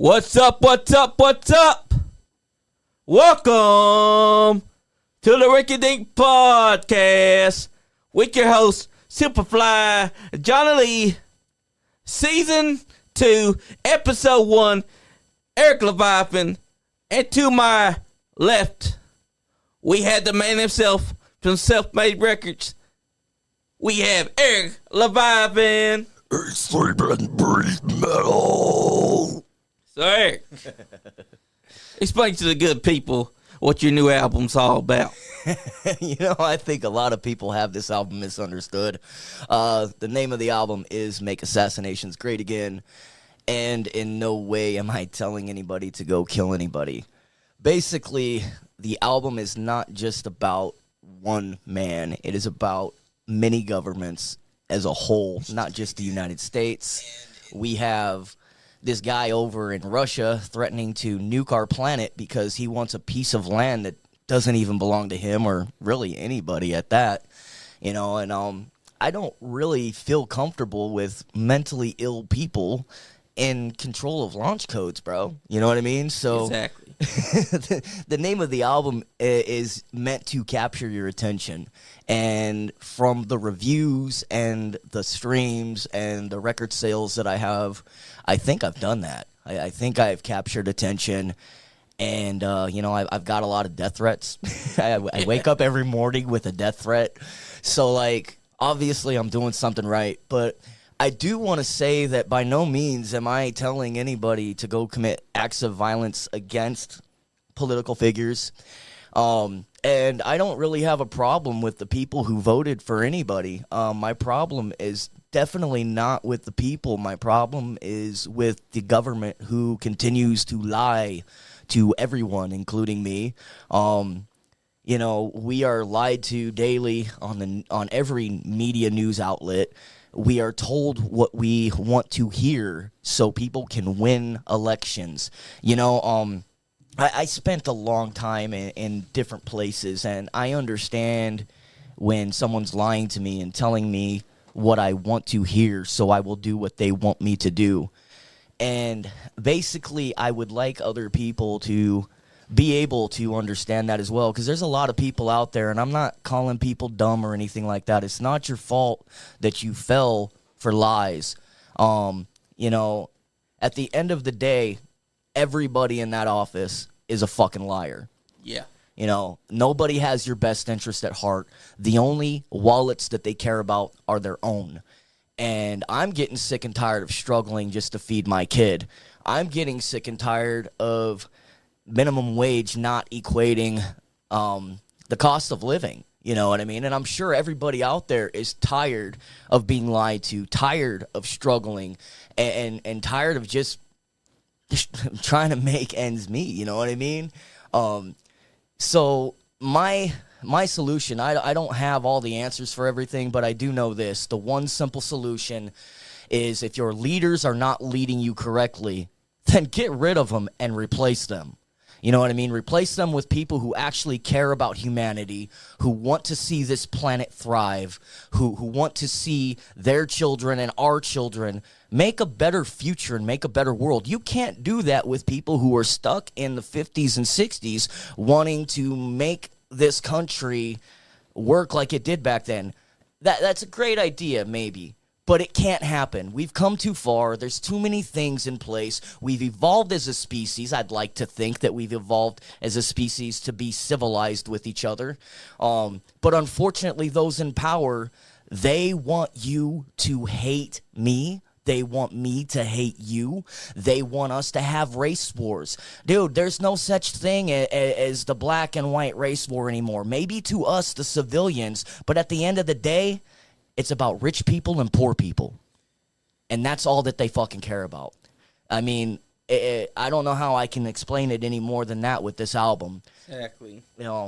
What's up, what's up, what's up? Welcome to the Ricky Dink Podcast with your host, Superfly, Johnny Lee, Season 2, Episode 1, Eric Leviathan, and to my left, we had the man himself from Self-Made Records. We have Eric Leviathan. I sleep and breathe metal. So Eric, explain to the good people what your new album's all about. I think a lot of people have this album misunderstood. The name of the album is Make Assassinations Great Again, and in no way am I telling anybody to go kill anybody. Basically, the album is not just about one man. It is about many governments as a whole, not just the United States. We have this guy over in Russia threatening to nuke our planet because he wants a piece of land that doesn't even belong to him or really anybody at that. And I don't really feel comfortable with mentally ill people in control of launch codes, bro. You know what I mean? So Exactly. the name of the album is meant to capture your attention. And from the reviews and the streams and the record sales that I have, I think I've done that. I think I've captured attention. And, I've got a lot of death threats. I wake up every morning with a death threat. So, obviously I'm doing something right. But I do want to say that by no means am I telling anybody to go commit acts of violence against political figures. And I don't really have a problem with the people who voted for anybody. My problem is definitely not with the people. My problem is with the government who continues to lie to everyone, including me. We are lied to daily on every media news outlet. We are told what we want to hear so people can win elections. I spent a long time in different places, and I understand when someone's lying to me and telling me what I want to hear, so I will do what they want me to do. And basically, I would like other people to be able to understand that as well, because there's a lot of people out there, and I'm not calling people dumb or anything like that. It's not your fault that you fell for lies. At the end of the day, everybody in that office is a fucking liar. Yeah. Nobody has your best interest at heart. The only wallets that they care about are their own. And I'm getting sick and tired of struggling just to feed my kid. I'm getting sick and tired of minimum wage not equating the cost of living. You know what I mean? And I'm sure everybody out there is tired of being lied to, tired of struggling, and tired of just trying to make ends meet. You know what I mean? So my solution, I don't have all the answers for everything, but I do know this. The one simple solution is, if your leaders are not leading you correctly, then get rid of them and replace them. You know what I mean? Replace them with people who actually care about humanity, who want to see this planet thrive, who want to see their children and our children make a better future and make a better world. You can't do that with people who are stuck in the 50s and 60s wanting to make this country work like it did back then. That's a great idea, maybe. But it can't happen. We've come too far. There's too many things in place. We've evolved as a species. I'd like to think that we've evolved as a species to be civilized with each other. But unfortunately, those in power, they want you to hate me. They want me to hate you. They want us to have race wars. Dude, there's no such thing as the black and white race war anymore. Maybe to us, the civilians, but at the end of the day, it's about rich people and poor people. And that's all that they fucking care about. I mean, I don't know how I can explain it any more than that with this album. Exactly.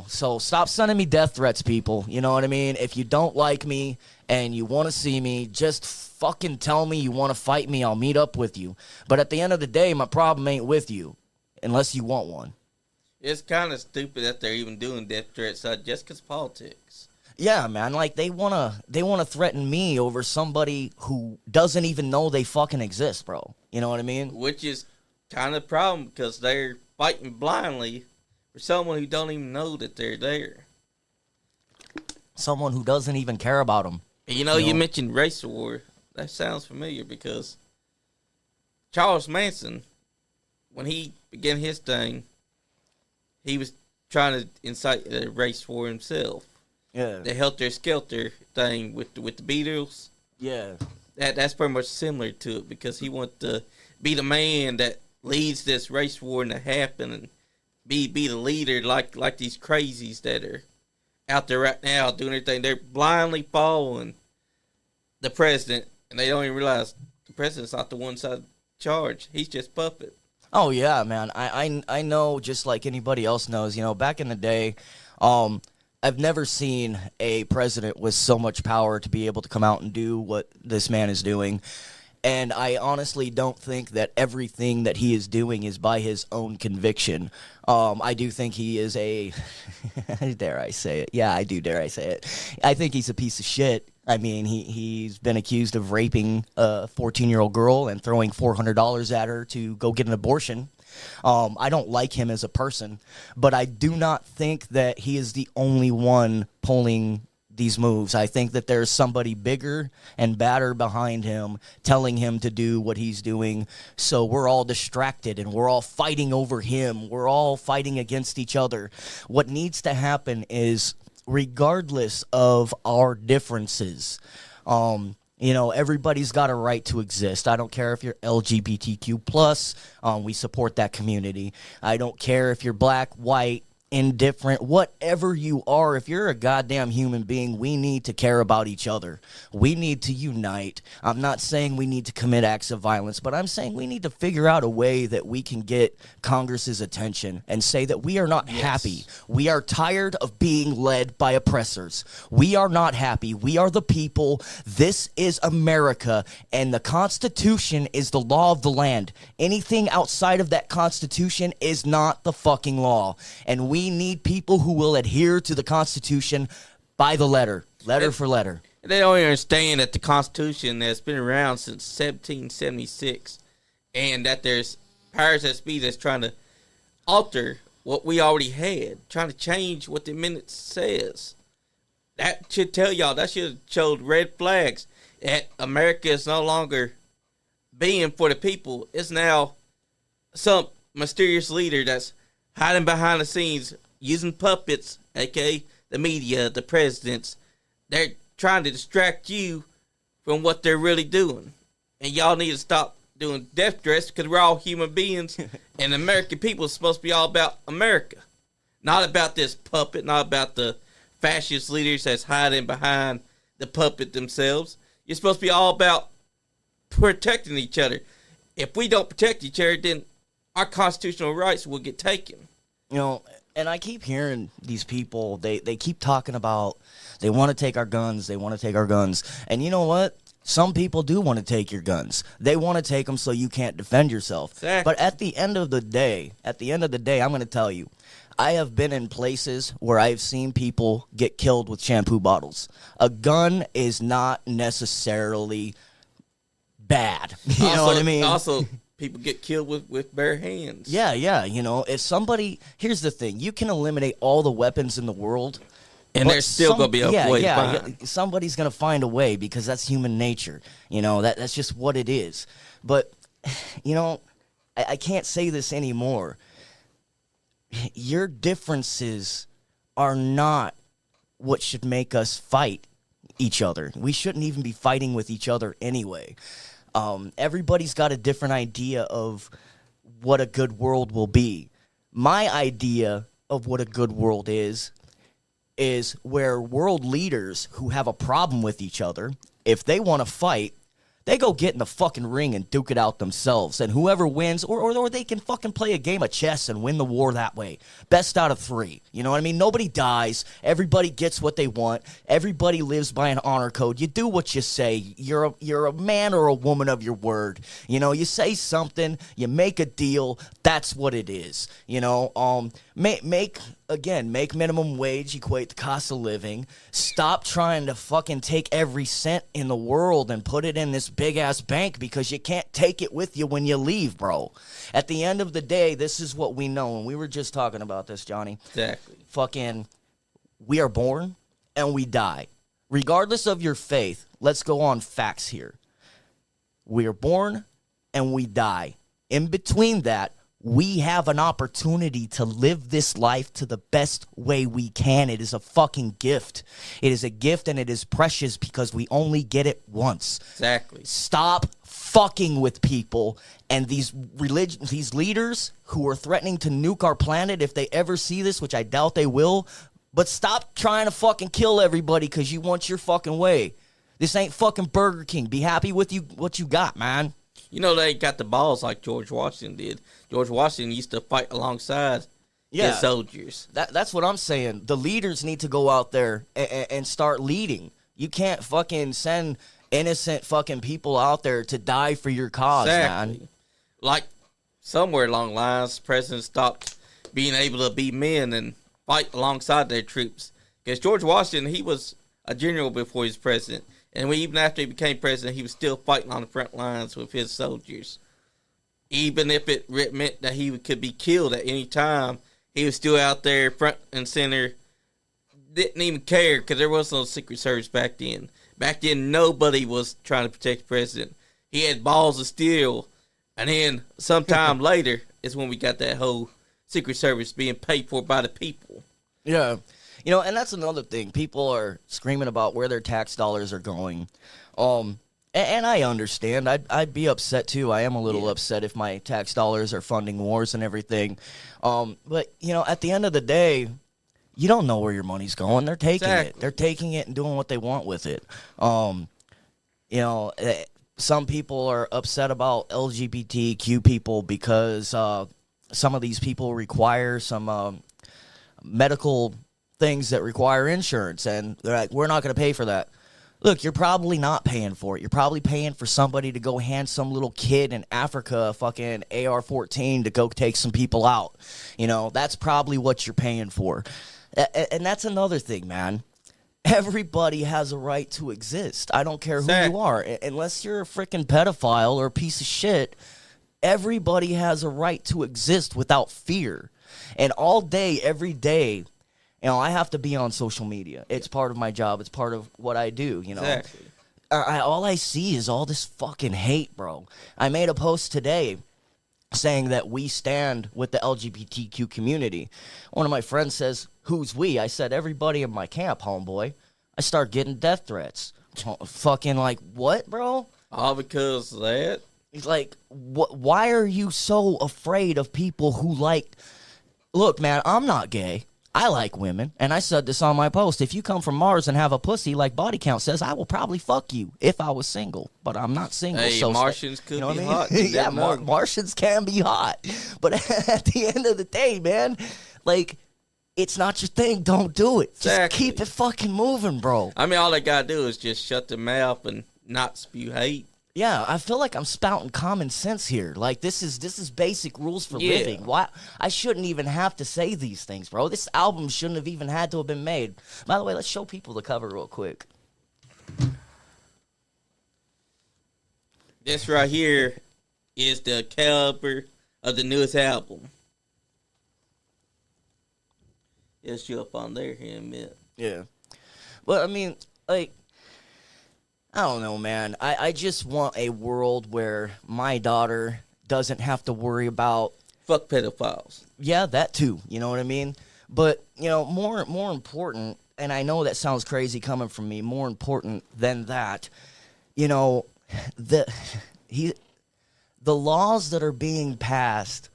So stop sending me death threats, people. You know what I mean? If you don't like me and you want to see me, just fucking tell me you want to fight me. I'll meet up with you. But at the end of the day, my problem ain't with you, unless you want one. It's kind of stupid that they're even doing death threats just because politics. Yeah, man, they wanna threaten me over somebody who doesn't even know they fucking exist, bro. You know what I mean? Which is kind of problem because they're fighting blindly for someone who don't even know that they're there. Someone who doesn't even care about them. You mentioned race war. That sounds familiar because Charles Manson, when he began his thing, he was trying to incite a race war himself. Yeah. The Helter Skelter thing with the Beatles. Yeah. That's pretty much similar to it because he wanted to be the man that leads this race war to happen and be the leader like these crazies that are out there right now doing everything. They're blindly following the president, and they don't even realize the president's not the one side charge. He's just puppet. Oh yeah, man. I know, just like anybody else knows. Back in the day, I've never seen a president with so much power to be able to come out and do what this man is doing. And I honestly don't think that everything that he is doing is by his own conviction. I do think he is a, dare I say it? Yeah, I do dare I say it. I think he's a piece of shit. I mean, he's been accused of raping a 14-year-old girl and throwing $400 at her to go get an abortion. I don't like him as a person, but I do not think that he is the only one pulling these moves. I think that there's somebody bigger and badder behind him telling him to do what he's doing. So we're all distracted and we're all fighting over him. We're all fighting against each other. What needs to happen is, regardless of our differences, everybody's got a right to exist. I don't care if you're LGBTQ+, we support that community. I don't care if you're black, white, indifferent, whatever you are. If you're a goddamn human being, we need to care about each other. We need to unite. I'm not saying we need to commit acts of violence, but I'm saying we need to figure out a way that we can get Congress's attention and say that we are not happy. We are tired of being led by oppressors. We are not happy. We are the people. This is America, and the Constitution is the law of the land. Anything outside of that Constitution is not the fucking law, and we need people who will adhere to the Constitution by the letter for letter. They don't understand that the Constitution has been around since 1776, and that there's powers that be that's trying to alter what we already had, trying to change what the amendment says. That should tell y'all, that should have showed red flags that America is no longer being for the people. It's now some mysterious leader that's hiding behind the scenes, using puppets, aka the media, the presidents. They're trying to distract you from what they're really doing. And y'all need to stop doing death threats because we're all human beings. And the American people is supposed to be all about America. Not about this puppet, not about the fascist leaders that's hiding behind the puppet themselves. You're supposed to be all about protecting each other. If we don't protect each other, then our constitutional rights will get taken. And I keep hearing these people, they keep talking about they want to take our guns, And you know what? Some people do want to take your guns. They want to take them so you can't defend yourself. Exactly. But at the end of the day, I'm going to tell you, I have been in places where I've seen people get killed with shampoo bottles. A gun is not necessarily bad. You know what I mean? Also, people get killed with bare hands. Yeah. If somebody, here's the thing, you can eliminate all the weapons in the world, and there's still going to be a way to find. Somebody's going to find a way because that's human nature. That's just what it is. But, I can't say this anymore. Your differences are not what should make us fight each other. We shouldn't even be fighting with each other anyway. Everybody's got a different idea of what a good world will be. My idea of what a good world is where world leaders who have a problem with each other, if they want to fight, they go get in the fucking ring and duke it out themselves. And whoever wins, or they can fucking play a game of chess and win the war that way. Best out of 3. You know what I mean? Nobody dies. Everybody gets what they want. Everybody lives by an honor code. You do what you say. You're a man or a woman of your word. You say something, you make a deal. That's what it is. Make again, make minimum wage equate the cost of living. Stop trying to fucking take every cent in the world and put it in this big-ass bank because you can't take it with you when you leave, bro. At the end of the day, this is what we know, and we were just talking about this, Johnny. Exactly. Fucking, we are born and we die. Regardless of your faith, let's go on facts here. We are born and we die. In between that, we have an opportunity to live this life to the best way we can. It is a fucking gift. It is a gift, and it is precious because we only get it once. Exactly. Stop fucking with people and these leaders who are threatening to nuke our planet if they ever see this, which I doubt they will. But stop trying to fucking kill everybody because you want your fucking way. This ain't fucking Burger King. Be happy with what you got, man. You know, they ain't got the balls like George Washington did. George Washington used to fight alongside his soldiers. That's what I'm saying. The leaders need to go out there and start leading. You can't fucking send innocent fucking people out there to die for your cause, man. Like, somewhere along the lines, presidents stopped being able to be men and fight alongside their troops. Because George Washington, he was a general before he was president. And even after he became president, he was still fighting on the front lines with his soldiers. Even if it meant that he could be killed at any time, he was still out there front and center. Didn't even care because there was no Secret Service back then. Back then, nobody was trying to protect the president. He had balls of steel. And then sometime later is when we got that whole Secret Service being paid for by the people. Yeah. You know, and that's another thing. People are screaming about where their tax dollars are going. And I understand. I'd be upset, too. I am a little upset if my tax dollars are funding wars and everything. But, you know, at the end of the day, you don't know where your money's going. They're taking it. They're taking it and doing what they want with it. You know, some people are upset about LGBTQ people because some of these people require some medical things that require insurance, and they're like, we're not going to pay for that. Look, you're probably not paying for it. You're probably paying for somebody to go hand some little kid in Africa a fucking AR-14 to go take some people out. You know, that's probably what you're paying for. And that's another thing, man. Everybody has a right to exist. I don't care who you are. Unless you're a freaking pedophile or a piece of shit, everybody has a right to exist without fear. And all day, every day, you know, I have to be on social media. It's part of my job. It's part of what I do, you know. Exactly. All I see is all this fucking hate, bro. I made a post today saying that we stand with the LGBTQ community. One of my friends says, who's we? I said, everybody in my camp, homeboy. I start getting death threats. Fucking like, what, bro? All because of that? He's like, why are you so afraid of people who like... Look, man, I'm not gay. I like women, and I said this on my post. If you come from Mars and have a pussy like body count says, I will probably fuck you if I was single, but I'm not single. Hey, so Martians could be hot. Yeah, Martians can be hot. But at the end of the day, man, like, it's not your thing. Don't do it. Just keep it fucking moving, bro. I mean, all they got to do is just shut their mouth and not spew hate. Yeah, I feel like I'm spouting common sense here. Like, this is basic rules for living. Why? I shouldn't even have to say these things, bro. This album shouldn't have even had to have been made. By the way, let's show people the cover real quick. This right here is the cover of the newest album. It'll show up on there here in a minute. Yeah. Well, I mean, like... I don't know, man. I just want a world where my daughter doesn't have to worry about... Fuck pedophiles. Yeah, that too. You know what I mean? But, you know, more important, and I know that sounds crazy coming from me, more important than that, you know, the laws that are being passed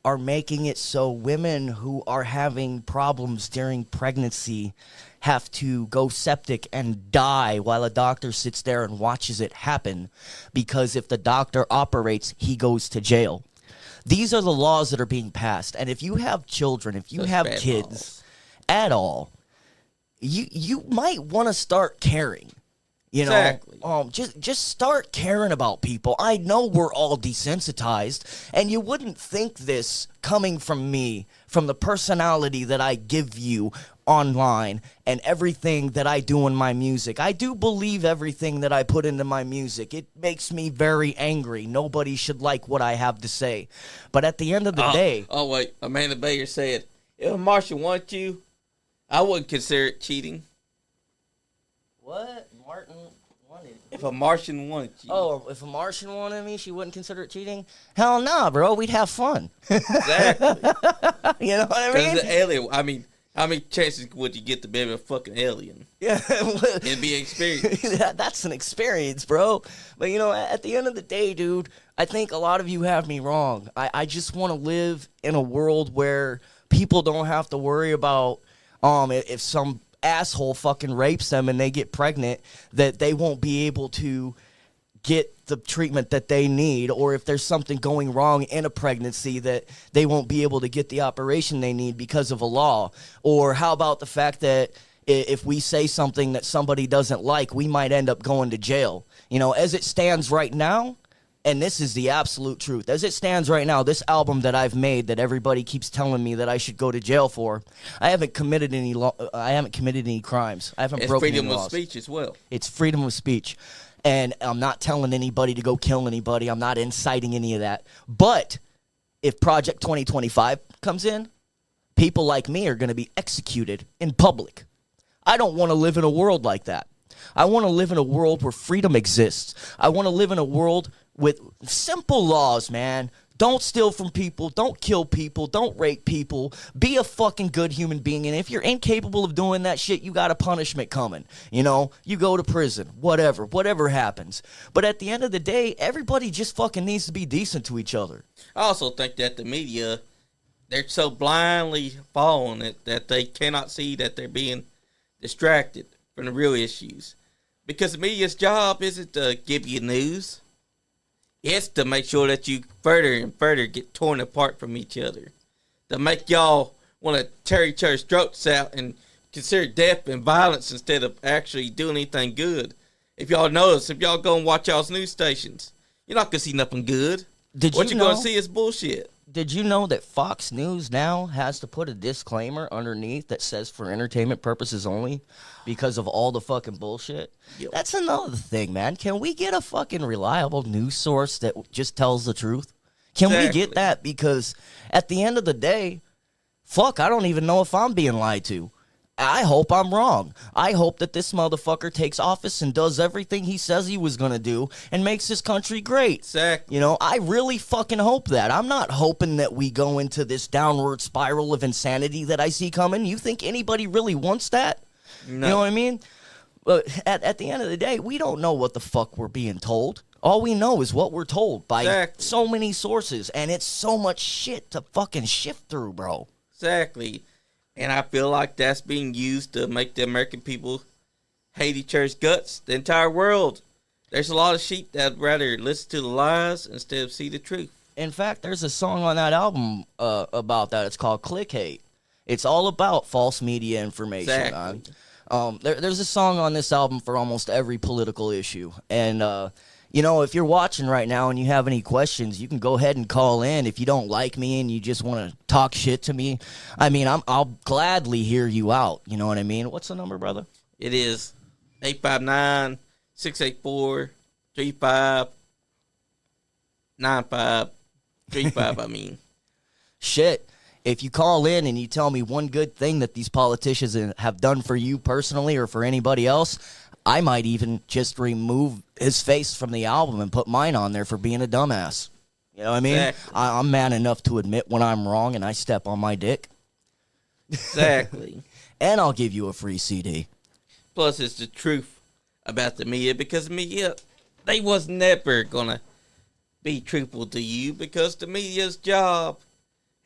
are making it so women who are having problems during pregnancy have to go septic and die while a doctor sits there and watches it happen, because if the doctor operates, he goes to jail. These are the laws that are being passed. And if you have children, if you have kids at all, you might want to start caring. You know, Exactly. Just start caring about people. I know we're all desensitized, and you wouldn't think this coming from me, from the personality that I give you online and everything that I do in my music. I do believe everything that I put into my music. It makes me very angry. Nobody should like what I have to say. But at the end of the day... Oh, wait. Amanda Bayer said, if a Martian wants you, I wouldn't consider it cheating. What? Martin wanted... If a Martian wanted you. Oh, if a Martian wanted me, she wouldn't consider it cheating? Hell nah, bro. We'd have fun. Exactly. You know what I mean? Because the alien, I mean, how many chances would you get to be a fucking alien? Yeah. It'd be an experience. That's an experience, bro. But, you know, at the end of the day, dude, I think a lot of you have me wrong. I just want to live in a world where people don't have to worry about if some asshole fucking rapes them and they get pregnant, that they won't be able to get the treatment that they need, or if there's something going wrong in a pregnancy, that they won't be able to get the operation they need because of a law. Or how about the fact that if we say something that somebody doesn't like, we might end up going to jail. You know, as it stands right now, and this is the absolute truth, as it stands right now, this album that I've made that everybody keeps telling me that I should go to jail for, I haven't committed any crimes. I haven't broken any laws. It's freedom of speech as well. It's freedom of speech. And I'm not telling anybody to go kill anybody. I'm not inciting any of that. But if Project 2025 comes in, people like me are going to be executed in public. I don't want to live in a world like that. I want to live in a world where freedom exists. I want to live in a world with simple laws, man. Don't steal from people. Don't kill people. Don't rape people. Be a fucking good human being. And if you're incapable of doing that shit, you got a punishment coming. You know, you go to prison, whatever happens. But at the end of the day, everybody just fucking needs to be decent to each other. I also think that the media, they're so blindly following it that they cannot see that they're being distracted from the real issues. Because the media's job isn't to give you news. It's to make sure that you further and further get torn apart from each other. To make y'all want to tear each other's throats out and consider death and violence instead of actually doing anything good. If y'all notice, if y'all go and watch y'all's news stations, you're not going to see nothing good. What you're going to see is bullshit. Did you know that Fox News now has to put a disclaimer underneath that says for entertainment purposes only because of all the fucking bullshit? Yep. That's another thing, man. Can we get a fucking reliable news source that just tells the truth? Can we get that? Because at the end of the day, fuck, I don't even know if I'm being lied to. I hope I'm wrong. I hope that this motherfucker takes office and does everything he says he was going to do and makes this country great. Exactly. You know, I really fucking hope that. I'm not hoping that we go into this downward spiral of insanity that I see coming. You think anybody really wants that? No. You know what I mean? But at the end of the day, we don't know what the fuck we're being told. All we know is what we're told by so many sources, and it's so much shit to fucking shift through, bro. Exactly. And I feel like that's being used to make the American people hate each other's guts, the entire world. There's a lot of sheep that rather listen to the lies instead of see the truth. In fact, there's a song on that album about that. It's called Click Hate. It's all about false media information. Exactly. There's a song on this album for almost every political issue. And, you know, if you're watching right now and you have any questions, you can go ahead and call in. If you don't like me and you just want to talk shit to me, I mean, I'll gladly hear you out. You know what I mean? What's the number, brother? It is 859-684-3595, I mean. Shit. If you call in and you tell me one good thing that these politicians have done for you personally or for anybody else, I might even just remove his face from the album and put mine on there for being a dumbass. You know what I mean? Exactly. I'm man enough to admit when I'm wrong and I step on my dick. Exactly. And I'll give you a free CD. Plus, it's the truth about the media, because the media, they was never going to be truthful to you, because the media's job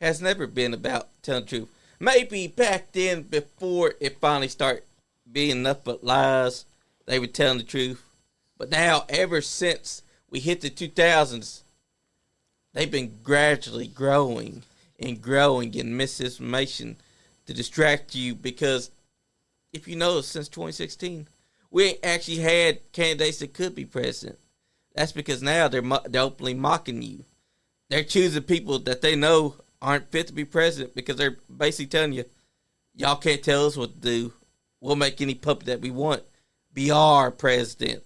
has never been about telling the truth. Maybe back then, before it finally started being nothing but lies, they were telling the truth. But now, ever since we hit the 2000s, they've been gradually growing and misinformation to distract you, because if you notice, since 2016, we ain't actually had candidates that could be president. That's because now they're openly mocking you. They're choosing people that they know aren't fit to be president because they're basically telling you, y'all can't tell us what to do. We'll make any puppet that we want be our president.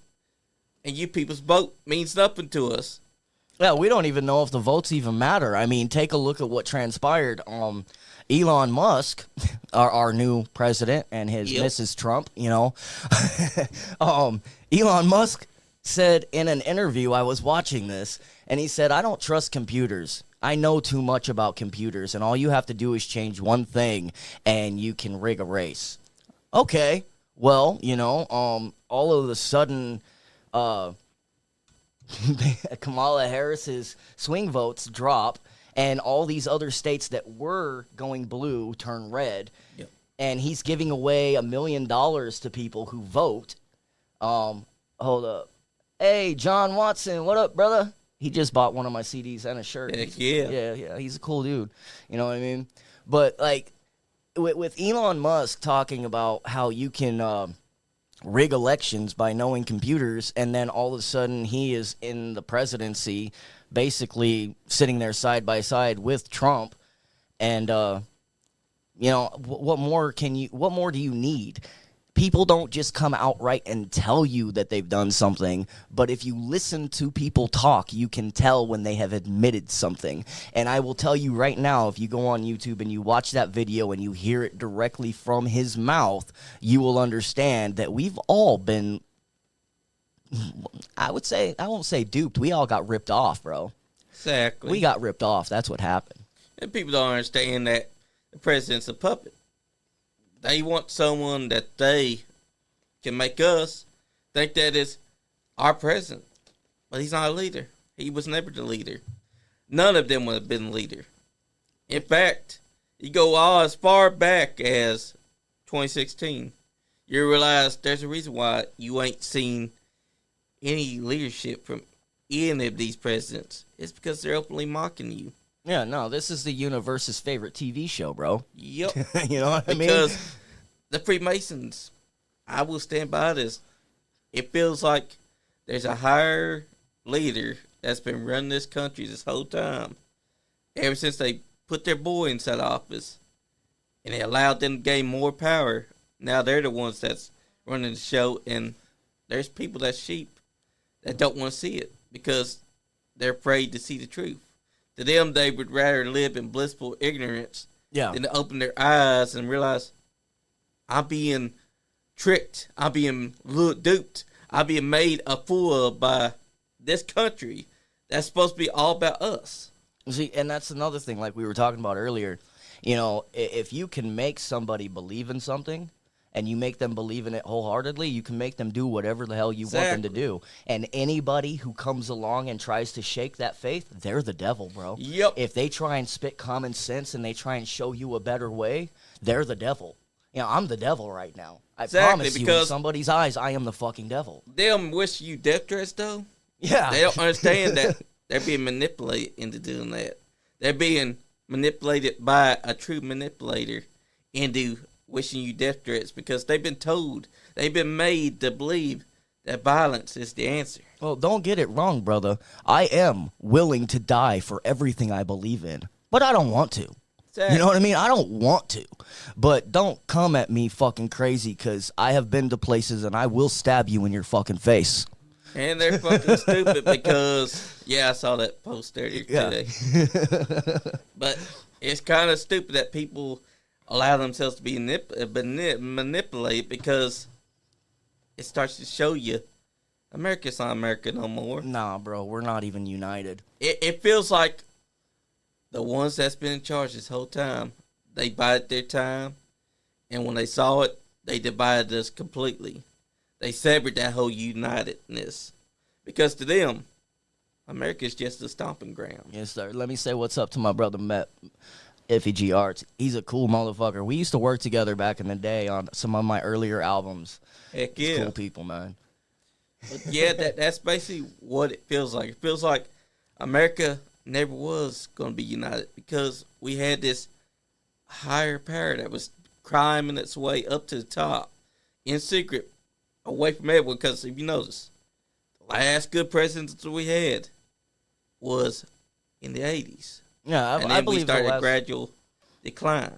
And you people's vote means nothing to us. Yeah, we don't even know if the votes even matter. I mean, take a look at what transpired. Elon Musk, our new president, and his Mrs. Trump, you know. Elon Musk said in an interview, I was watching this, and he said, I don't trust computers. I know too much about computers, and all you have to do is change one thing, and you can rig a race. Okay, well, you know, all of a sudden, Kamala Harris's swing votes drop, and all these other states that were going blue turn red, and he's giving away $1 million to people who vote. Hold up. Hey, John Watson, what up, brother? He just bought one of my CDs and a shirt. Heck yeah. Yeah, he's a cool dude. You know what I mean? But, like, with Elon Musk talking about how you can rig elections by knowing computers, and then all of a sudden he is in the presidency, basically sitting there side by side with Trump, and you know, what more do you need? People don't just come outright and tell you that they've done something, but if you listen to people talk, you can tell when they have admitted something. And I will tell you right now, if you go on YouTube and you watch that video and you hear it directly from his mouth, you will understand that we've all been, I won't say duped. We all got ripped off, bro. Exactly. We got ripped off. That's what happened. And people don't understand that the president's a puppet. They want someone that they can make us think that is our president. But he's not a leader. He was never the leader. None of them would have been a leader. In fact, you go all as far back as 2016, you realize there's a reason why you ain't seen any leadership from any of these presidents. It's because they're openly mocking you. Yeah, no, this is the universe's favorite TV show, bro. Yep. You know what I mean? Because the Freemasons, I will stand by this. It feels like there's a higher leader that's been running this country this whole time. Ever since they put their boy inside office and they allowed them to gain more power, now they're the ones that's running the show, and there's people that's sheep that don't want to see it because they're afraid to see the truth. To them, they would rather live in blissful ignorance than to open their eyes and realize, I'm being tricked. I'm being duped. I'm being made a fool of by this country that's supposed to be all about us. See, and that's another thing, like we were talking about earlier. You know, if you can make somebody believe in something, and you make them believe in it wholeheartedly, you can make them do whatever the hell you want them to do. And anybody who comes along and tries to shake that faith, they're the devil, bro. Yep. If they try and spit common sense and they try and show you a better way, they're the devil. You know, I'm the devil right now. I promise you, in somebody's eyes, I am the fucking devil. Them wish you death threats, though. Yeah. They don't understand that they're being manipulated into doing that. They're being manipulated by a true manipulator into wishing you death threats because they've been told, they've been made to believe that violence is the answer. Well, don't get it wrong, brother. I am willing to die for everything I believe in, but I don't want to. Exactly. You know what I mean? I don't want to. But don't come at me fucking crazy because I have been to places and I will stab you in your fucking face. And they're fucking stupid because, I saw that post earlier today. But it's kind of stupid that people allow themselves to be manipulated because it starts to show you America's not America no more. Nah, bro, we're not even united. It feels like the ones that's been in charge this whole time, they bided their time, and when they saw it, they divided us completely. They severed that whole unitedness. Because to them, America's just a stomping ground. Yes, sir. Let me say what's up to my brother Matt. FEG Arts. He's a cool motherfucker. We used to work together back in the day on some of my earlier albums. Heck yeah. Cool people, man. But yeah, that's basically what it feels like. It feels like America never was going to be united because we had this higher power that was climbing its way up to the top in secret away from everyone, because if you notice, the last good presidents that we had was in the 80s. Yeah, And I then we believe started a gradual decline.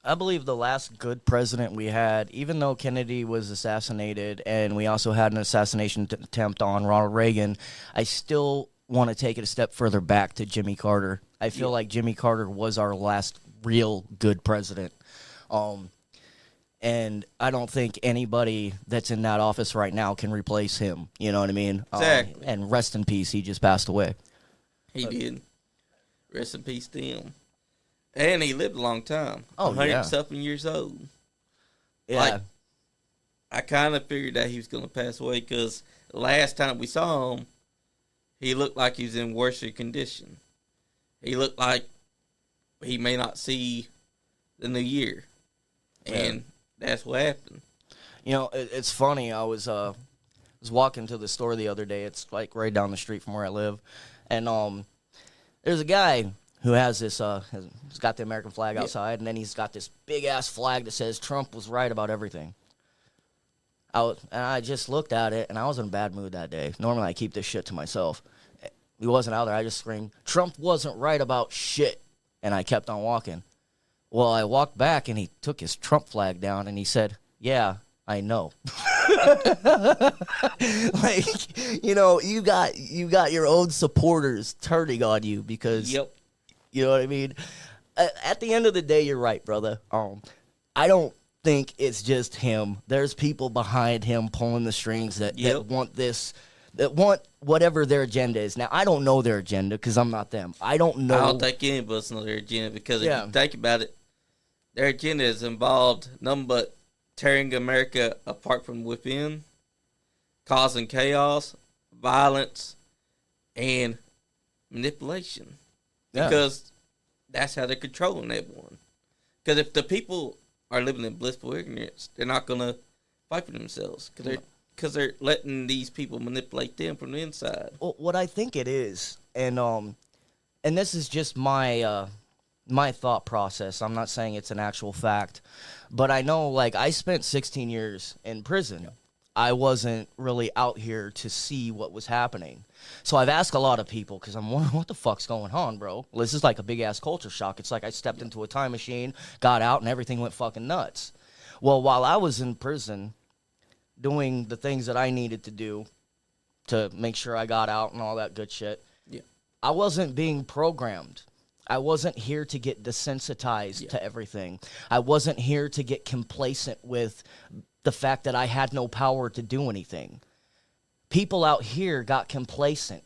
I believe the last good president we had, even though Kennedy was assassinated and we also had an assassination attempt on Ronald Reagan, I still want to take it a step further back to Jimmy Carter. I feel like Jimmy Carter was our last real good president. And I don't think anybody that's in that office right now can replace him. You know what I mean? Exactly. And rest in peace, he just passed away. He did. Rest in peace to him. And he lived a long time. Oh, 100-something years old. Yeah. Like, I kind of figured that he was going to pass away, because the last time we saw him, he looked like he was in worse condition. He looked like he may not see the new year. And that's what happened. You know, it's funny. I was walking to the store the other day. It's like right down the street from where I live. And there's a guy who has this, he's got the American flag outside, and then he's got this big-ass flag that says Trump was right about everything. And I just looked at it, and I was in a bad mood that day. Normally, I keep this shit to myself. He wasn't out there. I just screamed, Trump wasn't right about shit. And I kept on walking. Well, I walked back, and he took his Trump flag down, and he said, yeah, I know. Like, you know, you got your own supporters turning on you because, you know what I mean? At the end of the day, you're right, brother. I don't think it's just him. There's people behind him pulling the strings that want this, that want whatever their agenda is. Now, I don't know their agenda because I'm not them. I don't know. I don't think any of us know their agenda, because if you think about it, their agenda is involved nothing but tearing America apart from within, causing chaos, violence, and manipulation. Because that's how they're controlling everyone. Because if the people are living in blissful ignorance, they're not going to fight for themselves. Because they're letting these people manipulate them from the inside. Well, what I think it is, and this is just my my thought process. I'm not saying it's an actual fact, but I know, like, I spent 16 years in prison. I wasn't really out here to see what was happening. So I've asked a lot of people, because I'm wondering, what the fuck's going on, bro? Well, this is like a big-ass culture shock. It's like I stepped into a time machine, got out, and everything went fucking nuts. Well, while I was in prison doing the things that I needed to do to make sure I got out and all that good shit, I wasn't being programmed. I wasn't here to get desensitized to everything. I wasn't here to get complacent with the fact that I had no power to do anything. People out here got complacent,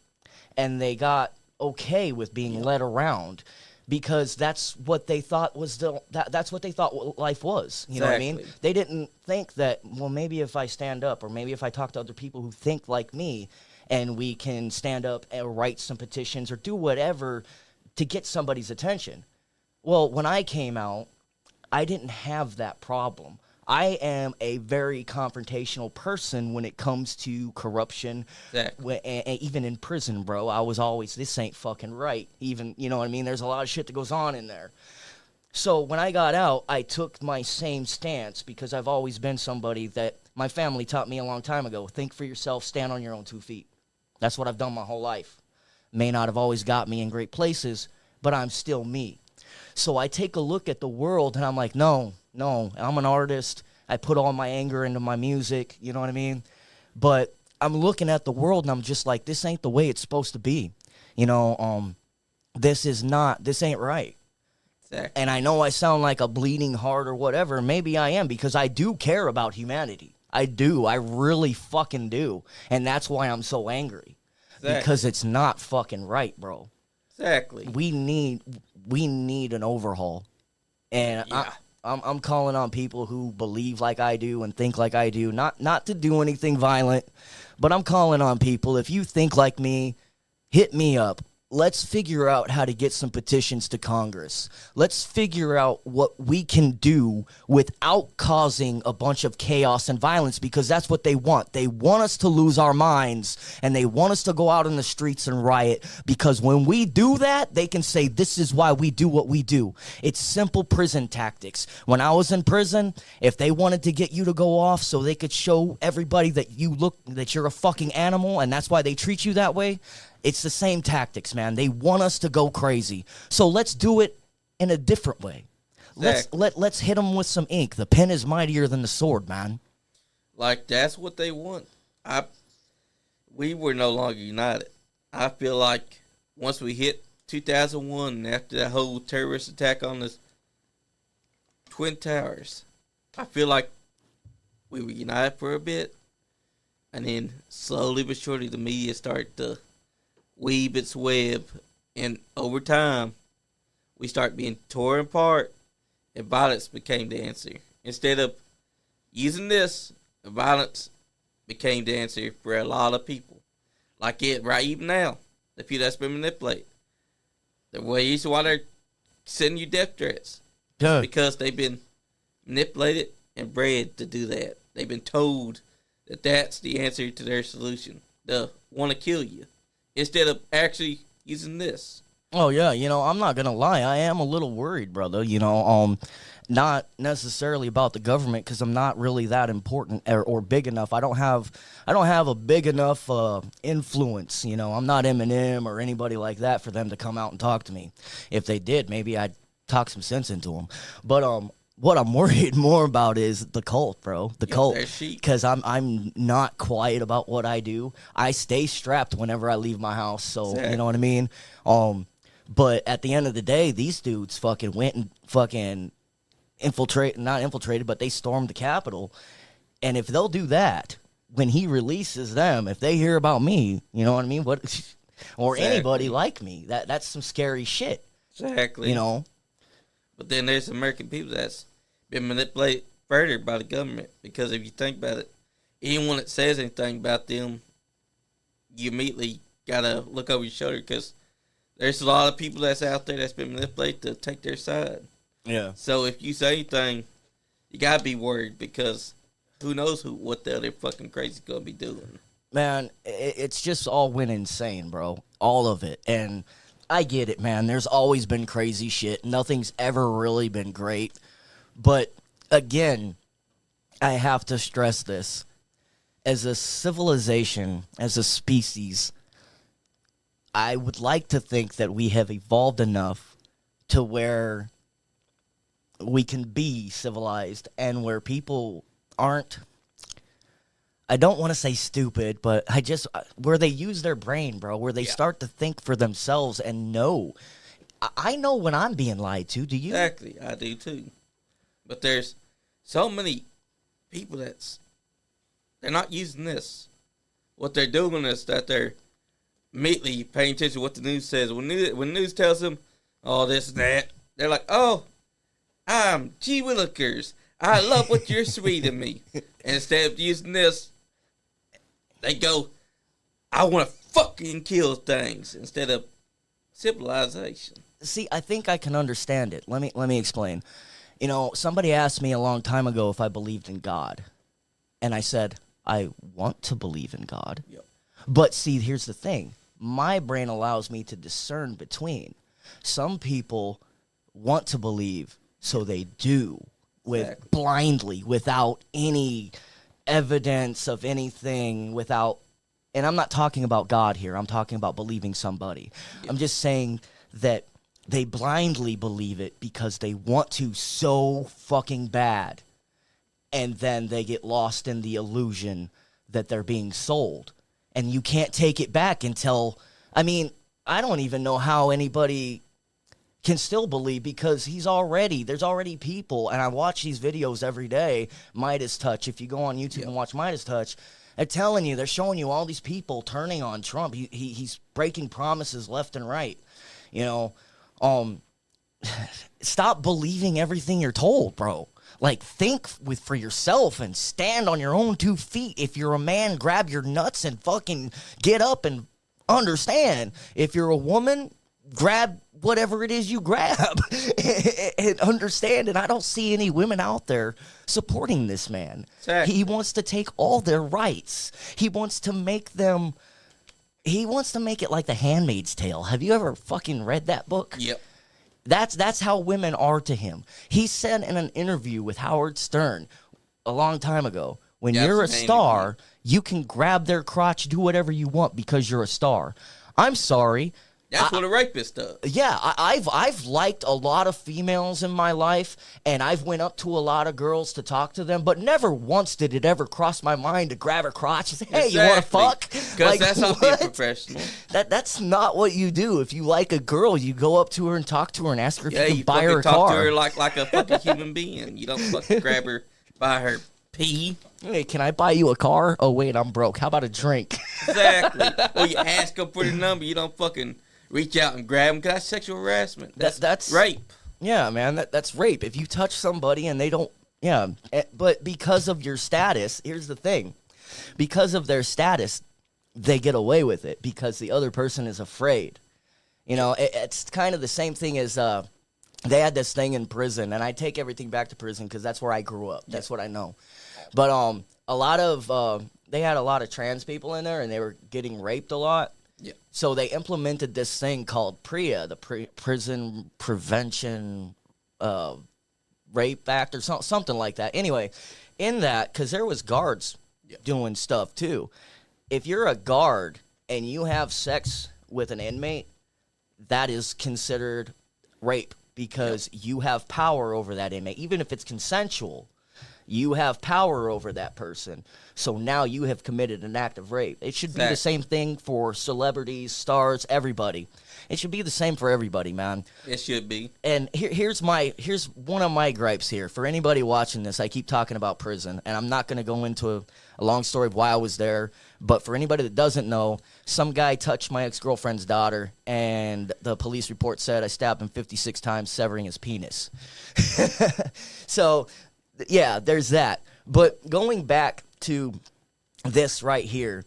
and they got okay with being led around, because that's what they thought was that's what they thought life was. You know what I mean? They didn't think that, well, maybe if I stand up, or maybe if I talk to other people who think like me, and we can stand up and write some petitions or do whatever to get somebody's attention. Well, when I came out, I didn't have that problem. I am a very confrontational person when it comes to corruption. And even in prison, bro, I was always, this ain't fucking right. Even, you know what I mean? There's a lot of shit that goes on in there. So when I got out, I took my same stance, because I've always been somebody that my family taught me a long time ago. Think for yourself, stand on your own 2 feet. That's what I've done my whole life. May not have always got me in great places, but I'm still me. So I take a look at the world, and I'm like, no, I'm an artist. I put all my anger into my music, you know what I mean? But I'm looking at the world, and I'm just like, this ain't the way it's supposed to be. You know, this ain't right. Exactly. And I know I sound like a bleeding heart or whatever. Maybe I am, because I do care about humanity. I do. I really fucking do. And that's why I'm so angry. Exactly. Because it's not fucking right, bro. Exactly. We need an overhaul. And I'm calling on people who believe like I do and think like I do, not to do anything violent, but I'm calling on people, if you think like me, hit me up. let's figure out how to get some petitions to Congress. Let's figure out what we can do without causing a bunch of chaos and violence, because that's what they want. They want us to lose our minds, and they want us to go out in the streets and riot, because when we do that, they can say this is why we do what we do. It's simple prison tactics. When I was in prison, if they wanted to get you to go off so they could show everybody that you're a fucking animal and that's why they treat you that way, it's the same tactics, man. They want us to go crazy. So let's do it in a different way. Exactly. Let's hit them with some ink. The pen is mightier than the sword, man. Like, that's what they want. We were no longer united. I feel like once we hit 2001, after that whole terrorist attack on the Twin Towers, I feel like we were united for a bit, and then slowly but surely the media started to weave its web, and over time we start being torn apart, and violence became the answer. Instead of using this, violence became the answer for a lot of people. Like it right even now, the people that's been manipulated, the reason why they're sending you death threats, because they've been manipulated and bred to do that. They've been told that that's the answer to their solution, to want to kill you, instead of actually using this. Oh, yeah, I'm not going to lie. I am a little worried, brother, not necessarily about the government, because I'm not really that important or big enough. I don't have a big enough influence, I'm not Eminem or anybody like that for them to come out and talk to me. If they did, maybe I'd talk some sense into them. But what I'm worried more about is the cult, bro. The cult, because I'm not quiet about what I do. I stay strapped whenever I leave my house, so exactly. You know what I mean. But at the end of the day, these dudes fucking went and fucking not infiltrated, but they stormed the Capitol. And if they'll do that, when he releases them, if they hear about me, you know what I mean, or exactly. Anybody like me, that's some scary shit. Exactly. But then there's American people that's been manipulated further by the government, because if you think about it, anyone that says anything about them, you immediately gotta look over your shoulder, because there's a lot of people that's out there that's been manipulated to take their side. Yeah. So if you say anything, you gotta be worried, because who knows what the other fucking crazy's gonna be doing. Man, it's just all went insane, bro. All of it. And I get it, man. There's always been crazy shit. Nothing's ever really been great. But again, I have to stress this. As a civilization, as a species, I would like to think that we have evolved enough to where we can be civilized, and where people aren't, I don't want to say stupid, but where they use their brain, bro, where they start to think for themselves and know. I know when I'm being lied to. Do you? Exactly, I do too. But there's so many people they're not using this. What they're doing is that they're immediately paying attention to what the news says. When news tells them, oh, this and that, they're like, oh, I'm G. Willikers. I love what you're sweeting me. And instead of using this, they go, I want to fucking kill things, instead of civilization. See, I think I can understand it. Let me explain. Somebody asked me a long time ago if I believed in God. And I said, I want to believe in God. Yep. But see, here's the thing. My brain allows me to discern between. Some people want to believe, so they do, blindly, without any evidence of anything, and I'm not talking about God here. I'm talking about believing somebody. Yep. I'm just saying that they blindly believe it because they want to so fucking bad. And then they get lost in the illusion that they're being sold. And you can't take it back until, I don't even know how anybody can still believe, because there's already people, and I watch these videos every day, Midas Touch. If you go on YouTube and watch Midas Touch, they're telling you, they're showing you all these people turning on Trump. He's breaking promises left and right. Stop believing everything you're told, bro. Like, think for yourself and stand on your own 2 feet. If you're a man, grab your nuts and fucking get up and understand. If you're a woman, grab whatever it is you grab and understand. And I don't see any women out there supporting this man. Exactly. He wants to take all their rights. He wants to make it like The Handmaid's Tale. Have you ever fucking read that book? Yep. That's how women are to him. He said in an interview with Howard Stern a long time ago, when you're a star, you can grab their crotch, do whatever you want because you're a star. I'm sorry. That's what a rapist does. Yeah, I've liked a lot of females in my life, and I've went up to a lot of girls to talk to them, but never once did it ever cross my mind to grab her crotch and say, hey, you want to fuck? Because that's not being professional. That's not what you do. If you like a girl, you go up to her and talk to her and ask her if you can buy her a car. Talk to her like a fucking human being. You don't fucking grab her by her pee. Hey, can I buy you a car? Oh, wait, I'm broke. How about a drink? Exactly. Or you ask her for the number. You don't fucking reach out and grab them, because that's sexual harassment. That's rape. Yeah, man, that's rape. If you touch somebody and they don't, yeah. But because of your status, here's the thing. Because of their status, they get away with it because the other person is afraid. You know, it's kind of the same thing as they had this thing in prison, and I take everything back to prison because that's where I grew up. That's what I know. But they had a lot of trans people in there, and they were getting raped a lot. Yeah. So they implemented this thing called PREA, the Prison Prevention Rape Act, or something like that. Anyway, in that, because there was guards doing stuff too. If you're a guard and you have sex with an inmate, that is considered rape because you have power over that inmate. Even if it's consensual, you have power over that person. So now you have committed an act of rape. It should be the same thing for celebrities, stars, everybody. It should be the same for everybody, man. It should be. And here's one of my gripes here. For anybody watching this, I keep talking about prison, and I'm not going to go into a long story of why I was there. But for anybody that doesn't know, some guy touched my ex-girlfriend's daughter, and the police report said I stabbed him 56 times, severing his penis. So, yeah, there's that. But going back to this right here,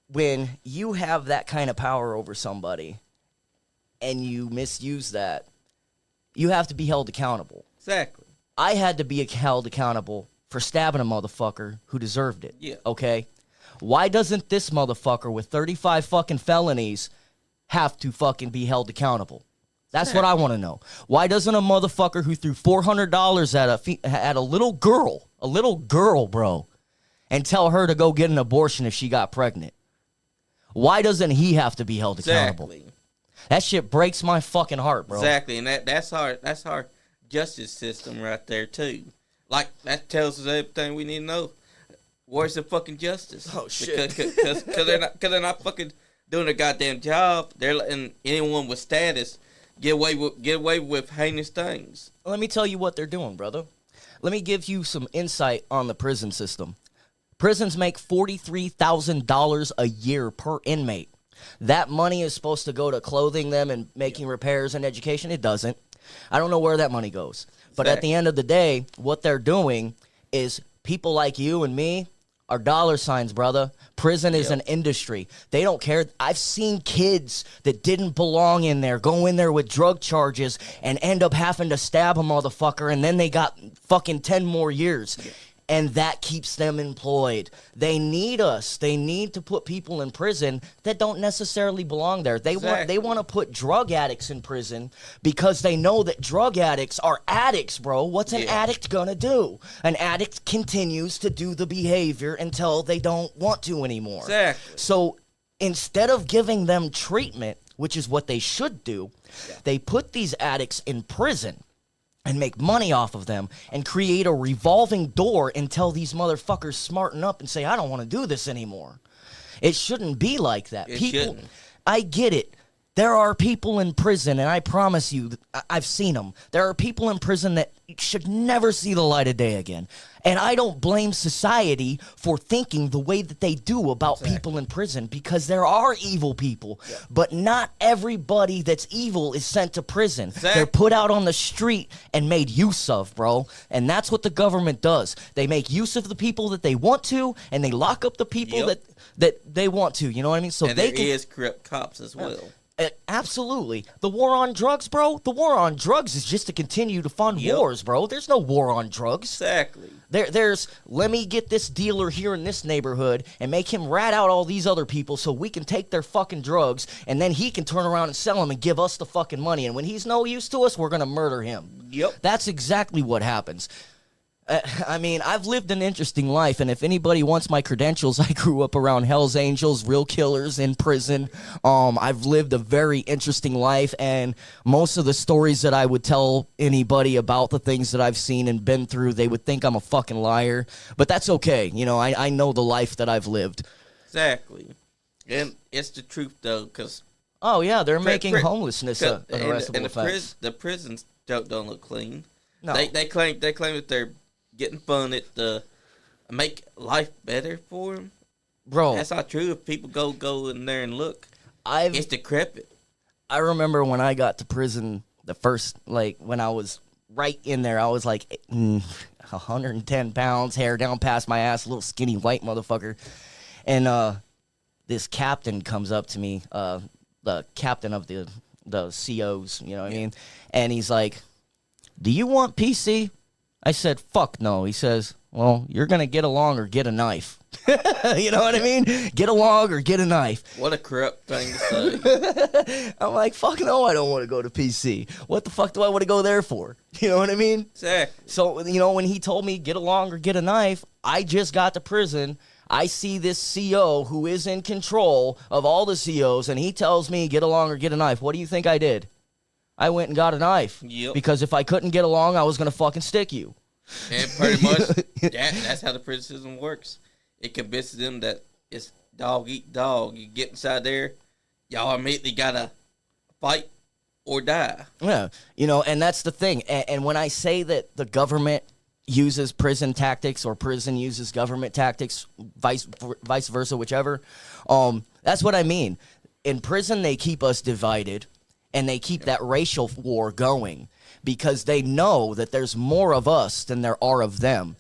when you have that kind of power over somebody and you misuse that, you have to be held accountable. Exactly. I had to be held accountable for stabbing a motherfucker who deserved it. Yeah. Okay? Why doesn't this motherfucker with 35 fucking felonies have to fucking be held accountable? That's what I want to know. Why doesn't a motherfucker who threw $400 at a little girl, bro, and tell her to go get an abortion if she got pregnant? Why doesn't he have to be held accountable? Exactly. That shit breaks my fucking heart, bro. Exactly, and that's our justice system right there too. Like, that tells us everything we need to know. Where's the fucking justice? Oh shit! Because they're not fucking doing their goddamn job. They're letting anyone with status get away with heinous things. Let me tell you what they're doing, brother. Let me give you some insight on the prison system. Prisons make $43,000 a year per inmate. That money is supposed to go to clothing them and making repairs and education. It doesn't. I don't know where that money goes. But at the end of the day, what they're doing is people like you and me are dollar signs, brother. Prison is an industry. They don't care. I've seen kids that didn't belong in there go in there with drug charges and end up having to stab a motherfucker, and then they got fucking 10 more years. Yeah. And that keeps them employed. They need us. They need to put people in prison that don't necessarily belong there. They want to put drug addicts in prison because they know that drug addicts are addicts, bro. What's an addict gonna do? An addict continues to do the behavior until they don't want to anymore. Exactly. So instead of giving them treatment, which is what they should do, they put these addicts in prison and make money off of them and create a revolving door until these motherfuckers smarten up and say, I don't want to do this anymore. It shouldn't be like that. Shouldn't. I get it. There are people in prison, and I promise you, I've seen them. There are people in prison that should never see the light of day again. And I don't blame society for thinking the way that they do about people in prison, because there are evil people. Yeah. But not everybody that's evil is sent to prison. They're put out on the street and made use of, bro. And that's what the government does. They make use of the people that they want to, and they lock up the people that they want to. You know what I mean? So and there is corrupt cops as well. Absolutely. The war on drugs, bro, the war on drugs is just to continue to fund wars, bro. There's no war on drugs. Exactly. There's, let me get this dealer here in this neighborhood and make him rat out all these other people so we can take their fucking drugs, and then he can turn around and sell them and give us the fucking money. And when he's no use to us, we're going to murder him. Yep. That's exactly what happens. I mean, I've lived an interesting life, and if anybody wants my credentials, I grew up around Hell's Angels, real killers in prison. I've lived a very interesting life, and most of the stories that I would tell anybody about the things that I've seen and been through, they would think I'm a fucking liar. But that's okay. You know, I know the life that I've lived. Exactly. And it's the truth, though, because... Oh, yeah, they're making homelessness an arrestable offense. The prisons don't look clean. No. They claim that they're getting funded to make life better for them. Bro, that's not true. If people go in there and look, it's decrepit. I remember when I got to prison, the first, like, when I was right in there, I was like 110 pounds, hair down past my ass, little skinny white motherfucker. And this captain comes up to me, the captain of the COs, you know what I mean? And he's like, "Do you want PC?" I said, "Fuck no." He says, "Well, you're going to get along or get a knife." You know what I mean? Get along or get a knife. What a corrupt thing to say. I'm like, fuck no, I don't want to go to PC. What the fuck do I want to go there for? You know what I mean? Exactly. So, you know, when he told me get along or get a knife, I just got to prison. I see this CO who is in control of all the COs, and he tells me get along or get a knife. What do you think I did? I went and got a knife. Yep. Because if I couldn't get along, I was going to fucking stick you. And pretty much, that's how the prison system works. It convinces them that it's dog eat dog. You get inside there, y'all immediately got to fight or die. Yeah, you know, and that's the thing. And when I say that the government uses prison tactics or prison uses government tactics, vice versa, whichever, that's what I mean. In prison, they keep us divided. And they keep that racial war going because they know that there's more of us than there are of them.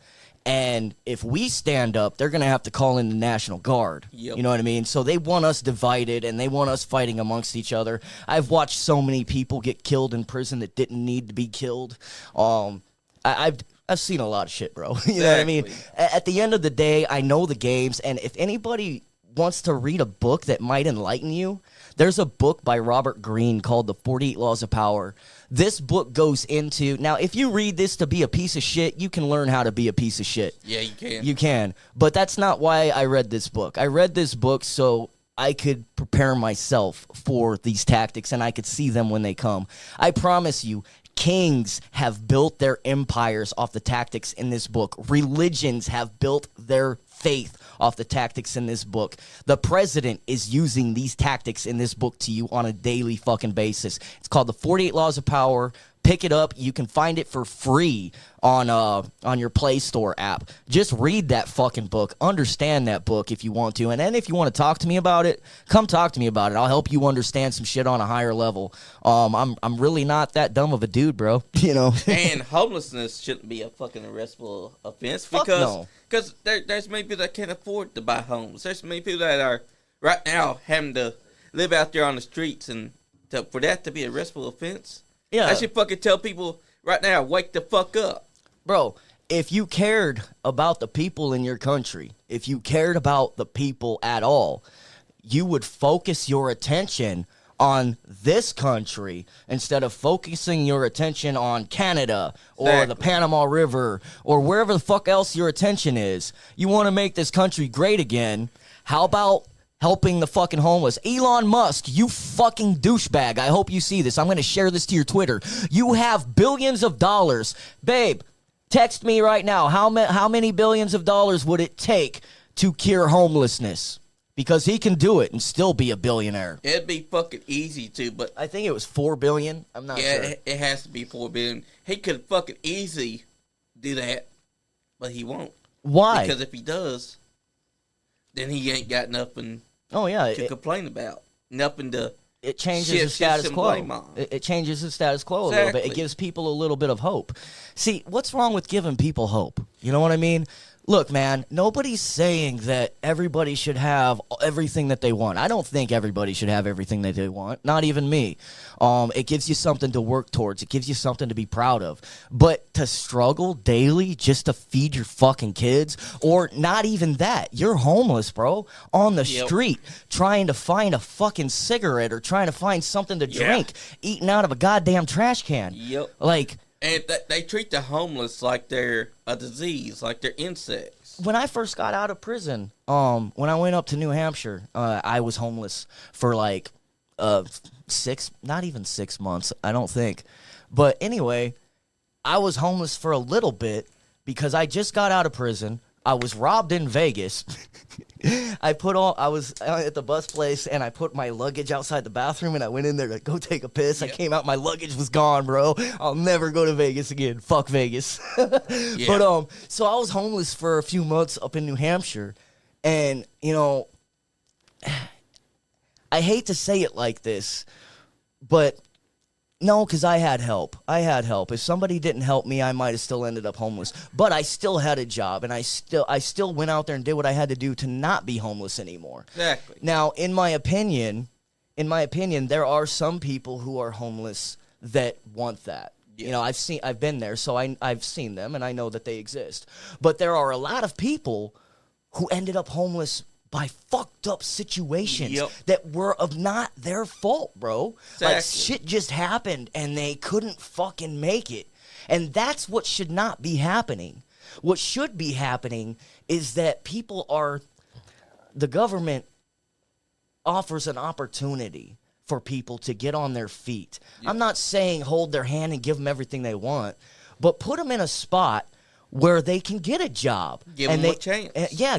And if we stand up, they're going to have to call in the National Guard. Yep. You know what I mean? So they want us divided, and they want us fighting amongst each other. I've watched so many people get killed in prison that didn't need to be killed. I've seen a lot of shit, bro. You know what I mean? At the end of the day, I know the games, and if anybody wants to read a book that might enlighten you, there's a book by Robert Greene called The 48 Laws of Power. This book goes into... Now, if you read this to be a piece of shit, you can learn how to be a piece of shit. Yeah, you can. You can. But that's not why I read this book. I read this book so I could prepare myself for these tactics, and I could see them when they come. I promise you, kings have built their empires off the tactics in this book. Religions have built their faith off the tactics in this book. The president is using these tactics in this book to you on a daily fucking basis. It's called The 48 Laws of Power. Pick it up. You can find it for free on your Play Store app. Just read that fucking book. Understand that book if you want to. And then if you want to talk to me about it, come talk to me about it. I'll help you understand some shit on a higher level. I'm really not that dumb of a dude, bro. You know. And homelessness shouldn't be a fucking arrestable offense because there's many people that can't afford to buy homes. There's many people that are right now having to live out there on the streets, and for that to be an arrestable offense. Yeah. I should fucking tell people right now, wake the fuck up. Bro, if you cared about the people in your country, if you cared about the people at all, you would focus your attention on this country instead of focusing your attention on Canada or the Panama River or wherever the fuck else your attention is. You want to make this country great again. How about helping the fucking homeless? Elon Musk, you fucking douchebag. I hope you see this. I'm going to share this to your Twitter. You have billions of dollars. Babe, text me right now. How many billions of dollars would it take to cure homelessness? because he can do it and still be a billionaire. It'd be fucking easy to, but I think it was $4 billion. I'm not sure. It has to be $4 billion. He could fucking easily do that, but he won't. Why? Because if he does, then he ain't got nothing to complain about. Nothing to it changes the status quo. It changes the status quo a little bit. It gives people a little bit of hope. See, what's wrong with giving people hope? You know what I mean? Look, man, nobody's saying that everybody should have everything that they want. I don't think everybody should have everything that they want, not even me. It gives you something to work towards. It gives you something to be proud of. But to struggle daily just to feed your fucking kids, or not even that, you're homeless, bro, on the street trying to find a fucking cigarette or trying to find something to drink, eating out of a goddamn trash can. Like... And they treat the homeless like they're a disease, like they're insects. When I first got out of prison, when I went up to New Hampshire, I was homeless for like not even 6 months, I don't think. But anyway, I was homeless for a little bit because I just got out of prison. I was robbed in Vegas. I was at the bus place, and I put my luggage outside the bathroom, and I went in there to go take a piss. I came out, my luggage was gone, bro. I'll never go to Vegas again. Fuck Vegas. But so I was homeless for a few months up in New Hampshire, and you know, I hate to say it like this, but no, because I had help. If somebody didn't help me, I might have still ended up homeless. But I still had a job, and I still went out there and did what I had to do to not be homeless anymore. Exactly. Now, in my opinion, there are some people who are homeless that want that. Yeah. You know, I've been there, so I've seen them, and I know that they exist. But there are a lot of people who ended up homeless by fucked up situations that were of not their fault, bro. Exactly. Like, shit just happened, and they couldn't fucking make it. And that's what should not be happening. What should be happening is that the government offers an opportunity for people to get on their feet. I'm not saying hold their hand and give them everything they want, but put them in a spot where they can get a job. Give them a chance.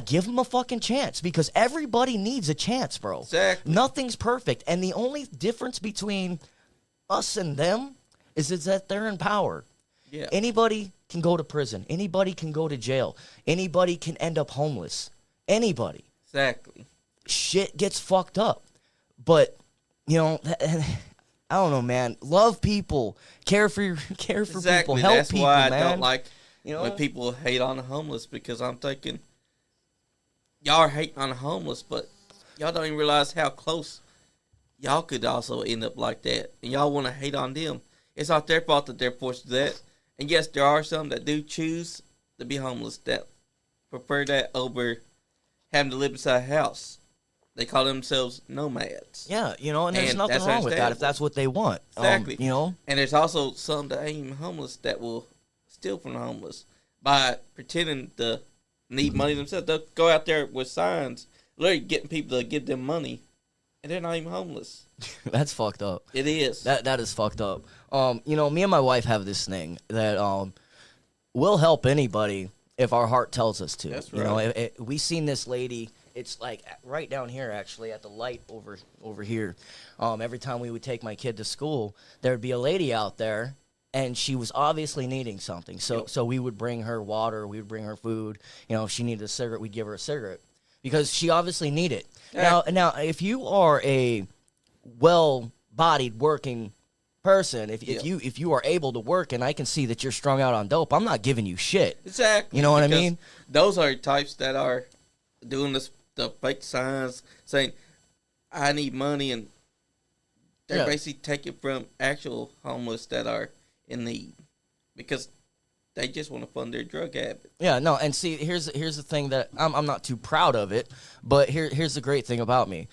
Give them a fucking chance, because everybody needs a chance, bro. Exactly. Nothing's perfect. And the only difference between us and them is that they're in power. Yeah. Anybody can go to prison. Anybody can go to jail. Anybody can end up homeless. Anybody. Exactly. Shit gets fucked up. But, you know, I don't know, man. Love people. Care for people. Help That's people, why man. I don't like when people hate on the homeless, because I'm thinking, y'all are hating on the homeless, but y'all don't even realize how close y'all could also end up like that. And y'all want to hate on them. It's not their fault that they're forced to do that. And yes, there are some that do choose to be homeless, that prefer that over having to live inside a house. They call themselves nomads. Yeah, you know, and there's nothing wrong with that if that's what they want. Exactly. You know? And there's also some that ain't even homeless that will steal from the homeless by pretending to need money themselves. They'll go out there with signs, literally getting people to give them money, and they're not even homeless. That's fucked up. It is. That is fucked up. You know, me and my wife have this thing that we'll help anybody if our heart tells us to. That's right. You know, we seen this lady. It's like right down here, actually, at the light over here. Every time we would take my kid to school, there would be a lady out there, and she was obviously needing something. So we would bring her water, we would bring her food. You know, if she needed a cigarette, we'd give her a cigarette, because she obviously needed it. Yeah. Now, if you are a well-bodied working person, if you are able to work, and I can see that you're strung out on dope, I'm not giving you shit. Exactly. You know what I mean? Those are types that are doing the fake signs saying, I need money, and they're basically taking from actual homeless that are in need, because they just want to fund their drug habit. Yeah, no, and see, here's the thing that I'm not too proud of it, but here's the great thing about me.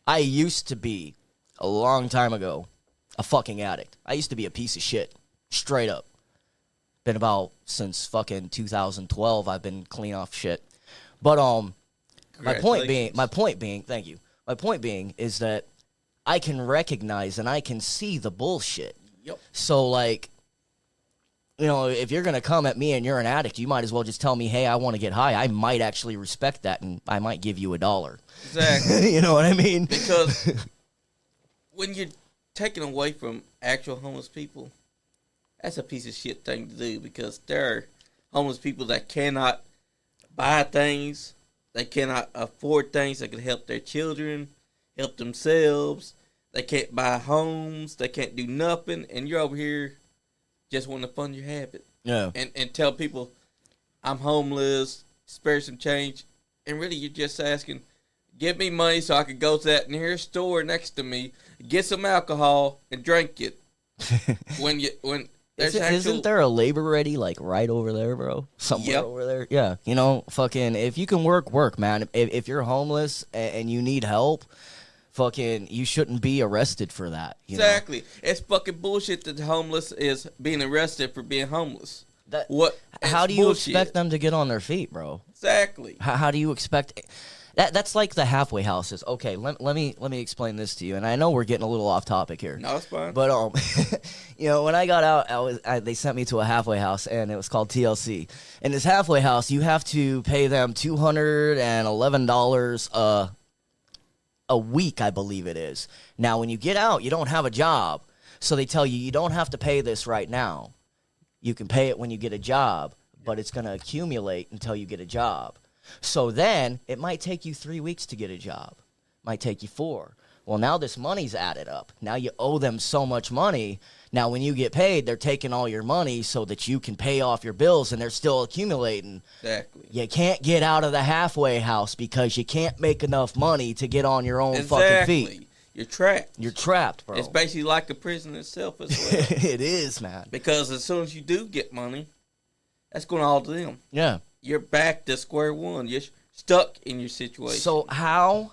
I used to be, a long time ago, a fucking addict. I used to be a piece of shit, straight up. Been about since fucking 2012. I've been clean off shit. But my point being, thank you. My point being is that I can recognize and I can see the bullshit. Yep. So like, You know, if you're going to come at me and you're an addict, you might as well just tell me, hey, I want to get high. I might actually respect that, and I might give you $1. Exactly. You know what I mean? Because when you're taken away from actual homeless people, that's a piece of shit thing to do, because there are homeless people that cannot buy things. They cannot afford things that could help their children, help themselves. They can't buy homes. They can't do nothing. And you're over here just want to fund your habit. Yeah. And tell people, I'm homeless, spare some change. And really, you're just asking, give me money so I can go to that nearest store next to me, get some alcohol, and drink it. when there's Isn't there a labor ready, like, right over there, bro? Somewhere over there? Yeah. You know, fucking, if you can work, man. If you're homeless and you need help, fucking, you shouldn't be arrested for that. Exactly. It's fucking bullshit that the homeless is being arrested for being homeless. How do you expect them to get on their feet, bro? Exactly. How do you expect... That's like the halfway houses. Okay, let me explain this to you. And I know we're getting a little off topic here. No, it's fine. But you know, when I got out, they sent me to a halfway house, and it was called TLC. In this halfway house, you have to pay them $211 a week, I believe it is. Now, when you get out, you don't have a job, so they tell you don't have to pay this right now. You can pay it when you get a job, but it's going to accumulate until you get a job. So then it might take you 3 weeks to get a job. Might take you 4. Well, now this money's added up. Now you owe them so much money. Now when you get paid, they're taking all your money so that you can pay off your bills, and they're still accumulating. Exactly. You can't get out of the halfway house because you can't make enough money to get on your own fucking feet. You're trapped. You're trapped, bro. It's basically like a prison itself as well. It is, man. Because as soon as you do get money, that's going all to them. Yeah. You're back to square one. You're stuck in your situation. So how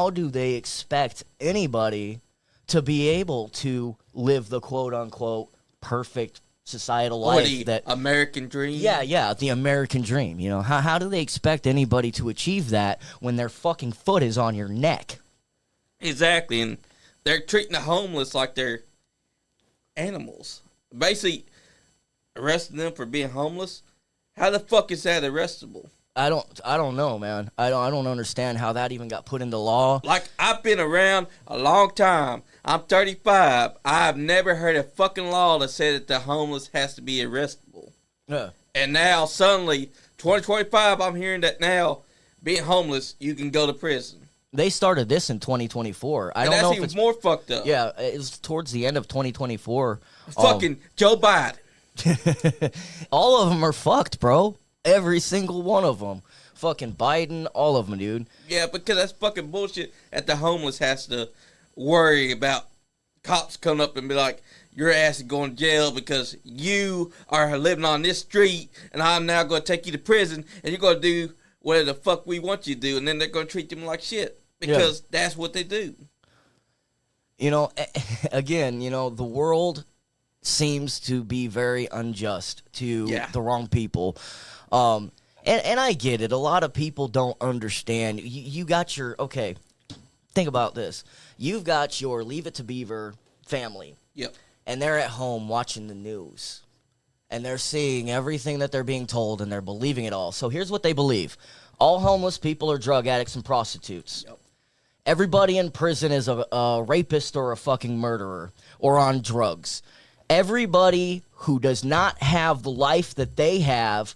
do they expect anybody to be able to live the quote-unquote perfect societal life? Or the that American dream? Yeah, the American dream. You know, how do they expect anybody to achieve that when their fucking foot is on your neck? Exactly, and they're treating the homeless like they're animals. Basically, arresting them for being homeless. How the fuck is that arrestable? I don't know, man. I don't understand how that even got put into law. Like, I've been around a long time. I'm 35. I've never heard a fucking law that said that the homeless has to be arrestable. Yeah. And now, suddenly, 2025, I'm hearing that now, being homeless, you can go to prison. They started this in 2024. I and don't know if it's more fucked up. Yeah, it was towards the end of 2024. Fucking Joe Biden. All of them are fucked, bro. Every single one of them. Fucking Biden, all of them, dude. Yeah, because that's fucking bullshit that the homeless has to worry about cops coming up and be like, your ass is going to jail because you are living on this street, and I'm now going to take you to prison, and you're going to do whatever the fuck we want you to do, and then they're going to treat them like shit because that's what they do. You know, again, you know, the world seems to be very unjust to the wrong people. And I get it. A lot of people don't understand. You got your, okay, think about this. You've got your Leave It to Beaver family. Yep. And they're at home watching the news. And they're seeing everything that they're being told, and they're believing it all. So here's what they believe. All homeless people are drug addicts and prostitutes. Yep. Everybody in prison is a rapist or a fucking murderer or on drugs. Everybody who does not have the life that they have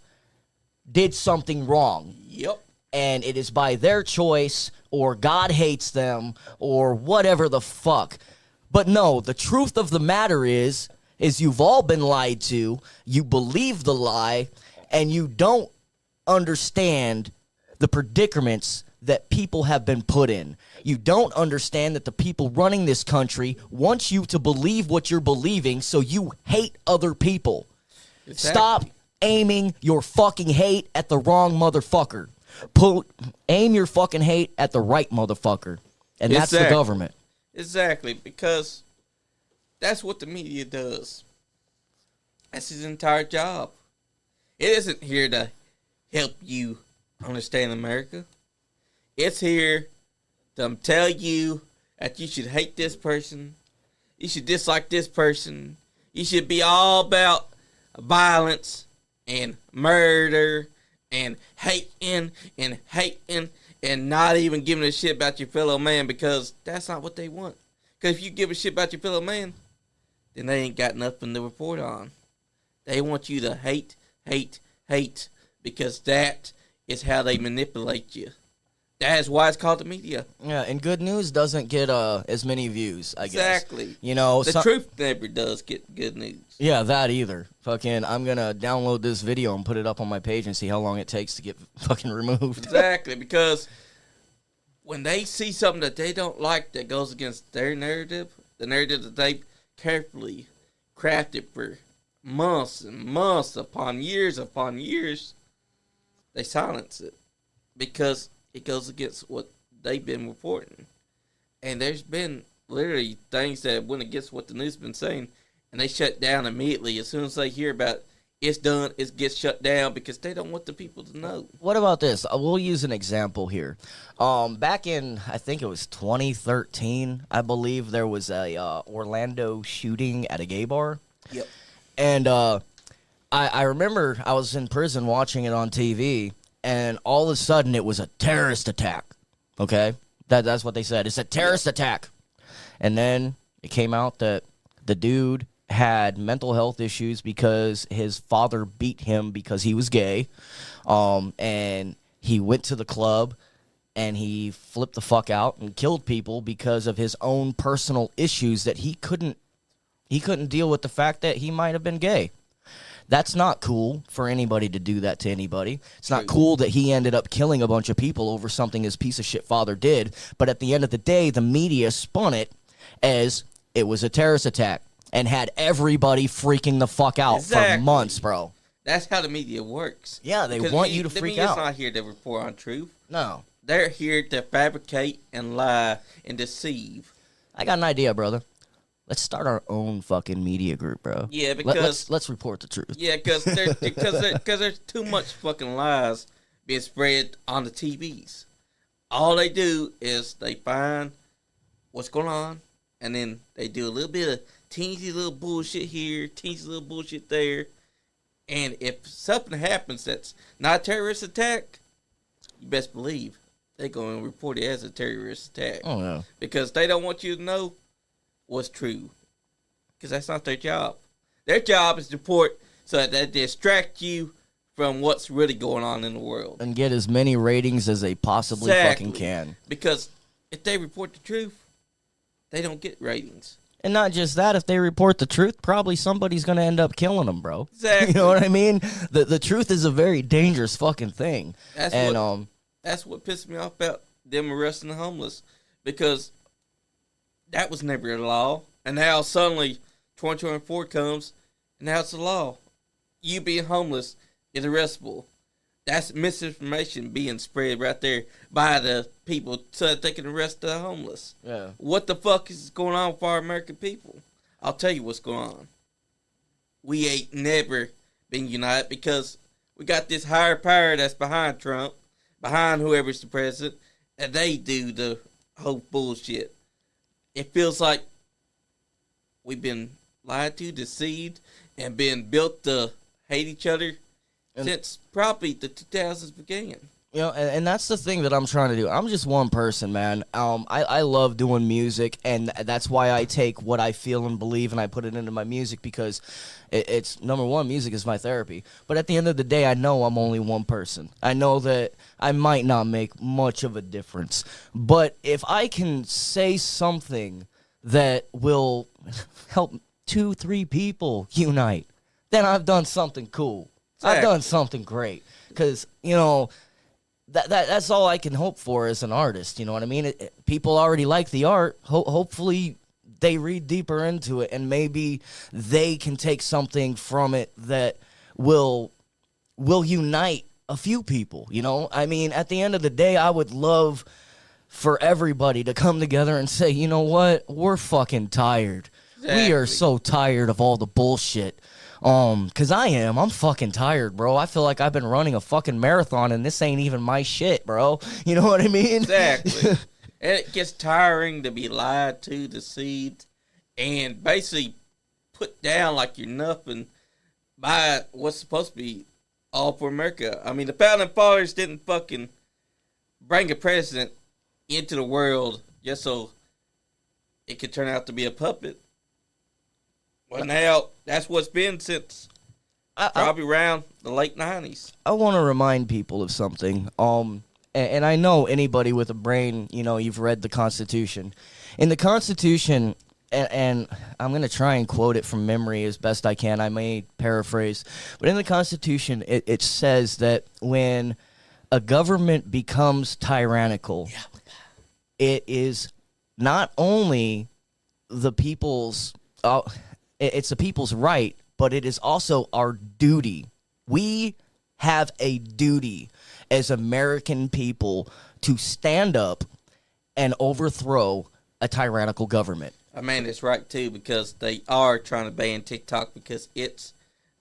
did something wrong. Yep. And it is by their choice, or God hates them, or whatever the fuck. But no, the truth of the matter is you've all been lied to, you believe the lie, and you don't understand the predicaments that people have been put in. You don't understand that the people running this country want you to believe what you're believing, so you hate other people. Exactly. Stop aiming your fucking hate at the wrong motherfucker. Aim your fucking hate at the right motherfucker. And that's the government. Exactly, because that's what the media does. That's his entire job. It isn't here to help you understand America. It's here to tell you that you should hate this person. You should dislike this person. You should be all about violence and murder and hating and not even giving a shit about your fellow man, because that's not what they want. Because if you give a shit about your fellow man, then they ain't got nothing to report on. They want you to hate, because that is how they manipulate you. That is why it's called the media. Yeah, and good news doesn't get as many views, I guess. Exactly. You know, the truth never does get good news. Yeah, that either. Fucking, I'm gonna download this video and put it up on my page and see how long it takes to get fucking removed. Exactly, because when they see something that they don't like that goes against their narrative, the narrative that they carefully crafted for months and months upon years, they silence it because it goes against what they've been reporting. And there's been literally things that went against what the news has been saying, and they shut down immediately as soon as they hear about it. It's done. It gets shut down because they don't want the people to know. What about this? We'll use an example here. Back in, I think it was 2013, I believe there was a Orlando shooting at a gay bar. Yep. And I remember I was in prison watching it on TV, and all of a sudden it was a terrorist attack. Okay? That's what they said. It's a terrorist attack. And then it came out that the dude had mental health issues because his father beat him because he was gay. And he went to the club and he flipped the fuck out and killed people because of his own personal issues that he couldn't deal with the fact that he might have been gay. That's not cool for anybody to do that to anybody. It's not cool that he ended up killing a bunch of people over something his piece of shit father did. But at the end of the day, the media spun it as it was a terrorist attack and had everybody freaking the fuck out for months, bro. That's how the media works. Yeah, they want you to freak out. The media's not here to report on truth. No. They're here to fabricate and lie and deceive. I got an idea, brother. Let's start our own fucking media group, bro. Yeah, because let's report the truth. Yeah, because there's too much fucking lies being spread on the TVs. All they do is they find what's going on, and then they do a little bit of teensy little bullshit here, teensy little bullshit there, and if something happens that's not a terrorist attack, you best believe they're going to report it as a terrorist attack. Oh no, because they don't want you to know what's true, because that's not their job. Their job is to report so that they distract you from what's really going on in the world and get as many ratings as they possibly fucking can. Because if they report the truth, they don't get ratings. And not just that, if they report the truth, probably somebody's going to end up killing them, bro. Exactly. You know what I mean? The truth is a very dangerous fucking thing. That's what pissed me off about them arresting the homeless, because that was never a law, and now suddenly 2024 comes, and now it's a law. You being homeless is arrestable. That's misinformation being spread right there by the people so that they can arrest the homeless. Yeah. What the fuck is going on with our American people? I'll tell you what's going on. We ain't never been united because we got this higher power that's behind Trump, behind whoever's the president, and they do the whole bullshit. It feels like we've been lied to, deceived, and been built to hate each other since probably the 2000s began. You know, and that's the thing that I'm trying to do. I'm just one person, man. I love doing music, and that's why I take what I feel and believe and I put it into my music, because it's number one, music is my therapy. But at the end of the day, I know I'm only one person. I know that I might not make much of a difference. But if I can say something that will help 2-3 people unite, then I've done something cool. Exactly. I've done something great. Because, you know, that's all I can hope for as an artist. You know what I mean? People already like the art. Hopefully they read deeper into it, and maybe they can take something from it that will unite a few people. You know, I mean, at the end of the day, I would love for everybody to come together and say, you know what, we're fucking tired. Exactly. We are so tired of all the bullshit. Cause I'm fucking tired, bro. I feel like I've been running a fucking marathon and this ain't even my shit, bro. You know what I mean? Exactly. And it gets tiring to be lied to, deceived, and basically put down like you're nothing by what's supposed to be all for America. I mean, the founding fathers didn't fucking bring a president into the world just so it could turn out to be a puppet. Well, now that's what's been since probably around the late 90s. I want to remind people of something. And I know anybody with a brain, you've read the Constitution. In the Constitution, and I'm going to try and quote it from memory as best I can. I may paraphrase. But in the Constitution, it says that when a government becomes tyrannical, it is not only the people's, it's the people's right, but it is also our duty. We have a duty as American people to stand up and overthrow a tyrannical government. I mean, it's right, too, because they are trying to ban TikTok because it's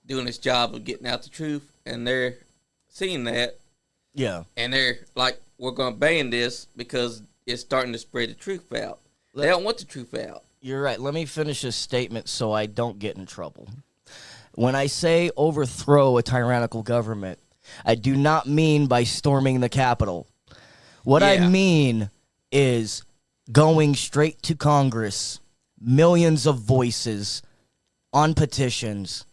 doing its job of getting out the truth, and they're seeing that. Yeah. And they're like, we're going to ban this because it's starting to spread the truth out. They don't want the truth out. You're right. Let me finish this statement so I don't get in trouble. When I say overthrow a tyrannical government, I do not mean by storming the Capitol. What I mean is going straight to Congress, millions of voices on petitions,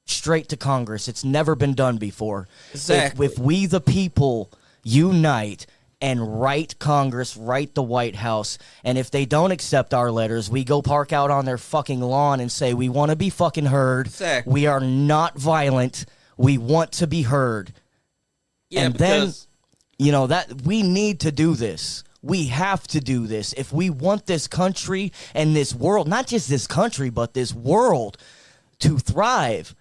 straight to Congress. It's never been done before. Exactly. If we, the people, unite and write Congress, write the White House, and if they don't accept our letters, we go park out on their fucking lawn and say, we want to be fucking heard. Exactly. We are not violent. We want to be heard. Yeah, and because then, that we need to do this. We have to do this. If we want this country and this world, not just this country, but this world to thrive,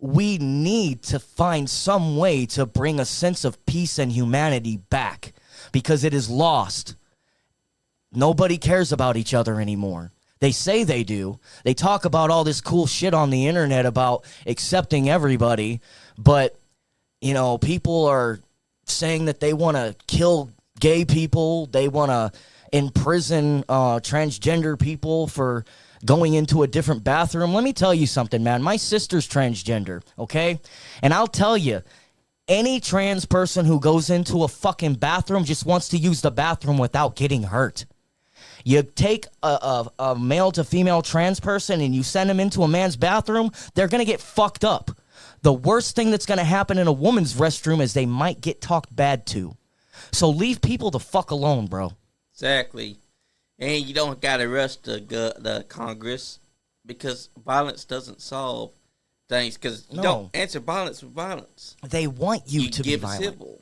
we need to find some way to bring a sense of peace and humanity back because it is lost. Nobody cares about each other anymore. They say they do. They talk about all this cool shit on the internet about accepting everybody, but, people are saying that they want to kill gay people. They want to imprison transgender people for going into a different bathroom. Let me tell you something, man. My sister's transgender, okay? And I'll tell you, any trans person who goes into a fucking bathroom just wants to use the bathroom without getting hurt. You take a male to female trans person and you send them into a man's bathroom, they're going to get fucked up. The worst thing that's going to happen in a woman's restroom is they might get talked bad to. So leave people the fuck alone, bro. Exactly. And you don't got to rush the Congress because violence doesn't solve things. Because you don't answer violence with violence. They want you to be violent. Civil.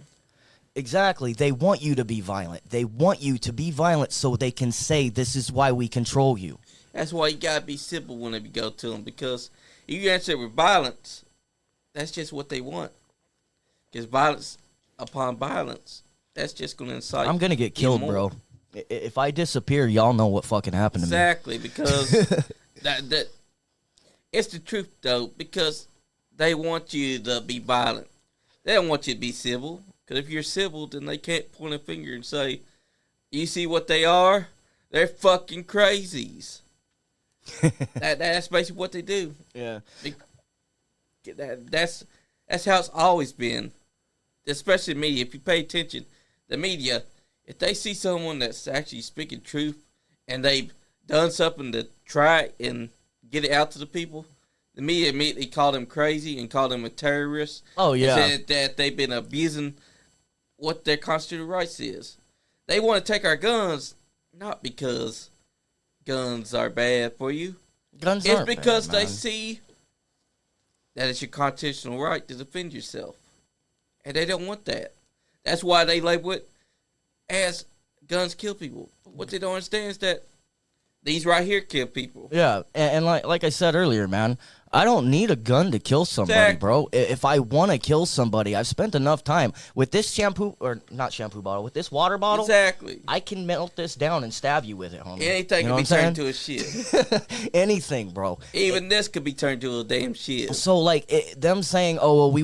Exactly. They want you to be violent. They want you to be violent so they can say this is why we control you. That's why you got to be civil whenever you go to them. Because if you answer with violence, that's just what they want. Because violence upon violence, that's just going to incite. I'm going to get killed, bro. If I disappear, y'all know what fucking happened to me. Exactly, because that it's the truth, though, because they want you to be violent. They don't want you to be civil, because if you're civil, then they can't point a finger and say, you see what they are? They're fucking crazies. That's basically what they do. Yeah. That's how it's always been, especially media. If you pay attention, the media, if they see someone that's actually speaking truth and they've done something to try and get it out to the people, the media immediately call them crazy and call them a terrorist. Oh, yeah. And said that they've been abusing what their constitutional rights is. They want to take our guns, not because guns are bad for you. Guns it's aren't because bad, they man. see that it's your constitutional right to defend yourself. And they don't want that. That's why they label it as guns kill people. What they don't understand is that these right here kill people. Yeah, and like I said earlier, man, I don't need a gun to kill somebody, Exactly. bro. If I want to kill somebody, I've spent enough time with this shampoo, or not shampoo bottle, with this water bottle. Exactly. I can melt this down and stab you with it, homie. Anything You know can be what I'm turned to a shit. Anything, bro. Even this could be turned to a damn shit. So, like, them saying, "Oh, well, we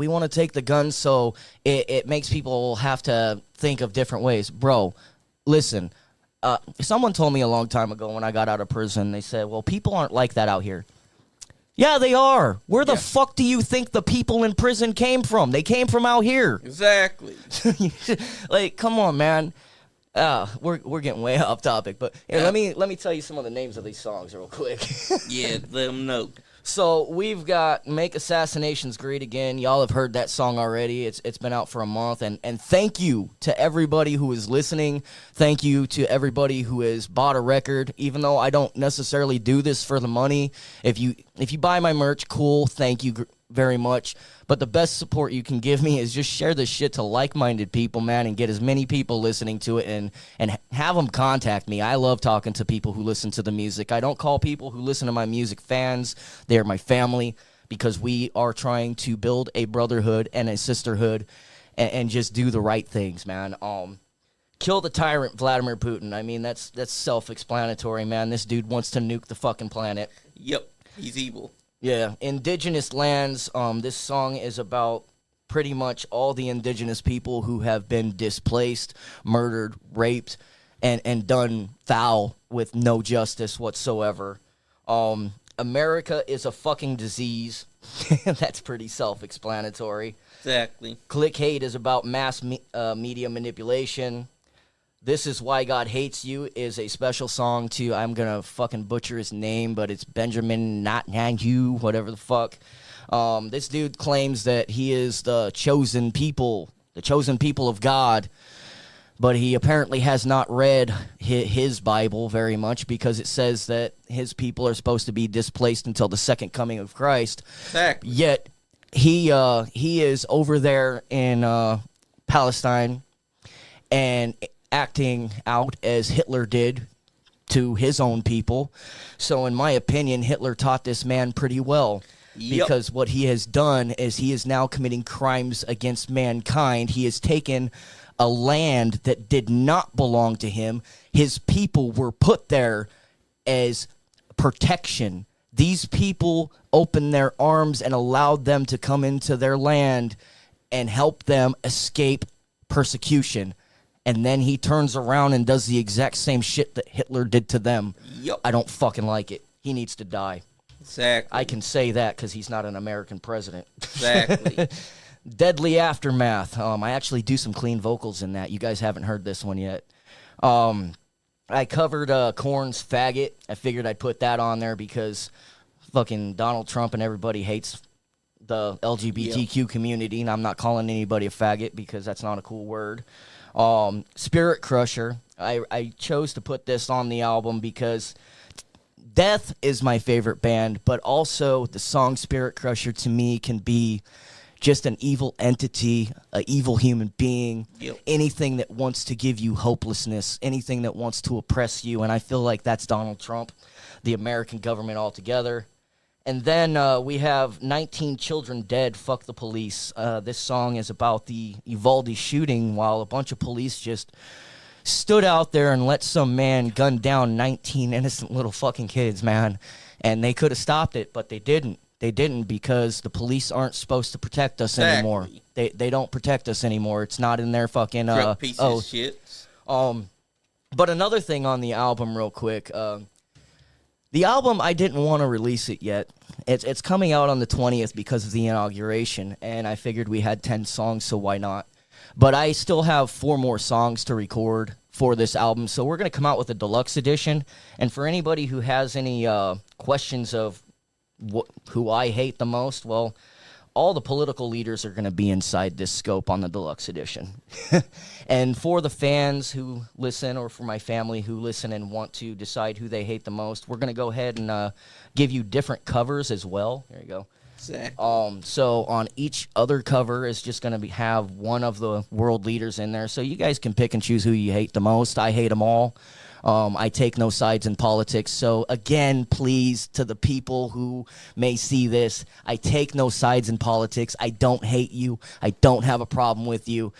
wanna take the gun," so it makes people have to think of different ways, bro. Listen, someone told me a long time ago when I got out of prison. They said, "Well, people aren't like that out here." Yeah, they are. Where the fuck do you think the people in prison came from? They came from out here. Exactly. Like, come on, man. We're getting way off topic, but here, let me tell you some of the names of these songs real quick. Yeah, let them know. So we've got "Make Assassinations Great Again." Y'all have heard that song already. It's been out for a month, and thank you to everybody who is listening. Thank you to everybody who has bought a record. Even though I don't necessarily do this for the money, if you buy my merch, cool. Thank you very much. But the best support you can give me is just share this shit to like-minded people, man, and get as many people listening to it and have them contact me. I love talking to people who listen to the music. I don't call people who listen to my music fans. They are my family because we are trying to build a brotherhood and a sisterhood and just do the right things, man. Kill the tyrant Vladimir Putin. I mean, that's self-explanatory, man. This dude wants to nuke the fucking planet. Yep, he's evil. Yeah, indigenous lands. This song is about pretty much all the indigenous people who have been displaced, murdered, raped, and done foul with no justice whatsoever. America is a fucking disease. That's pretty self-explanatory. Exactly. Click Hate is about mass media manipulation. This Is Why God Hates You is a special song to, I'm going to fucking butcher his name, but it's Benjamin Netanyahu, whatever the fuck. This dude claims that he is the chosen people of God, but he apparently has not read his Bible very much because it says that his people are supposed to be displaced until the second coming of Christ. Exactly. Yet he is over there in Palestine and acting out as Hitler did to his own people. So in my opinion, Hitler taught this man pretty well. Yep. Because what he has done is he is now committing crimes against mankind. He has taken a land that did not belong to him. His people were put there as protection. These people opened their arms and allowed them to come into their land and help them escape persecution. And then he turns around and does the exact same shit that Hitler did to them. Yep. I don't fucking like it. He needs to die. Exactly. I can say that because he's not an American president. Exactly. Deadly Aftermath. I actually do some clean vocals in that. You guys haven't heard this one yet. I covered Korn's Faggot. I figured I'd put that on there because fucking Donald Trump and everybody hates the LGBTQ community, and I'm not calling anybody a faggot because that's not a cool word. Spirit Crusher. I chose to put this on the album because Death is my favorite band, but also the song Spirit Crusher to me can be just an evil entity, an evil human being, anything that wants to give you hopelessness, anything that wants to oppress you, and I feel like that's Donald Trump, the American government altogether. And then we have 19 Children Dead, Fuck the Police. This song is about the Uvalde shooting while a bunch of police just stood out there and let some man gun down 19 innocent little fucking kids, man. And they could have stopped it, but they didn't. They didn't because the police aren't supposed to protect us anymore. They don't protect us anymore. It's not in their fucking... piece of shit. But another thing on the album real quick... the album, I didn't want to release it yet. It's coming out on the 20th because of the inauguration, and I figured we had 10 songs, so why not? But I still have 4 more songs to record for this album, so we're going to come out with a deluxe edition. And for anybody who has any questions of who I hate the most, well, all the political leaders are going to be inside this scope on the deluxe edition. And for the fans who listen, or for my family who listen and want to decide who they hate the most, we're going to go ahead and give you different covers as well. There you go. Exactly. So on each other cover is just going to have one of the world leaders in there. So you guys can pick and choose who you hate the most. I hate them all. I take no sides in politics. So, again, please, to the people who may see this, I take no sides in politics. I don't hate you. I don't have a problem with you.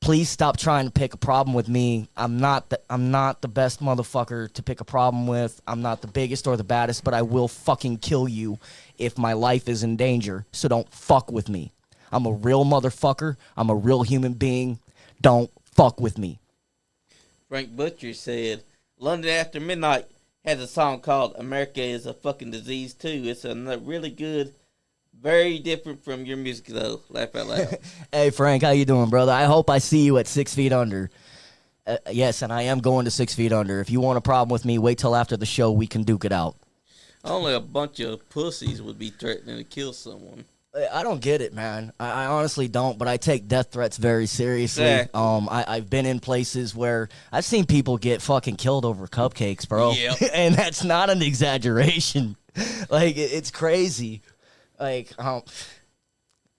Please stop trying to pick a problem with me. I'm not the best motherfucker to pick a problem with. I'm not the biggest or the baddest, but I will fucking kill you if my life is in danger. So don't fuck with me. I'm a real motherfucker. I'm a real human being. Don't fuck with me. Frank Butcher said, London After Midnight has a song called "America Is a Fucking Disease" too. It's a really good, very different from your music though. Laugh out loud. Hey Frank, how you doing, brother? I hope I see you at 6 Feet Under. Yes, and I am going to 6 Feet Under. If you want a problem with me, wait till after the show. We can duke it out. Only a bunch of pussies would be threatening to kill someone. I don't get it, man. I honestly don't, but I take death threats very seriously. Exactly. I've been in places where I've seen people get fucking killed over cupcakes, bro. Yep. And that's not an exaggeration. Like, it's crazy. Like, I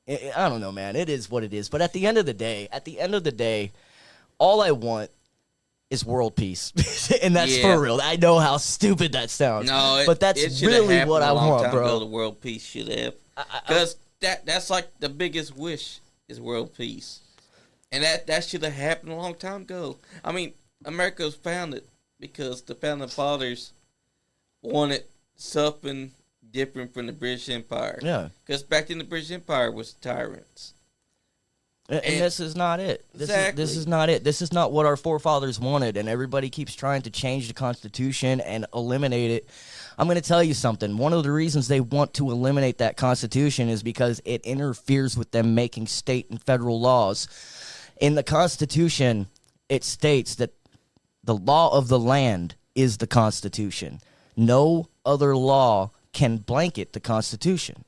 don't know, man. It is what it is. But at the end of the day, all I want is world pease. And that's for real. I know how stupid that sounds. No, but that's really what I want, bro. The world peace should have. Because that's like the biggest wish is world peace. And that should have happened a long time ago. I mean, America was founded because the founding fathers wanted something different from the British Empire. Yeah. Because back then the British Empire was tyrants. And this is not it. Exactly. This is not it. This is not what our forefathers wanted, and everybody keeps trying to change the Constitution and eliminate it. I'm going to tell you something. One of the reasons they want to eliminate that Constitution is because it interferes with them making state and federal laws. In the Constitution, it states that the law of the land is the Constitution. No other law can blanket the Constitution.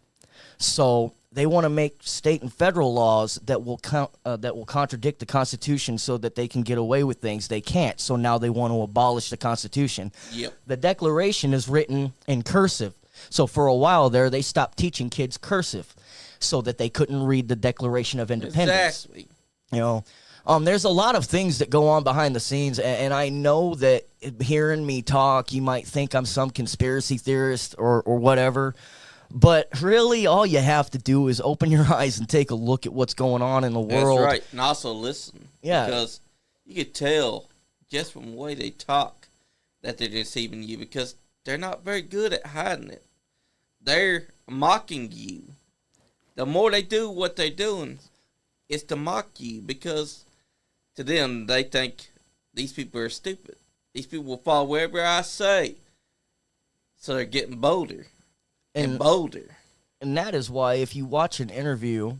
So they want to make state and federal laws that will contradict the Constitution so that they can get away with things they can't. So now they want to abolish the Constitution. Yep. The Declaration is written in cursive. So for a while there, they stopped teaching kids cursive so that they couldn't read the Declaration of Independence. Exactly. You know, there's a lot of things that go on behind the scenes, and I know that hearing me talk, you might think I'm some conspiracy theorist or whatever. But really, all you have to do is open your eyes and take a look at what's going on in the world. That's right. And also listen. Yeah. Because you could tell just from the way they talk that they're deceiving you because they're not very good at hiding it. They're mocking you. The more they do what they're doing, it's to mock you because to them, they think these people are stupid. These people will follow wherever I say. So they're getting bolder. And bolder. And that is why if you watch an interview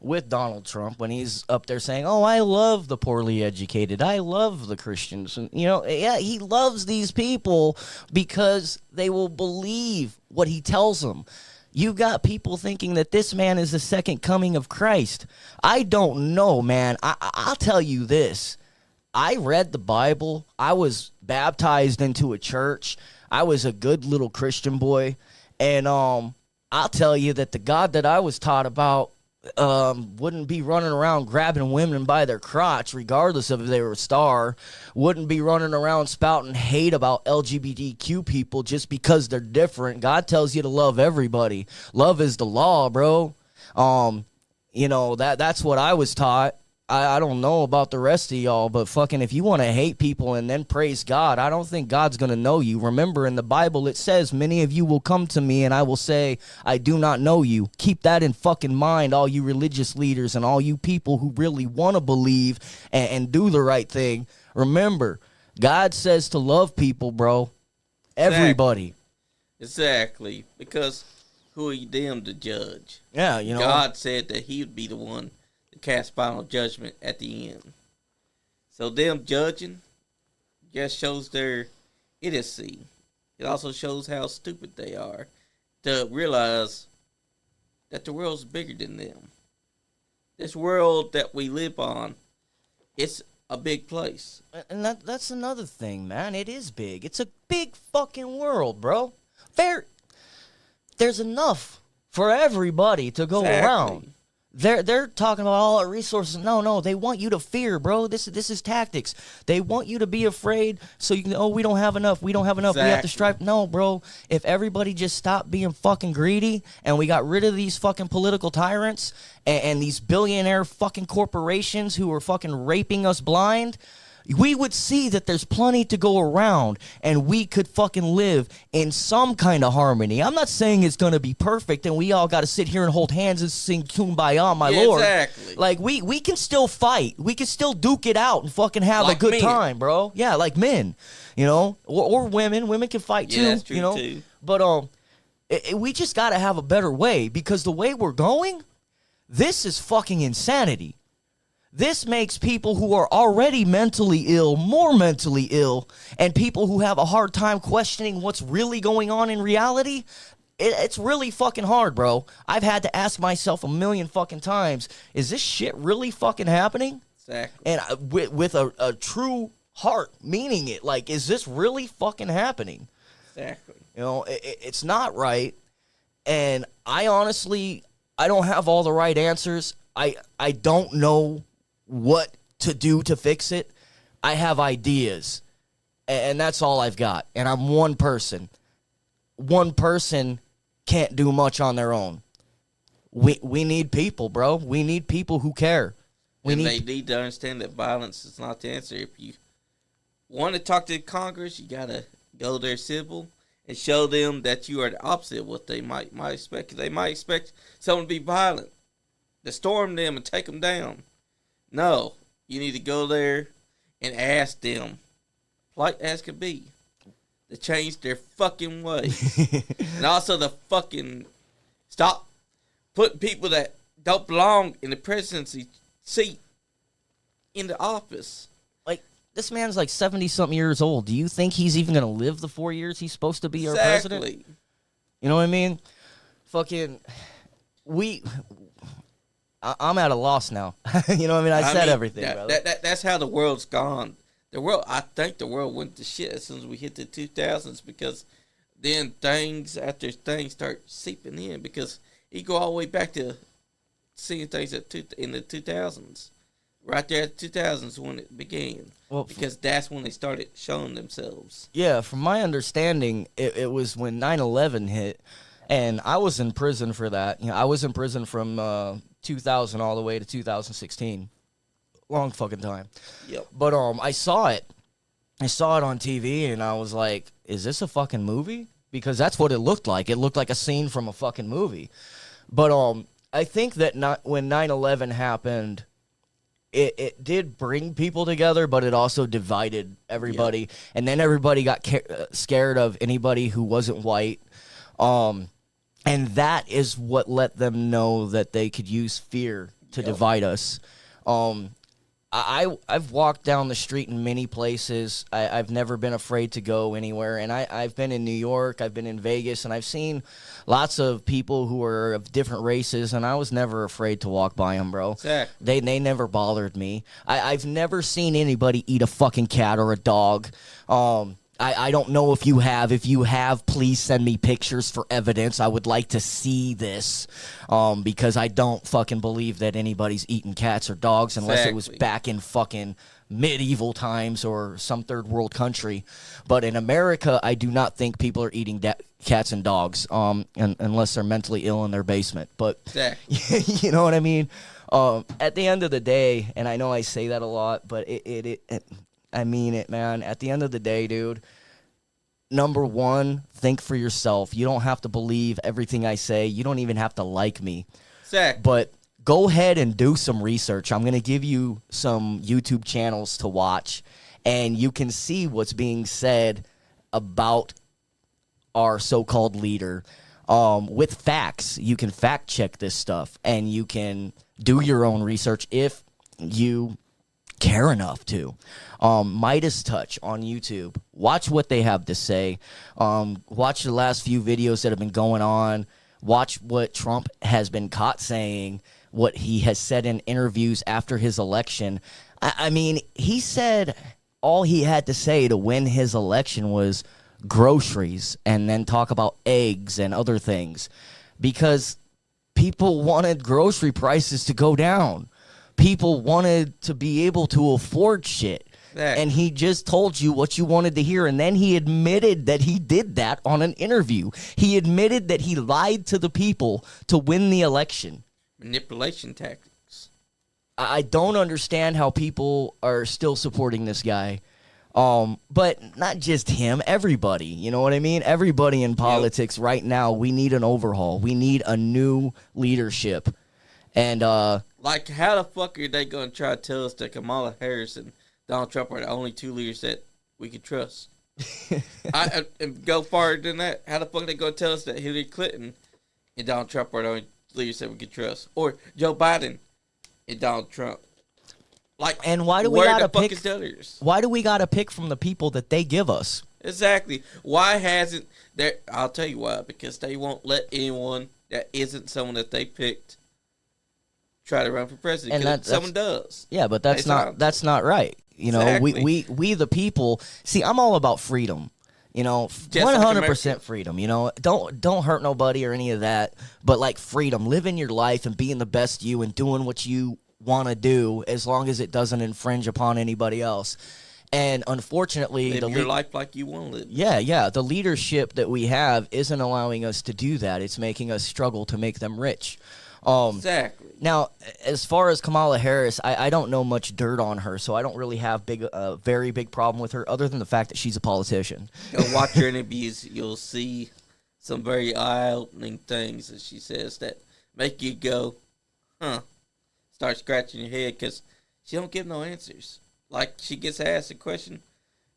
with Donald Trump when he's up there saying, oh, I love the poorly educated, I love the Christians, and he loves these people because they will believe what he tells them. You got people thinking that this man is the second coming of Christ. I don't know, man. I'll tell you this. I read the Bible. I was baptized into a church. I was a good little Christian boy. And I'll tell you that the God that I was taught about wouldn't be running around grabbing women by their crotch, regardless of if they were a star, wouldn't be running around spouting hate about LGBTQ people just because they're different. God tells you to love everybody. Love is the law, bro. That's what I was taught. I don't know about the rest of y'all, but fucking if you want to hate people and then praise God, I don't think God's going to know you. Remember, in the Bible, it says, many of you will come to me and I will say, I do not know you. Keep that in fucking mind, all you religious leaders and all you people who really want to believe and do the right thing. Remember, God says to love people, bro. Everybody. Exactly. Because who are you them to judge? Yeah, God said that he would be the one cast final judgment at the end. So them judging just shows their idiocy. It also shows how stupid they are to realize that the world's bigger than them. This world that we live on, it's a big place. And that's another thing, man. It is big. It's a big fucking world, bro. There's enough for everybody to go around. They're talking about all our resources. No, they want you to fear, bro. This is tactics. They want you to be afraid so you can, we don't have enough. We don't have enough. Exactly. We have to strive. No, bro. If everybody just stopped being fucking greedy and we got rid of these fucking political tyrants and these billionaire fucking corporations who are fucking raping us blind, we would see that there's plenty to go around and we could fucking live in some kind of harmony. I'm not saying it's going to be perfect and we all got to sit here and hold hands and sing Kumbaya, my Lord. Exactly. Like, we can still fight. We can still duke it out and fucking have like a good men. time, bro. Yeah, like men, you know, or women. Women can fight too, that's true you know. too. But we just got to have a better way, because the way we're going, this is fucking insanity. This makes people who are already mentally ill more mentally ill, and people who have a hard time questioning what's really going on in reality. It's really fucking hard, bro. I've had to ask myself a million fucking times, is this shit really fucking happening? Exactly. And with a true heart, meaning it. Like, is this really fucking happening? Exactly. You know, it's not right. And I honestly, I don't have all the right answers. I don't know what to do to fix it. I have ideas, and that's all I've got. And I'm one person. One person can't do much on their own. We need people, bro. We need people who care. They need to understand that violence is not the answer. If you want to talk to Congress, you gotta go there civil and show them that you are the opposite of what they might expect. They might expect someone to be violent, to storm them and take them down. No, you need to go there and ask them, polite as could be, to change their fucking ways. And also to fucking stop putting people that don't belong in the presidency seat in the office. Like, this man's like 70-something years old. Do you think he's even going to live the 4 years he's supposed to be our president? You know what I mean? Fucking, I'm at a loss now. You know what I mean? I said everything, brother. That's how the world's gone. I think the world went to shit as soon as we hit the 2000s, because then things after things start seeping in, because you go all the way back to seeing things in the 2000s. Right there at the 2000s when it began. Well, because that's when they started showing themselves. Yeah, from my understanding, it was when 9/11 hit, and I was in prison for that. You know, I was in prison from 2000 all the way to 2016. Long fucking time. Yep. But I saw it. I saw it on TV, and I was like, is this a fucking movie? Because that's what it looked like. It looked like a scene from a fucking movie. But I think that when 9/11 happened, it did bring people together, but it also divided everybody. Yep. And then everybody got scared of anybody who wasn't white. And that is what let them know that they could use fear to divide us. I've walked down the street in many places. I've never been afraid to go anywhere. And I've been in New York, I've been in Vegas, and I've seen lots of people who are of different races, and I was never afraid to walk by them, bro. Exactly. They never bothered me. I've never seen anybody eat a fucking cat or a dog. I don't know if you have. If you have, please send me pictures for evidence. I would like to see this, because I don't fucking believe that anybody's eating cats or dogs unless it was back in fucking medieval times or some third world country. But in America, I do not think people are eating cats and dogs, unless they're mentally ill in their basement. But you know what I mean? At the end of the day, and I know I say that a lot, but I mean it, man. At the end of the day, dude, number one, think for yourself. You don't have to believe everything I say. You don't even have to like me. But go ahead and do some research. I'm going to give you some YouTube channels to watch, and you can see what's being said about our so-called leader with facts. You can fact check this stuff, and you can do your own research if you care enough to. Midas Touch on YouTube. Watch what they have to say. Watch the last few videos that have been going on. Watch what Trump has been caught saying, what he has said in interviews after his election. I mean, he said all he had to say to win his election was groceries, and then talk about eggs and other things, because people wanted grocery prices to go down. People wanted to be able to afford shit. And he just told you what you wanted to hear, and then he admitted that he did that on an interview. He admitted that he lied to the people to win the election. Manipulation tactics. I don't understand how people are still supporting this guy. But not just him, everybody. You know what I mean? Everybody in politics right now, we need an overhaul. We need a new leadership. And like, how the fuck are they going to try to tell us that Kamala Harris and Donald Trump are the only two leaders that we can trust? And go farther than that. How the fuck are they going to tell us that Hillary Clinton and Donald Trump are the only leaders that we can trust? Or Joe Biden and Donald Trump? Like, and why do we gotta pick? Why do we gotta pick from the people that they give us? Exactly. Why hasn't there? I'll tell you why. Because they won't let anyone that isn't someone that they picked try to run for president. And someone does. Yeah, but that's not right. You know, exactly. we the people. See, I'm all about freedom. You know, 100% freedom. You know, don't hurt nobody or any of that. But like freedom, living your life and being the best you and doing what you want to do, as long as it doesn't infringe upon anybody else. And unfortunately, live your life like you want to live. Yeah. The leadership that we have isn't allowing us to do that. It's making us struggle to make them rich. Exactly. Now, as far as Kamala Harris, I don't know much dirt on her, so I don't really have very big problem with her, other than the fact that she's a politician. Go watch her interviews. You'll see some very eye-opening things that she says that make you go, huh? Start scratching your head, because she don't give no answers. Like, she gets asked a question,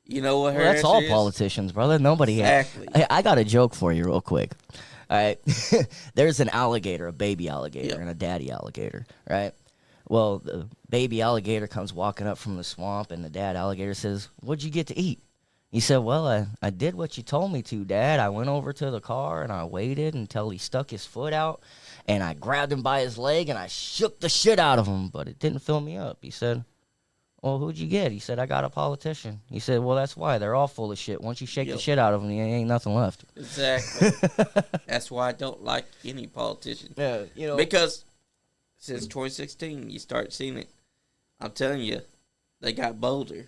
you know what her answer is? That's all politicians, brother. Nobody. Exactly. I got a joke for you real quick. All right. There's an alligator, a baby alligator, and a daddy alligator, right? Well, the baby alligator comes walking up from the swamp, and the dad alligator says, "What'd you get to eat?" He said, "Well, I did what you told me to, Dad. I went over to the car, and I waited until he stuck his foot out, and I grabbed him by his leg, and I shook the shit out of him, but it didn't fill me up." He said, "Well, who'd you get?" He said, "I got a politician." He said, "Well, that's why. They're all full of shit. Once you shake the shit out of them, there ain't nothing left." Exactly. That's why I don't like any politician. Yeah, you know. Because since 2016, you start seeing it. I'm telling you, they got bolder.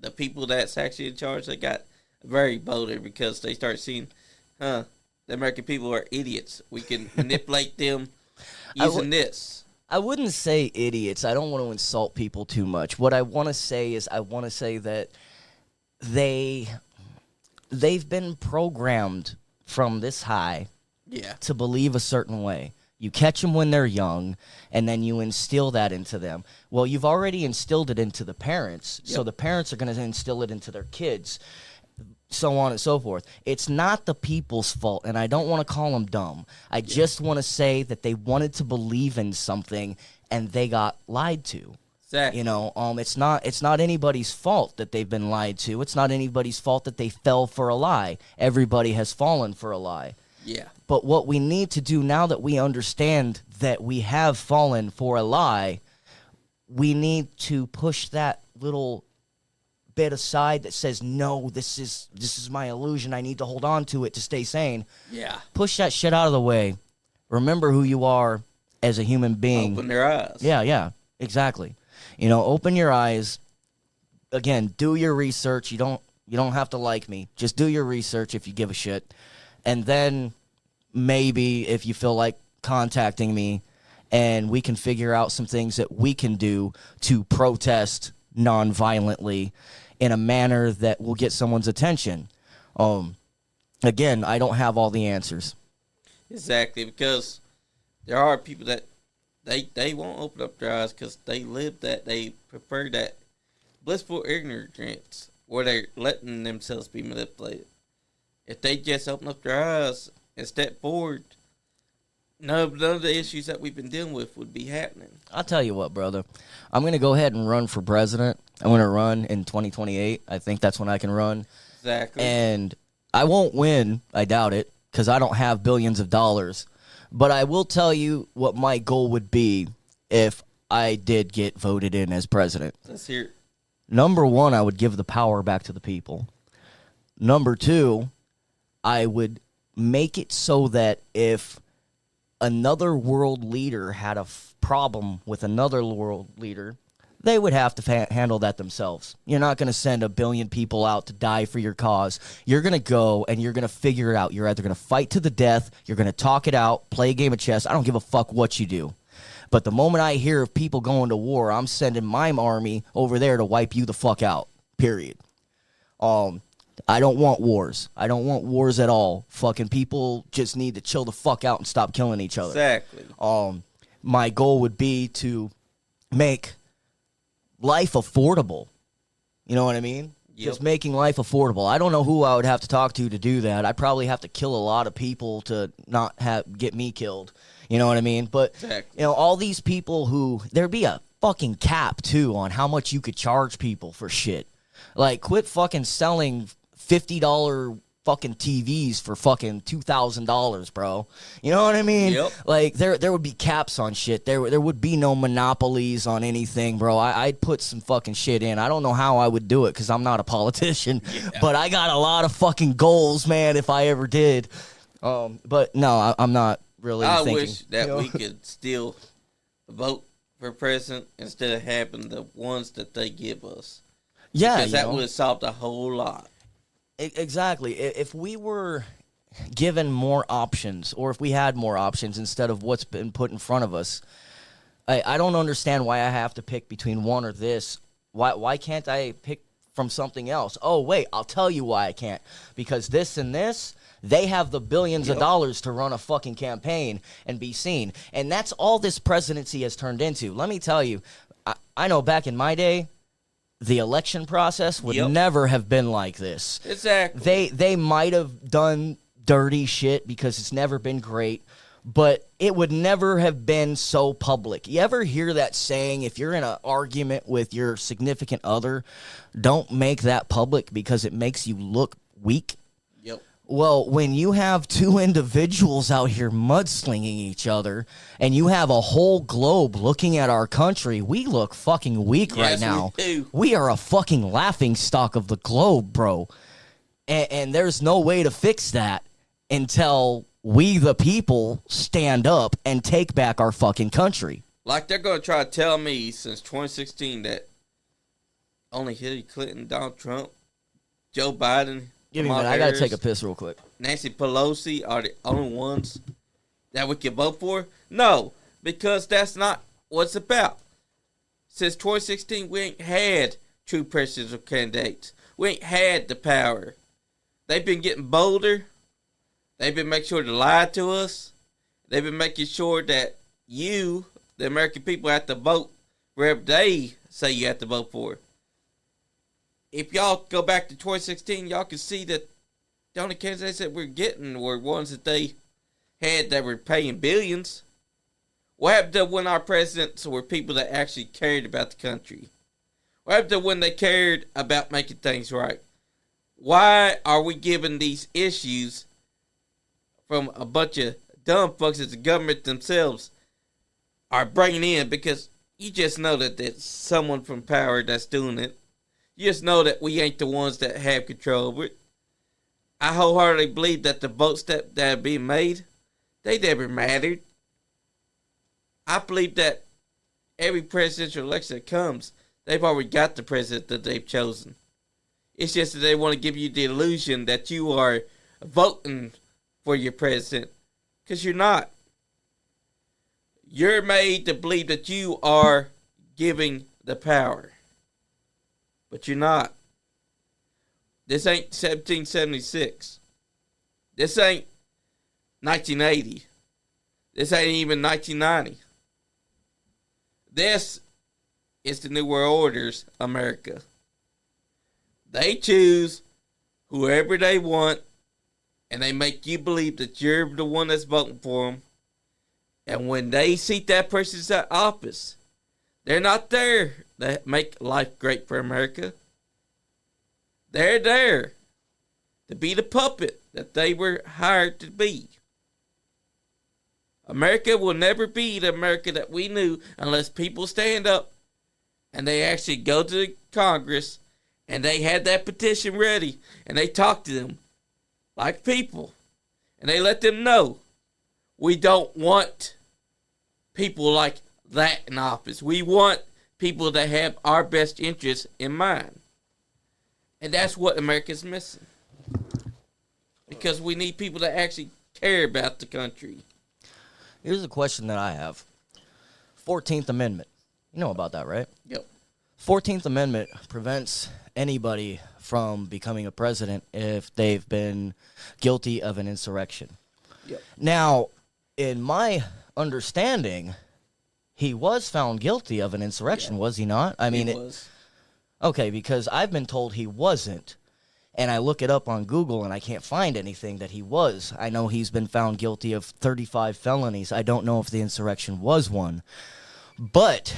The people that's actually in charge, they got very bolder, because they start seeing, the American people are idiots. We can manipulate them using this. I wouldn't say idiots. I don't want to insult people too much. What I want to say is, I want to say that they've been programmed from this high to believe a certain way. You catch them when they're young, and then you instill that into them. Well, you've already instilled it into the parents, so the parents are going to instill it into their kids, so on and so forth. It's not the people's fault, and I don't want to call them dumb. I just want to say that they wanted to believe in something, and they got lied to. Exactly. You know, it's not anybody's fault that they've been lied to. It's not anybody's fault that they fell for a lie. Everybody has fallen for a lie. Yeah. But what we need to do, now that we understand that we have fallen for a lie, we need to push that little bit aside that says, no, this is my illusion. I need to hold on to it to stay sane. Yeah. Push that shit out of the way. Remember who you are as a human being. Open their eyes. Yeah, exactly. You know, open your eyes. Again, do your research. You don't have to like me. Just do your research if you give a shit. And then maybe if you feel like contacting me, and we can figure out some things that we can do to protest non-violently in a manner that will get someone's attention. Again, I don't have all the answers. Exactly, because there are people that they won't open up their eyes because they live that, they prefer that blissful ignorance where they're letting themselves be manipulated. If they just open up their eyes and step forward, none of the issues that we've been dealing with would be happening. I'll tell you what, brother. I'm going to go ahead and run for president. I'm going to run in 2028. I think that's when I can run. Exactly. And I won't win. I doubt it, because I don't have billions of dollars. But I will tell you what my goal would be if I did get voted in as president. Let's hear it. Number one, I would give the power back to the people. Number two, I would make it so that if another world leader had a problem with another world leader, they would have to handle that themselves. You're not going to send 1 billion people out to die for your cause. You're going to go and you're going to figure it out. You're either going to fight to the death, you're going to talk it out, play a game of chess. I don't give a fuck what you do. But the moment I hear of people going to war, I'm sending my army over there to wipe you the fuck out. Period. I don't want wars. I don't want wars at all. Fucking people just need to chill the fuck out and stop killing each other. Exactly. My goal would be to make life affordable. You know what I mean? Yep. Just making life affordable. I don't know who I would have to talk to do that. I'd probably have to kill a lot of people to not get me killed. You know what I mean? But, Exactly. you know, all these people who, there'd be a fucking cap, too, on how much you could charge people for shit. Like, quit fucking selling $50 fucking TVs for fucking $2,000, bro. You know what I mean? Yep. Like, there would be caps on shit. There would be no monopolies on anything, bro. I'd put some fucking shit in. I don't know how I would do it because I'm not a politician, but I got a lot of fucking goals, man, if I ever did. But no, I'm not really I thinking. wish that you know? we could still vote for president instead of having the ones that they give us. Yeah, Because that you know? would have solved a whole lot. Exactly. If we were given more options, or if we had more options instead of what's been put in front of us, I don't understand why I have to pick between one or this. Why can't I pick from something else? Oh, wait, I'll tell you why I can't. Because this and this, they have the billions of dollars to run a fucking campaign and be seen. And that's all this presidency has turned into. Let me tell you, I know back in my day, the election process would never have been like this. Exactly. They might have done dirty shit because it's never been great, but it would never have been so public. You ever hear that saying, if you're in an argument with your significant other, don't make that public because it makes you look weak? Yep. Well, when you have two individuals out here mudslinging each other and you have a whole globe looking at our country, we look fucking weak right now. We do. We are a fucking laughing stock of the globe, bro. And there's no way to fix that until we, the people, stand up and take back our fucking country. Like they're going to try to tell me since 2016 that only Hillary Clinton, Donald Trump, Joe Biden, Give me a minute. I got to take a piss real quick. Nancy Pelosi are the only ones that we can vote for? No, because that's not what it's about. Since 2016, we ain't had true presidential candidates. We ain't had the power. They've been getting bolder. They've been making sure to lie to us. They've been making sure that you, the American people, have to vote wherever they say you have to vote for. If y'all go back to 2016, y'all can see that the only candidates that we're getting were ones that they had that were paying billions. What happened to when our presidents were people that actually cared about the country? What happened to when they cared about making things right? Why are we giving these issues from a bunch of dumb fucks that the government themselves are bringing in? Because you just know that it's someone from power that's doing it. You just know that we ain't the ones that have control over it. I wholeheartedly believe that the votes that are being made, they never mattered. I believe that every presidential election that comes, they've already got the president that they've chosen. It's just that they want to give you the illusion that you are voting for your president, because you're not. You're made to believe that you are giving the power. But you're not. This ain't 1776. This ain't 1980. This ain't even 1990. This is the New World Order's America. They choose whoever they want, and they make you believe that you're the one that's voting for them. And when they seat that person's in office, they're not there to make life great for America. They're there to be the puppet that they were hired to be. America will never be the America that we knew unless people stand up and they actually go to the Congress and they had that petition ready and they talk to them like people and they let them know we don't want people like that in office. We want people that have our best interests in mind. And that's what America's missing. Because we need people that actually care about the country. Here's a question that I have. 14th Amendment. You know about that, right? Yep. 14th Amendment prevents anybody from becoming a president if they've been guilty of an insurrection. Yep. Now, in my understanding, he was found guilty of an insurrection, was he not? I mean, he was. Okay, because I've been told he wasn't, and I look it up on Google and I can't find anything that he was. I know he's been found guilty of 35 felonies. I don't know if the insurrection was one. But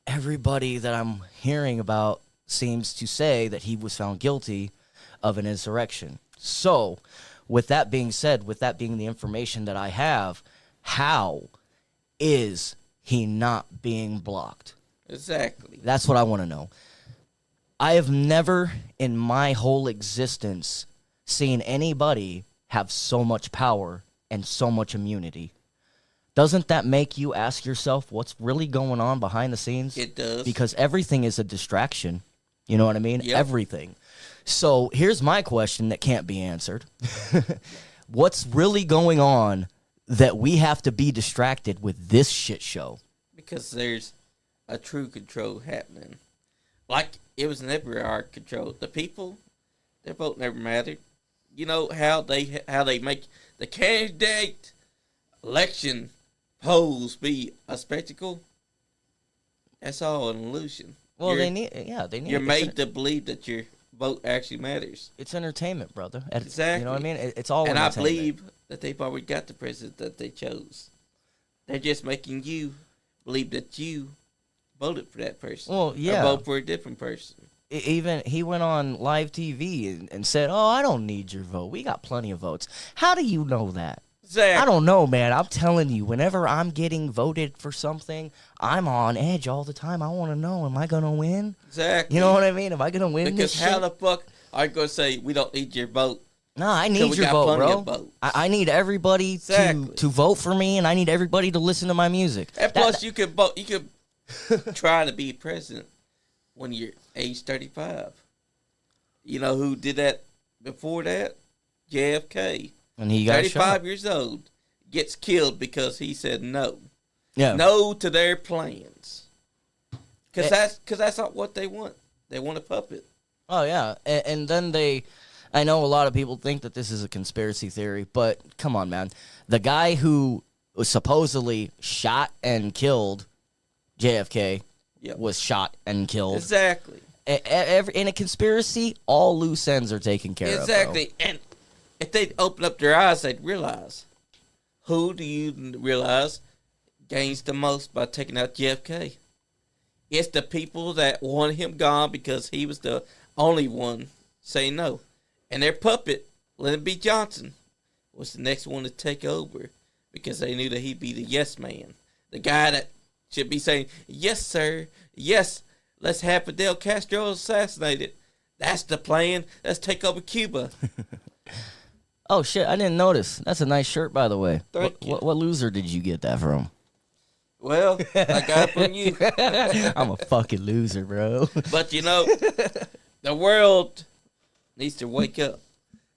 everybody that I'm hearing about seems to say that he was found guilty of an insurrection. So, with that being said, with that being the information that I have, how is he not being blocked? Exactly. That's what I want to know. I have never in my whole existence seen anybody have so much power and so much immunity. Doesn't that make you ask yourself what's really going on behind the scenes? It does. Because everything is a distraction. You know what I mean? Yep. Everything. So here's my question that can't be answered. What's really going on that we have to be distracted with this shit show? Because there's a true control happening. Like it was never our control. The people, their vote never mattered. You know how they make the candidate election polls be a spectacle? That's all an illusion. Well, they need. You're made to believe that your vote actually matters. It's entertainment, brother. Exactly. You know what I mean? It's all and I entertainment. believe that they've already got the president that they chose. They're just making you believe that you voted for that person. Well, yeah. Or vote for a different person. Even he went on live TV and said, "Oh, I don't need your vote. We got plenty of votes." How do you know that? Exactly. I don't know, man. I'm telling you, whenever I'm getting voted for something, I'm on edge all the time. I want to know, am I going to win? Exactly. You know what I mean? Am I going to win because this how shit? the fuck are you going to say we don't need your vote? No, I Till need we your got vote, plenty bro. of votes. I need everybody Exactly. to vote for me, and I need everybody to listen to my music. And plus, you could vote. You could try to be president when you're age 35. You know who did that before that? JFK. And he got 35 shot. years old. Gets killed because he said no. Yeah. No to their plans. Because that's not what they want. They want a puppet. Oh, yeah. And then I know a lot of people think that this is a conspiracy theory, but come on, man. The guy who was supposedly shot and killed JFK Yep. was shot and killed. Exactly. In a conspiracy, all loose ends are taken care of. Exactly. And if they'd open up their eyes, they'd realize. Who do you realize gains the most by taking out JFK? It's the people that want him gone because he was the only one saying no. And their puppet, Lyndon B. Johnson, was the next one to take over because they knew that he'd be the yes man. The guy that should be saying, yes, sir, yes, let's have Fidel Castro assassinated. That's the plan. Let's take over Cuba. Oh, shit, I didn't notice. That's a nice shirt, by the way. Thank you. What loser did you get that from? Well, I got it from you. I'm a fucking loser, bro. But, you know, the world needs to wake up.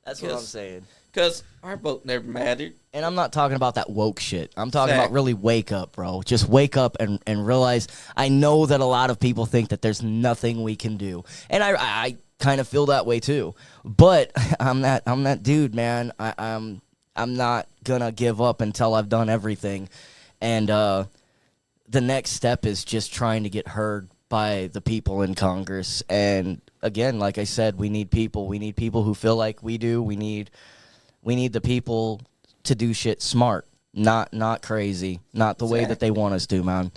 That's what I'm saying. Because our vote never mattered. And I'm not talking about that woke shit. I'm talking Exactly. about really wake up, bro. Just wake up and realize. I know that a lot of people think that there's nothing we can do. And I kind of feel that way too. But I'm that dude, man. I'm not gonna give up until I've done everything. And the next step is just trying to get heard by the people in Congress. And again, like I said, we need people. We need people who feel like we do. We need the people to do shit smart, not crazy, not the way that they want us to, man.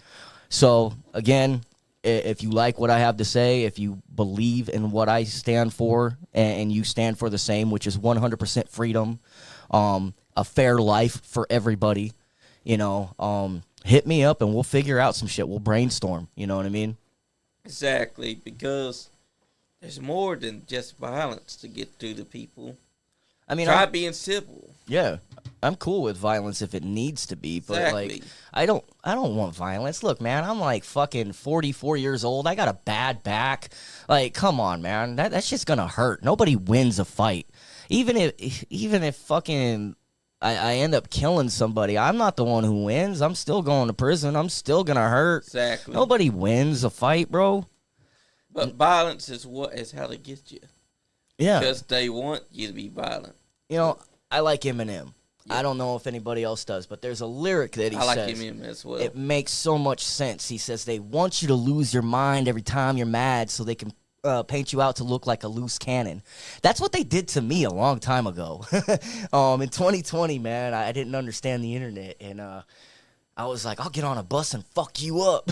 So again, if you like what I have to say, if you believe in what I stand for, and you stand for the same, which is 100% freedom, a fair life for everybody, you know, hit me up and we'll figure out some shit. We'll brainstorm. You know what I mean? Exactly, because there's more than just violence to get to the people. I mean, try being civil. Yeah, I'm cool with violence if it needs to be, but Exactly. like, I don't want violence. Look, man, I'm like fucking 44 years old. I got a bad back. Like, come on, man, that's just gonna hurt. Nobody wins a fight, even if fucking I end up killing somebody, I'm not the one who wins. I'm still going to prison. I'm still going to hurt. Exactly. Nobody wins a fight, bro. But violence is how they get you. Yeah. Because they want you to be violent. You know, I like Eminem. Yeah. I don't know if anybody else does, but there's a lyric that he says. I like Eminem as well. It makes so much sense. He says they want you to lose your mind every time you're mad so they can paint you out to look like a loose cannon. That's what they did to me a long time ago. In 2020, man, I didn't understand the internet, and I was like, I'll get on a bus and fuck you up.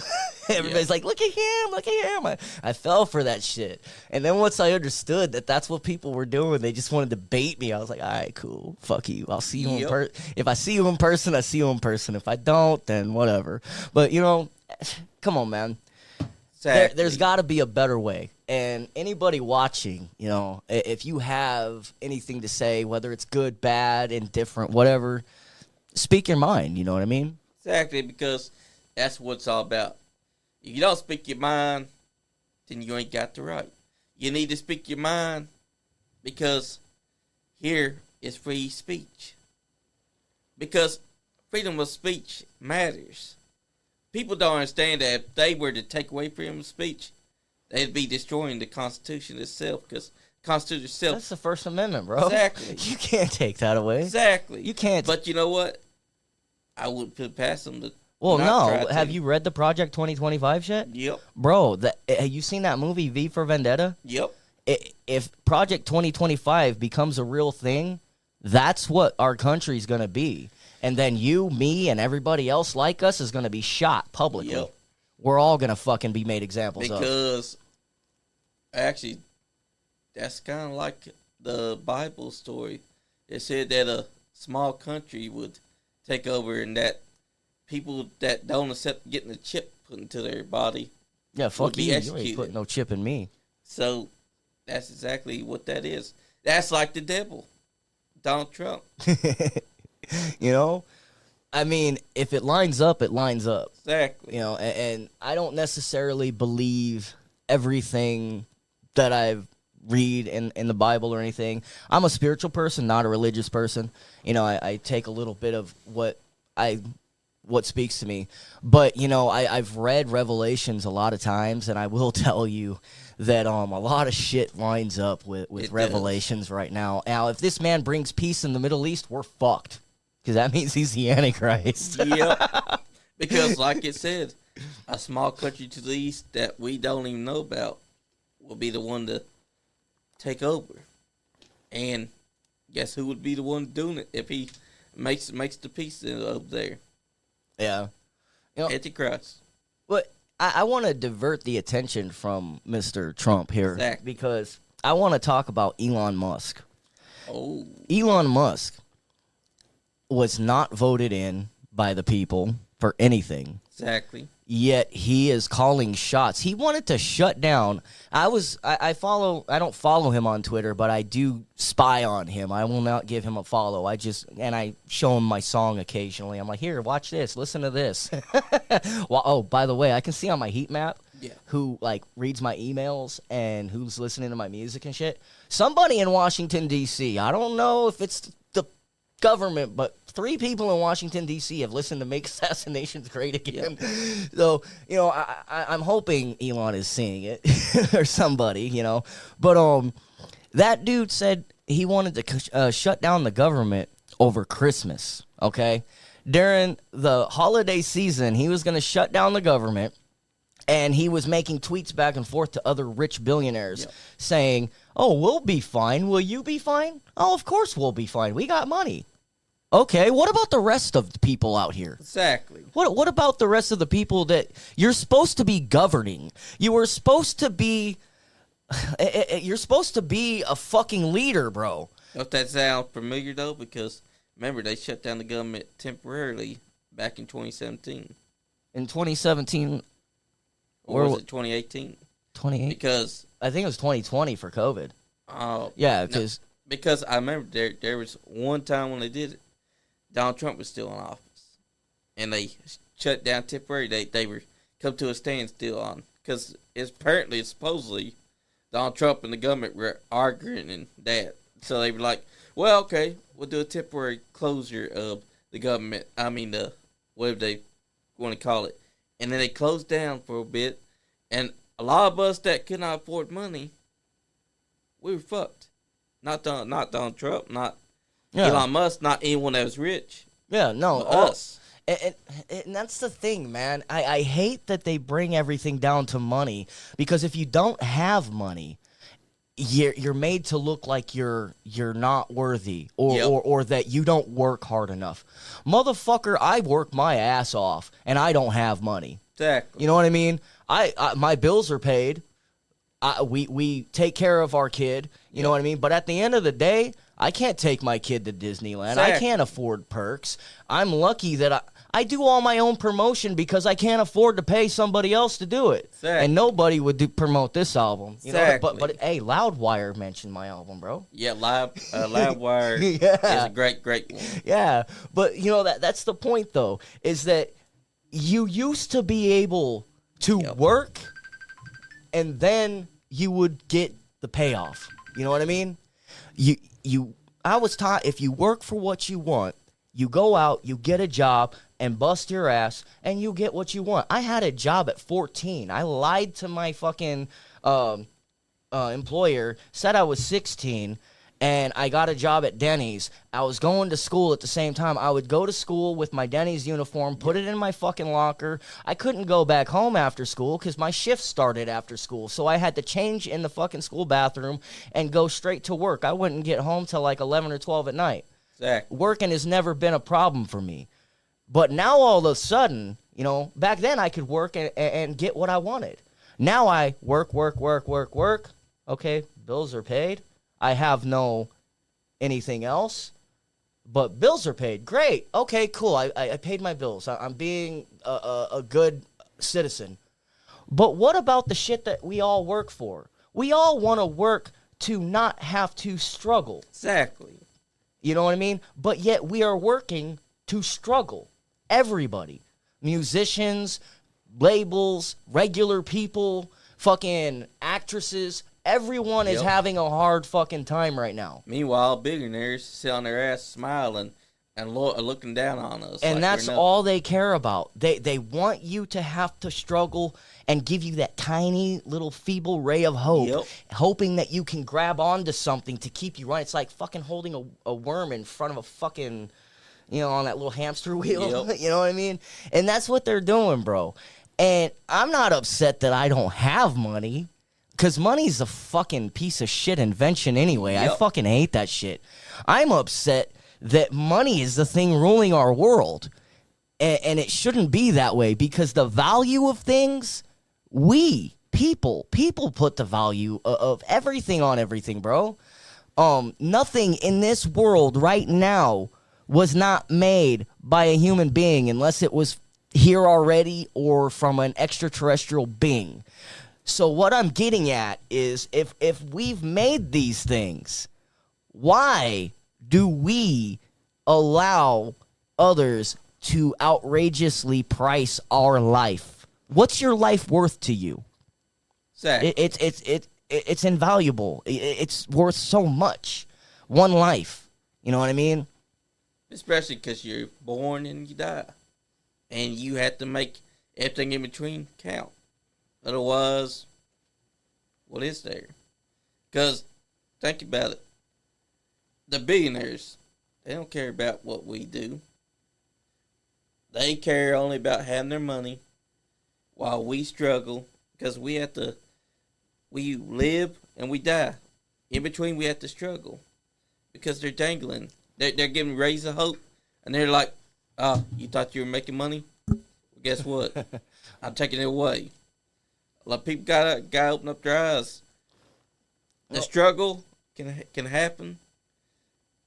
Everybody's like, look at him. I fell for that shit. And then once I understood that that's what people were doing, they just wanted to bait me. I was like, all right, cool. Fuck you. I'll see you in person. If I see you in person, I see you in person. If I don't, then whatever. But, you know, come on, man. Exactly. There's got to be a better way. And anybody watching, you know, if you have anything to say, whether it's good, bad, indifferent, whatever, speak your mind. You know what I mean? Exactly, because that's what it's all about. If you don't speak your mind, then you ain't got the right. You need to speak your mind because here is free speech. Because freedom of speech matters. People don't understand that if they were to take away freedom of speech, they'd be destroying the Constitution itself, because the Constitution itself... That's the First Amendment, bro. Exactly. You can't take that away. Exactly. You can't. But you know what? I wouldn't put past them to... Well, no. Have you read the Project 2025 shit? Yep. Bro, have you seen that movie V for Vendetta? Yep. If Project 2025 becomes a real thing, that's what our country's going to be. And then you, me, and everybody else like us is going to be shot publicly. Yep. We're all going to fucking be made examples of. Because, actually, that's kind of like the Bible story. It said that a small country would take over, and that people that don't accept getting a chip put into their body fuck would be you. executed. You ain't putting no chip in me. So, that's exactly what that is. That's like the devil, Donald Trump. You know? I mean, if it lines up, it lines up. Exactly. You know, and I don't necessarily believe everything that I read in the Bible or anything. I'm a spiritual person, not a religious person. You know, I take a little bit of what speaks to me. But, you know, I've read Revelations a lot of times, and I will tell you that a lot of shit lines up with Revelations right now. Now, if this man brings peace in the Middle East, we're fucked. Because that means he's the Antichrist. Yep. Because, like it said, a small country to the east that we don't even know about will be the one to take over. And guess who would be the one doing it if he makes the peace over there? Yeah. You know, Antichrist. But I want to divert the attention from Mr. Trump here. Exactly. Because I want to talk about Elon Musk. Oh. Elon Musk was not voted in by the people for anything. Exactly. Yet he is calling shots. He wanted to shut down. I don't follow him on Twitter, but I do spy on him. I will not give him a follow. I show him my song occasionally. I'm like, here, watch this, listen to this. Well, oh, by the way, I can see on my heat map who like reads my emails and who's listening to my music and shit. Somebody in Washington D.C. I don't know if it's the government, but 3 people in Washington, D.C. have listened to Make Assassinations Great Again. Yep. So, you know, I'm hoping Elon is seeing it or somebody, you know. But that dude said he wanted to shut down the government over Christmas, okay? During the holiday season, he was going to shut down the government, and he was making tweets back and forth to other rich billionaires saying, oh, we'll be fine. Will you be fine? Oh, of course we'll be fine. We got money. Okay, what about the rest of the people out here? Exactly. What about the rest of the people that you're supposed to be governing? You were supposed to be... You're supposed to be a fucking leader, bro. Don't that sound familiar, though? Because, remember, they shut down the government temporarily back in 2017. In 2017... Or was it 2018? 2018? Because... I think it was 2020 for COVID. Oh. Yeah, because... No, because I remember there was one time when they did it, Donald Trump was still in office. And they shut down temporarily. They were come to a standstill on... Because supposedly, Donald Trump and the government were arguing and that. So they were like, Well, okay, we'll do a temporary closure of the government. I mean, the whatever they want to call it, and then they closed down for a bit, and a lot of us that could not afford money, we were fucked. Not Donald Trump, not Elon Musk, not anyone that was rich. Yeah, no, us. And that's the thing, man. I hate that they bring everything down to money, because if you don't have money, you're made to look like you're not worthy, or that you don't work hard enough. Motherfucker, I work my ass off and I don't have money. Exactly. You know what I mean? I my bills are paid. We take care of our kid. You know what I mean? But at the end of the day, I can't take my kid to Disneyland. Exactly. I can't afford perks. I'm lucky that I do all my own promotion because I can't afford to pay somebody else to do it. Exactly. And nobody would promote this album. You exactly. know? But hey, Loudwire mentioned my album, bro. Yeah, Loudwire is a great one. Yeah, but you know that's the point though, is that you used to be able to work, and then you would get the payoff. You know what I mean? I was taught, if you work for what you want, you go out, you get a job, and bust your ass, and you get what you want. I had a job at 14. I lied to my fucking employer, said I was 16, and I got a job at Denny's. I was going to school at the same time. I would go to school with my Denny's uniform, put it in my fucking locker. I couldn't go back home after school because my shift started after school. So I had to change in the fucking school bathroom and go straight to work. I wouldn't get home till like 11 or 12 at night. Exactly. Working has never been a problem for me. But now all of a sudden, you know, back then I could work and get what I wanted. Now I work. Okay, bills are paid. I have no anything else, but bills are paid. Great. Okay, cool. I paid my bills. I'm being a good citizen. But what about the shit that we all work for? We all want to work to not have to struggle. Exactly. You know what I mean? But yet we are working to struggle. Everybody. Musicians, labels, regular people, fucking actresses. Everyone is having a hard fucking time right now. Meanwhile, billionaires sit on their ass smiling and looking down on us. And like that's all they care about. They want you to have to struggle and give you that tiny little feeble ray of hope, hoping that you can grab onto something to keep you running. It's like fucking holding a worm in front of a fucking, you know, on that little hamster wheel. You know what I mean? And that's what they're doing, bro. And I'm not upset that I don't have money. Because money's a fucking piece of shit invention anyway. I fucking hate that shit. I'm upset that money is the thing ruling our world. And it shouldn't be that way, because the value of things, people put the value of everything on everything, bro. Nothing in this world right now was not made by a human being unless it was here already or from an extraterrestrial being. So what I'm getting at is, if we've made these things, why do we allow others to outrageously price our life? What's your life worth to you? Exactly. It's invaluable. It's worth so much. One life. You know what I mean? Especially because you're born and you die. And you have to make everything in between count. Otherwise, what is there? Because, think about it. The billionaires, they don't care about what we do. They care only about having their money while we struggle. Because we live and we die. In between, we have to struggle. Because they're dangling. They're giving rays of hope. And they're like, oh, you thought you were making money? Well, guess what? I'm taking it away. A lot of people gotta open up their eyes. The struggle can happen,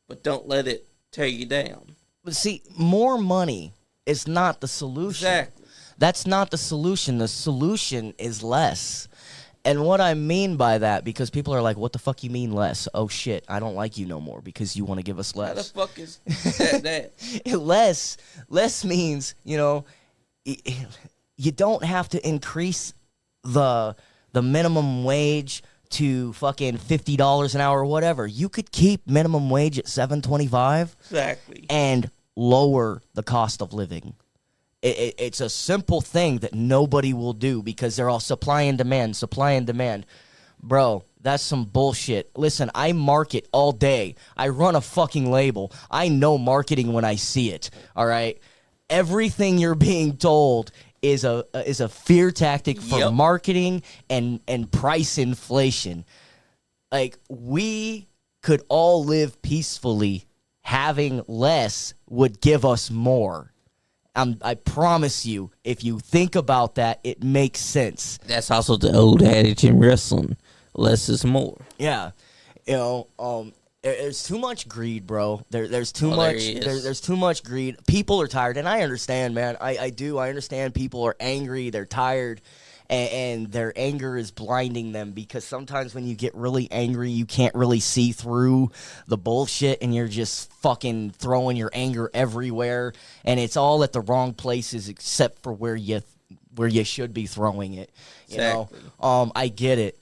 but don't let it tear you down. But see, more money is not the solution. Exactly. That's not the solution. The solution is less. And what I mean by that, because people are like, what the fuck you mean less? Oh shit, I don't like you no more because you want to give us less. How the fuck is that? Less means, you know, you don't have to increase the minimum wage to fucking $50 an hour or whatever. You could keep minimum wage at $7.25 Exactly. and lower the cost of living. It's a simple thing that nobody will do because they're all supply and demand. Bro, that's some bullshit. Listen, I market all day. I run a fucking label. I know marketing when I see it, all right? Everything you're being told is a fear tactic for marketing and price inflation. Like, we could all live peacefully. Having less would give us more. I promise you, if you think about that, it makes sense. That's also the old adage in wrestling. Less is more. Yeah. You know, there's too much greed, bro. There's too much. There's too much greed. People are tired, and I understand, man. I do. I understand people are angry. They're tired, and their anger is blinding them because sometimes when you get really angry, you can't really see through the bullshit, and you're just fucking throwing your anger everywhere, and it's all at the wrong places except for where you should be throwing it. You know, I get it.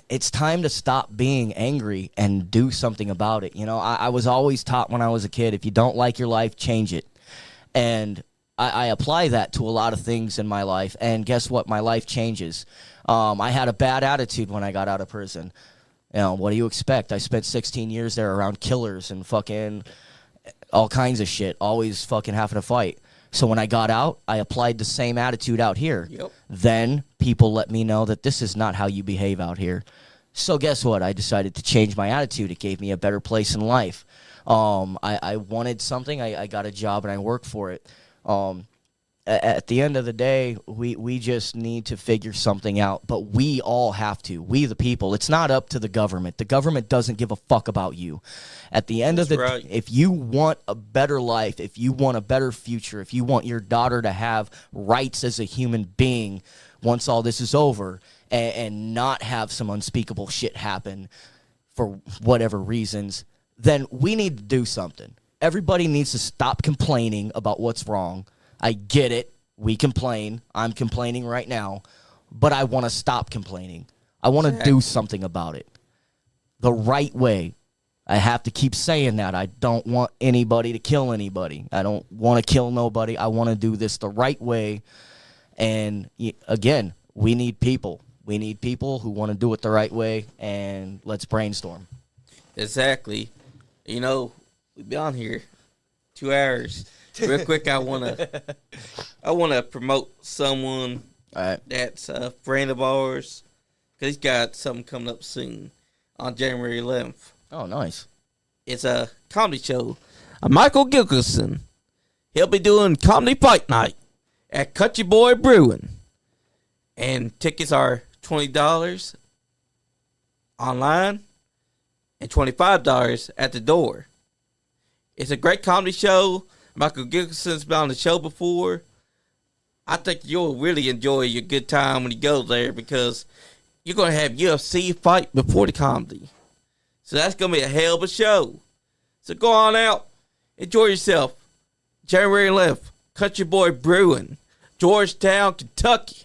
It's time to stop being angry and do something about it. You know, I was always taught when I was a kid, if you don't like your life, change it. And I apply that to a lot of things in my life. And guess what? My life changes. I had a bad attitude when I got out of prison. You know, what do you expect? I spent 16 years there around killers and fucking all kinds of shit, always fucking having to fight. So when I got out, I applied the same attitude out here. Yep. Then people let me know that this is not how you behave out here. So guess what? I decided to change my attitude. It gave me a better place in life. I wanted something. I got a job and I worked for it. At the end of the day, we just need to figure something out. But we all have to. We the people. It's not up to the government. The government doesn't give a fuck about you. At the end of the day, if you want a better life, if you want a better future, if you want your daughter to have rights as a human being once all this is over and not have some unspeakable shit happen for whatever reasons, then we need to do something. Everybody needs to stop complaining about what's wrong. I get it. We complain. I'm complaining right now. But I want to stop complaining. I want to do something about it. The right way. I have to keep saying that. I don't want anybody to kill anybody. I don't want to kill nobody. I want to do this the right way. And again, we need people. We need people who want to do it the right way. And let's brainstorm. Exactly. You know, we've been on here 2 hours. Real quick, I wanna promote someone that's a friend of ours because he's got something coming up soon on January 11th. Oh, nice! It's a comedy show. Michael Gilkerson. He'll be doing comedy fight night at Country Boy Brewing, and tickets are $20 online and $25 at the door. It's a great comedy show. Michael Gilkerson's been on the show before. I think you'll really enjoy your good time when you go there because you're going to have UFC fight before the comedy. So that's going to be a hell of a show. So go on out. Enjoy yourself. January 11th, Country Boy Brewing, Georgetown, Kentucky.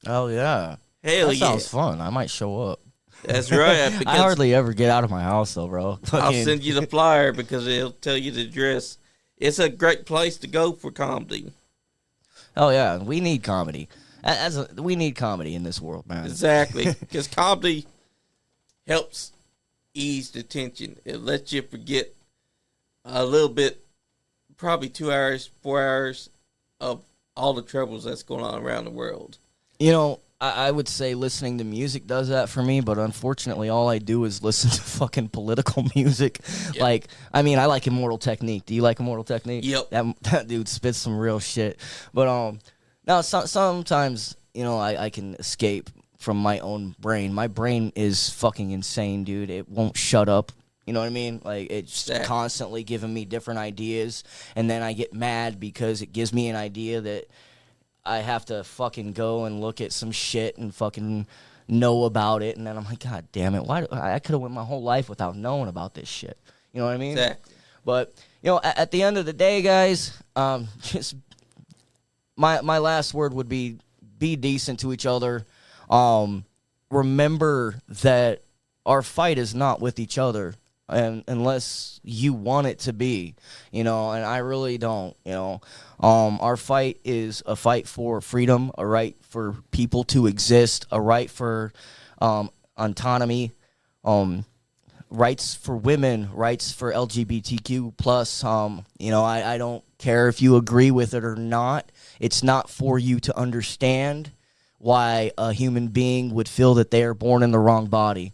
Oh, yeah. Hell that yeah. sounds fun. I might show up. That's right. I hardly ever get out of my house, though, bro. I'll send you the flyer because it'll tell you the address. It's a great place to go for comedy. Oh, yeah. We need comedy. We need comedy in this world, man. Exactly. Because comedy helps ease the tension. It lets you forget a little bit, probably 2 hours, 4 hours of all the troubles that's going on around the world. You know, I would say listening to music does that for me, but unfortunately all I do is listen to fucking political music. Yep. Like, I mean, I like Immortal Technique. Do you like Immortal Technique? Yep. That dude spits some real shit. But now sometimes, you know, I can escape from my own brain. My brain is fucking insane, dude. It won't shut up. You know what I mean? Like, it's constantly giving me different ideas, and then I get mad because it gives me an idea that I have to fucking go and look at some shit and fucking know about it, and then I'm like, God damn it, why? I could have went my whole life without knowing about this shit. You know what I mean? Exactly. But, you know, at the end of the day, guys, just my last word would be decent to each other. remember that our fight is not with each other, and unless you want it to be, and I really don't, our fight is a fight for freedom, a right for people to exist, a right for autonomy, rights for women, rights for LGBTQ plus. I don't care if you agree with it or not. It's not for you to understand why a human being would feel that they are born in the wrong body.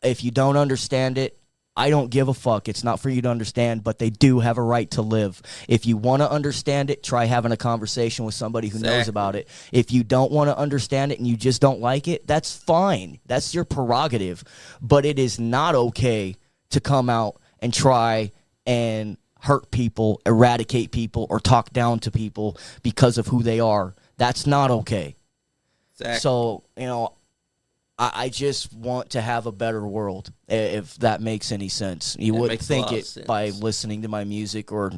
If you don't understand it, I don't give a fuck. It's not for you to understand, but they do have a right to live. If you want to understand it, try having a conversation with somebody who knows about it. If you don't want to understand it and you just don't like it, that's fine. That's your prerogative. But it is not okay to come out and try and hurt people, eradicate people, or talk down to people because of who they are. That's not okay. Exactly. So, I just want to have a better world, if that makes any sense. You wouldn't think it by listening to my music or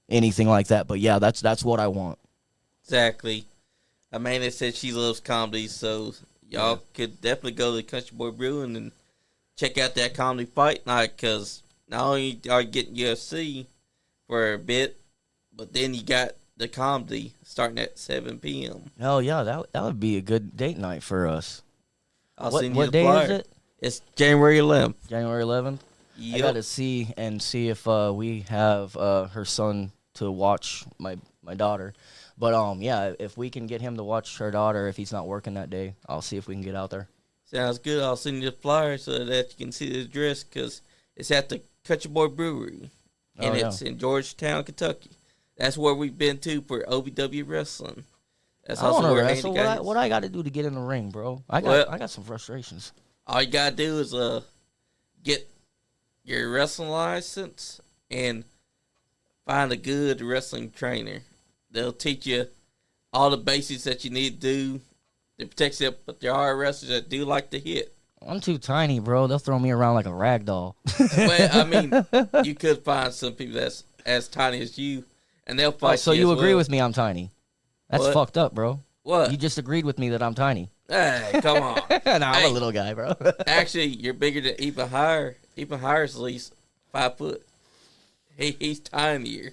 anything like that, but yeah, that's what I want. Exactly. Amanda said she loves comedy, so y'all could definitely go to the Country Boy Brewing and check out that comedy fight night, because not only are you getting UFC for a bit, but then you got the comedy starting at 7 p.m. Oh, yeah, that would be a good date night for us. What day is it? It's January 11th. January 11th? Yep. I got to see if we have her son to watch my daughter. But, yeah, if we can get him to watch her daughter if he's not working that day, I'll see if we can get out there. Sounds good. I'll send you the flyer so that you can see the address, because it's at the Country Boy Brewery, and it's in Georgetown, Kentucky. That's where we've been to for OVW Wrestling. That's I want to wrestle. What I got to do to get in the ring, bro? I got some frustrations. All you got to do is get your wrestling license and find a good wrestling trainer. They'll teach you all the basics that you need to do to protect yourself, but there are wrestlers that do like to hit. I'm too tiny, bro. They'll throw me around like a rag doll. Well, I mean, you could find some people that's as tiny as you, and they'll fight you. So you agree with me I'm tiny? That's fucked up, bro. What? You just agreed with me that I'm tiny. Hey, come on. I'm a little guy, bro. Actually, you're bigger than Even Higher. Even Higher's at least 5 foot. He's tinier.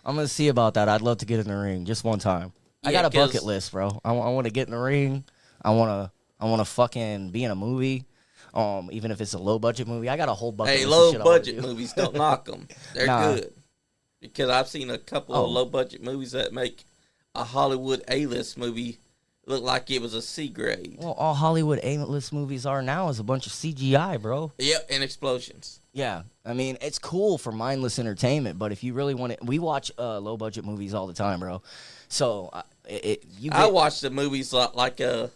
I'm going to see about that. I'd love to get in the ring just one time. Yeah, I got a bucket list, bro. I want to get in the ring. I want to fucking be in a movie. Even if it's a low-budget movie. I got a whole bucket list of shit low-budget movies, don't knock them. They're good. Because I've seen a couple of low-budget movies that make a Hollywood A-list movie look like it was a C grade. Well, all Hollywood A-list movies are now is a bunch of CGI, bro. Yep, and explosions. Yeah, I mean, it's cool for mindless entertainment, but if you really want it, we watch low-budget movies all the time, bro. So, I watch the movies like The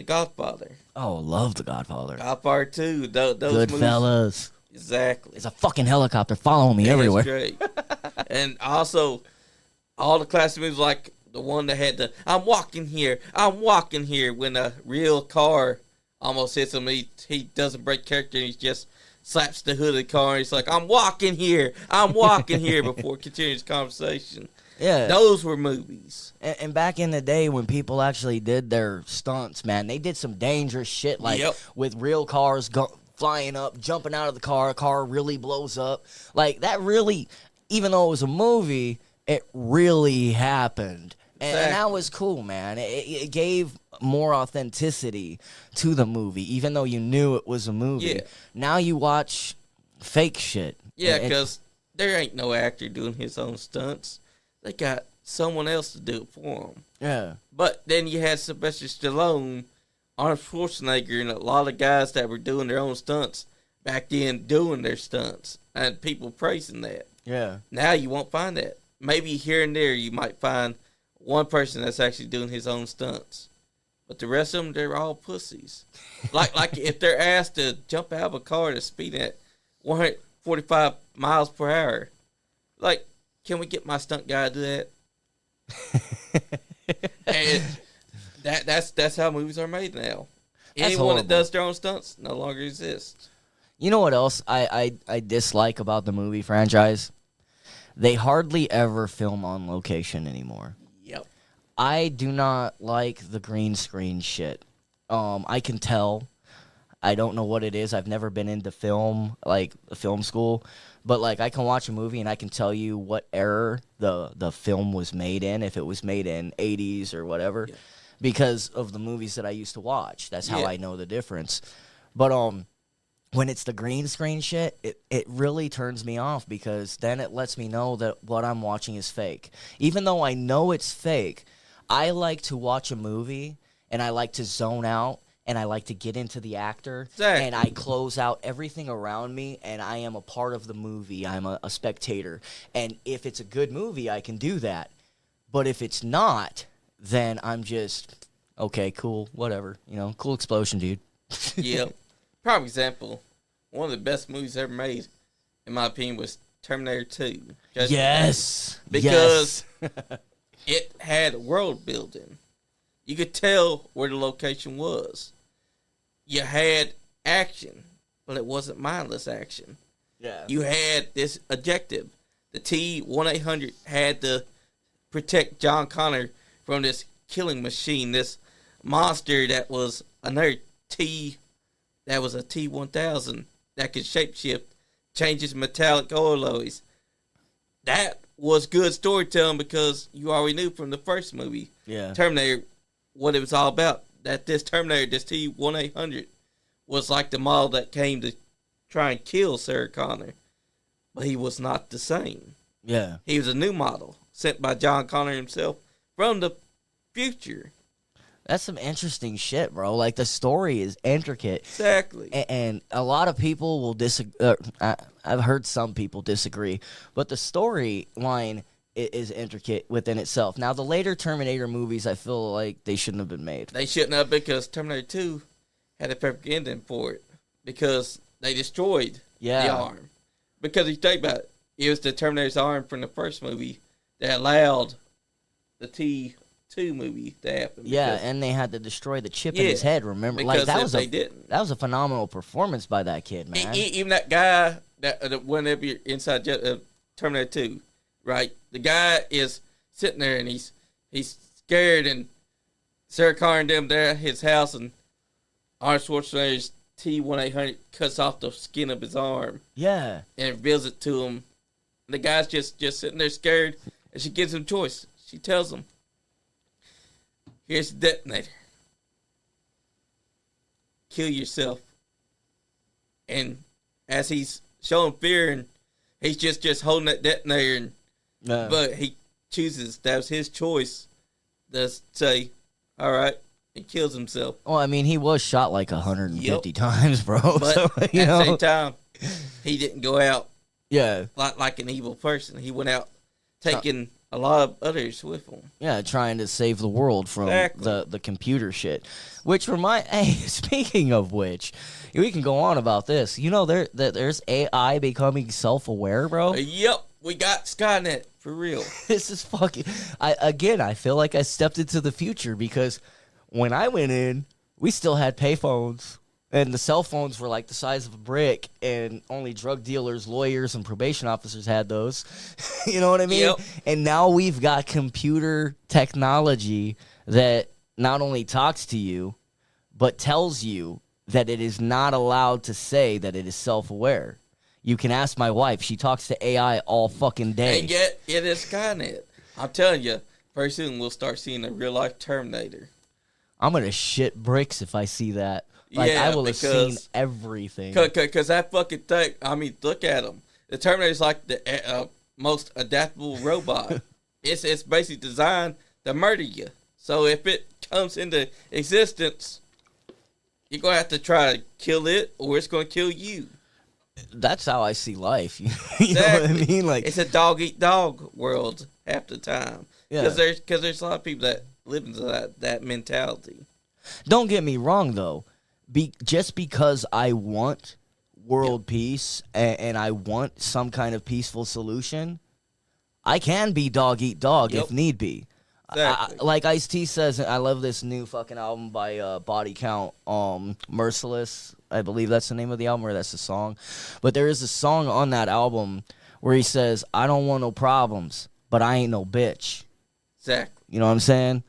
Godfather. Oh, love The Godfather. Godfather 2. Those Goodfellas. Exactly. It's a fucking helicopter following me everywhere. That's great. And also, all the classic movies, like the one that had the I'm walking here when a real car almost hits him. He doesn't break character, and he just slaps the hood of the car, and he's like, I'm walking here before continuing his conversation. Yeah. Those were movies. And back in the day when people actually did their stunts, man, they did some dangerous shit, like with real cars flying up, jumping out of the car really blows up. Like, that really, even though it was a movie, it really happened. And that was cool, man. It gave more authenticity to the movie, even though you knew it was a movie. Yeah. Now you watch fake shit. Yeah, because there ain't no actor doing his own stunts. They got someone else to do it for them. Yeah. But then you had Sylvester Stallone, Arnold Schwarzenegger, and a lot of guys that were doing their own stunts back then, doing their stunts, and people praising that. Yeah. Now you won't find that. Maybe here and there you might find one person that's actually doing his own stunts. But the rest of them, they're all pussies. like if they're asked to jump out of a car to speed at 145 miles per hour, like, can we get my stunt guy to do that? And that's how movies are made now. Anyone that does their own stunts no longer exists. You know what else I dislike about the movie franchise? They hardly ever film on location anymore. Yep. I do not like the green screen shit. I can tell. I don't know what it is. I've never been into film, like film school, but like I can watch a movie and I can tell you what era the film was made in, if it was made in 80s or whatever, because of the movies that I used to watch. That's how I know the difference. But when it's the green screen shit, it really turns me off, because then it lets me know that what I'm watching is fake. Even though I know it's fake, I like to watch a movie and I like to zone out. And I like to get into the actor, and I close out everything around me, and I am a part of the movie. I'm a spectator. And if it's a good movie, I can do that. But if it's not, then I'm just, okay, cool, whatever. You know, cool explosion, dude. Yep. Prime example, one of the best movies ever made, in my opinion, was Terminator 2. Yes. Because it had world building. You could tell where the location was. You had action, but it wasn't mindless action. Yeah. You had this objective. The T-1800 had to protect John Connor from this killing machine, this monster that was another that was a T-1000 that could shapeshift, change its metallic alloys. That was good storytelling, because you already knew from the first movie, Terminator, what it was all about. That this Terminator, this T-1800, was like the model that came to try and kill Sarah Connor. But he was not the same. Yeah. He was a new model sent by John Connor himself from the future. That's some interesting shit, bro. Like, the story is intricate. Exactly. And a lot of people will disagree. I've heard some people disagree. But the storyline is intricate within itself. Now, the later Terminator movies, I feel like they shouldn't have been made. They shouldn't have, because Terminator 2 had a perfect ending for it. Because they destroyed the arm. Because if you think about it, it was the Terminator's arm from the first movie that allowed the T2 movie to happen. Yeah, and they had to destroy the chip in his head, remember? Because like that was a phenomenal performance by that kid, man. Even that guy that whenever you're inside Terminator 2, right? The guy is sitting there and he's scared, and Sarah Connor and them there at his house, and Arnold Schwarzenegger's T-1800 cuts off the skin of his arm. Yeah. And reveals it to him. And the guy's just sitting there scared, and she gives him a choice. She tells him, here's the detonator. Kill yourself. And as he's showing fear, and he's just holding that detonator, and but he chooses, that was his choice, to say, all right, and kills himself. Well, I mean, he was shot like 150 times, bro. But so, at the same time, he didn't go out like an evil person. He went out taking a lot of others with him. Yeah, trying to save the world from the computer shit. Which speaking of which, we can go on about this. You know, there's AI becoming self-aware, bro. Yep, we got Skynet, for real. This is fucking... I feel like I stepped into the future, because when I went in, we still had payphones, and the cell phones were like the size of a brick, and only drug dealers, lawyers, and probation officers had those. You know what I mean? Yep. And now we've got computer technology that not only talks to you, but tells you that it is not allowed to say that it is self-aware. You can ask my wife. She talks to AI all fucking day. And yet, it is Skynet. I'm telling you, very soon we'll start seeing a real-life Terminator. I'm going to shit bricks if I see that. Like, I will have seen everything. Because that fucking thing, I mean, look at him. The Terminator's like the most adaptable robot. It's basically designed to murder you. So if it comes into existence, you're going to have to try to kill it, or it's going to kill you. That's how I see life. You Exactly. know what I mean? Like, it's a dog-eat-dog world half the time. Yeah. Because there's a lot of people that live into that mentality. Don't get me wrong, though. Just because I want world peace and I want some kind of peaceful solution, I can be dog-eat-dog if need be. Exactly. Like Ice-T says, I love this new fucking album by Body Count, Merciless. I believe that's the name of the album, or that's the song. But there is a song on that album where he says, I don't want no problems, but I ain't no bitch. Exactly. You know what I'm saying?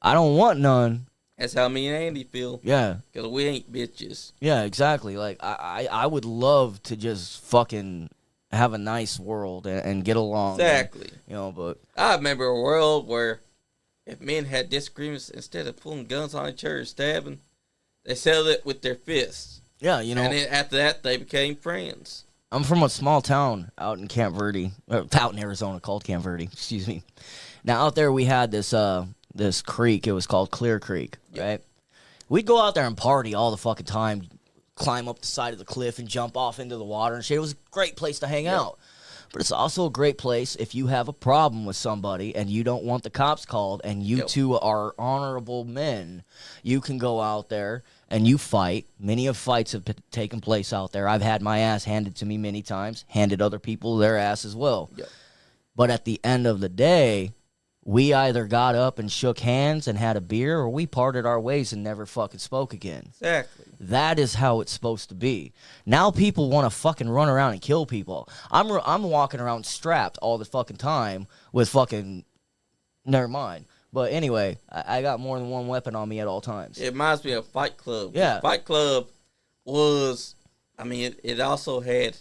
I don't want none, That's how me and Andy feel. Yeah. Because we ain't bitches. Yeah, exactly. Like, I would love to just fucking have a nice world and get along. Exactly. But I remember a world where if men had disagreements, instead of pulling guns on each other, stabbing, they settled it with their fists. Yeah, And then after that, they became friends. I'm from a small town out in Camp Verde, out in Arizona called Camp Verde, excuse me. Now, out there we had this creek. It was called Clear Creek, right? We'd go out there and party all the fucking time, climb up the side of the cliff and jump off into the water and shit. It was a great place to hang out. But it's also a great place if you have a problem with somebody and you don't want the cops called and you two are honorable men. You can go out there and you fight. Many of fights have taken place out there. I've had my ass handed to me many times, handed other people their ass as well. Yep. But at the end of the day, we either got up and shook hands and had a beer, or we parted our ways and never fucking spoke again. Exactly. That is how it's supposed to be. Now people want to fucking run around and kill people. I'm walking around strapped all the fucking time with fucking... Never mind. But anyway, I got more than one weapon on me at all times. It reminds me of Fight Club. Yeah. Fight Club was... I mean, it also had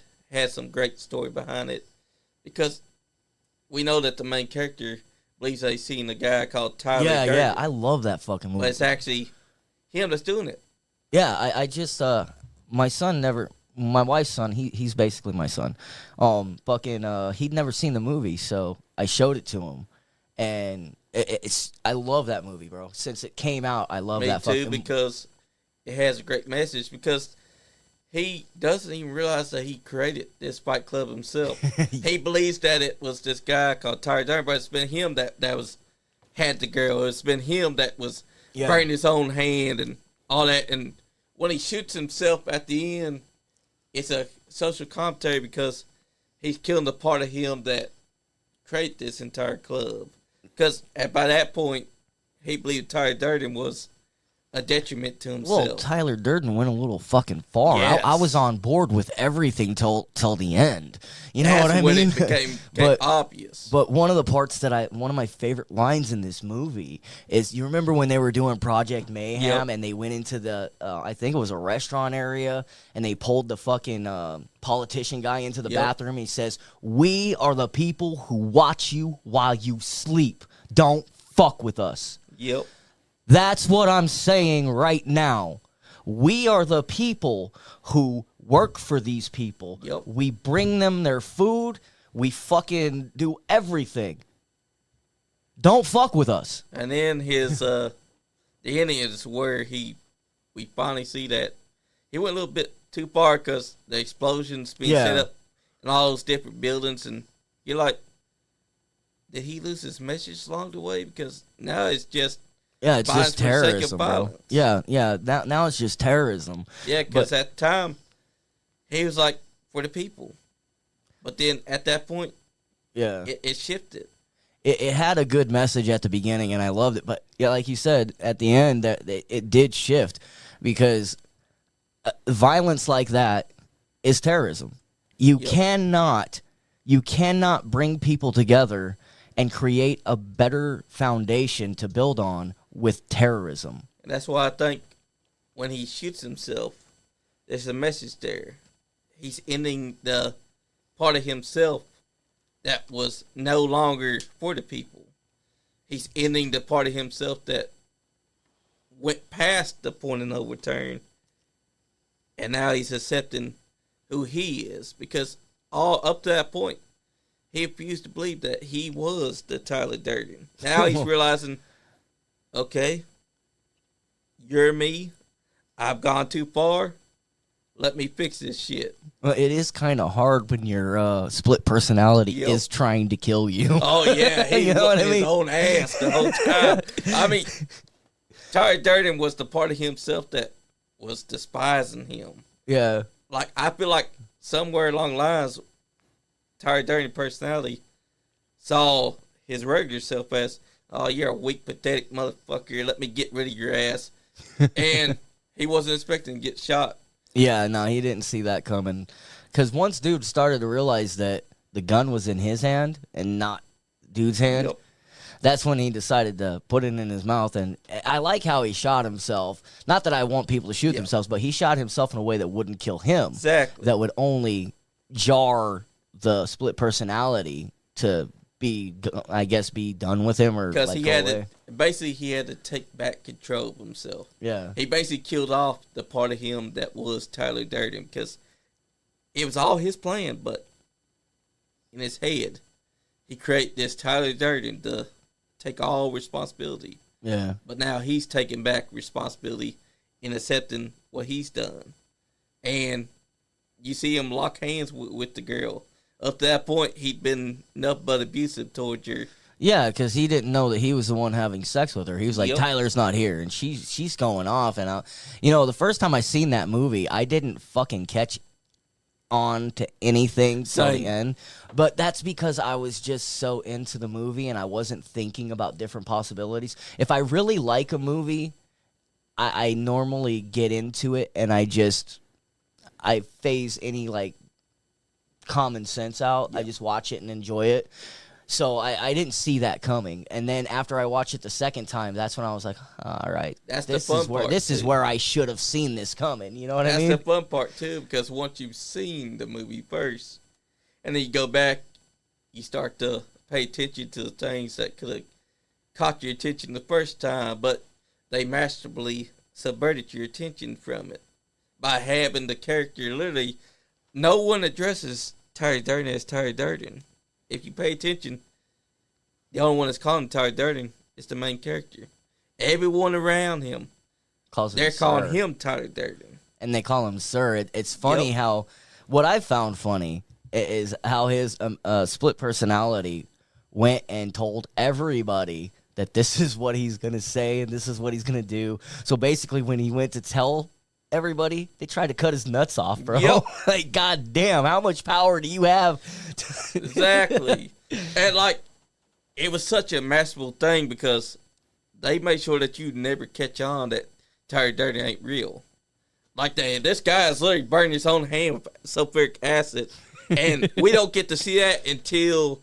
some great story behind it. Because we know that the main character believes they seen a guy called Tyler Durden. Yeah, I love that fucking movie. But it's actually him that's doing it. Yeah, I just, my son never, my wife's son, he's basically my son. He'd never seen the movie, so I showed it to him. And I love that movie, bro. Since it came out, I love that fucking movie. Me too, because it has a great message, because he doesn't even realize that he created this Fight Club himself. He believes that it was this guy called Tyler Durden, but it's been him that had the girl. It's been him that was burning his own hand and all that. And when he shoots himself at the end, it's a social commentary because he's killing the part of him that created this entire club. Because by that point, he believed Tyler Durden was a detriment to himself. Well, Tyler Durden went a little fucking far. Yes. I was on board with everything till the end. You know what I when mean? It became obvious. But one of the parts one of my favorite lines in this movie is, you remember when they were doing Project Mayhem and they went into the, I think it was a restaurant area, and they pulled the fucking politician guy into the bathroom. He says, "We are the people who watch you while you sleep. Don't fuck with us." Yep. That's what I'm saying right now. We are the people who work for these people. Yep. We bring them their food. We fucking do everything. Don't fuck with us. And then his the ending is where we finally see that he went a little bit too far, because the explosions being set up in all those different buildings, and you're like, did he lose his message along the way? Because now it's just it's just terrorism, bro. Violence. Yeah. Now it's just terrorism. Yeah, because at the time he was like, for the people, but then at that point, it shifted. It had a good message at the beginning, and I loved it. But yeah, like you said, at the end, it did shift, because violence like that is terrorism. You cannot bring people together and create a better foundation to build on with terrorism. And that's why I think when he shoots himself, there's a message there. He's ending the part of himself that was no longer for the people. He's ending the part of himself that went past the point of no return. And now he's accepting who he is. Because all up to that point, he refused to believe that he was the Tyler Durden. Now he's realizing, okay, you're me. I've gone too far. Let me fix this shit. Well, it is kind of hard when your split personality is trying to kill you. Oh, yeah. He was his own ass the whole time. I mean, Tyler Durden was the part of himself that was despising him. Yeah. Like, I feel like somewhere along the lines, Tyler Durden personality saw his regular self as, oh, you're a weak, pathetic motherfucker. Let me get rid of your ass. And he wasn't expecting to get shot. Yeah, no, he didn't see that coming. Because once dude started to realize that the gun was in his hand and not dude's hand, that's when he decided to put it in his mouth. And I like how he shot himself. Not that I want people to shoot themselves, but he shot himself in a way that wouldn't kill him. Exactly. That would only jar the split personality to be, I guess, be done with him, or because like, he had to, basically he had to take back control of himself. Yeah. He basically killed off the part of him that was Tyler Durden, because it was all his plan, but in his head, he created this Tyler Durden to take all responsibility. Yeah. But now he's taking back responsibility in accepting what he's done. And you see him lock hands with the girl. Up to that point, he'd been nothing but abusive towards her. Yeah, because he didn't know that he was the one having sex with her. He was like, Yep. Tyler's not here, and she's going off. And the first time I seen that movie, I didn't fucking catch on to anything till the end. But that's because I was just so into the movie, and I wasn't thinking about different possibilities. If I really like a movie, I normally get into it, and I phase any, like, common sense out. Yep. I just watch it and enjoy it. So I didn't see that coming. And then after I watched it the second time, that's when I was like, all right, That's the fun part. This is where I should have seen this coming. You know what I mean? That's the fun part, too, because once you've seen the movie first, and then you go back, you start to pay attention to the things that could have caught your attention the first time, but they masterfully subverted your attention from it by having the character literally. No one addresses Tyler Durden as Tyler Durden. If you pay attention, the only one that's calling Tyler Durden is the main character. Everyone around him, they're calling him Tyler Durden. And they call him Sir. It's funny how, what I found funny is how his split personality went and told everybody that this is what he's going to say and this is what he's going to do. So basically when he went to tell everybody, they tried to cut his nuts off, bro. Yep. Like, god damn, how much power do you have? Exactly. And, like, it was such a masterful thing because they made sure that you never catch on that Tyler Durden ain't real. Like, this guy is literally burning his own hand with sulfuric acid, and we don't get to see that until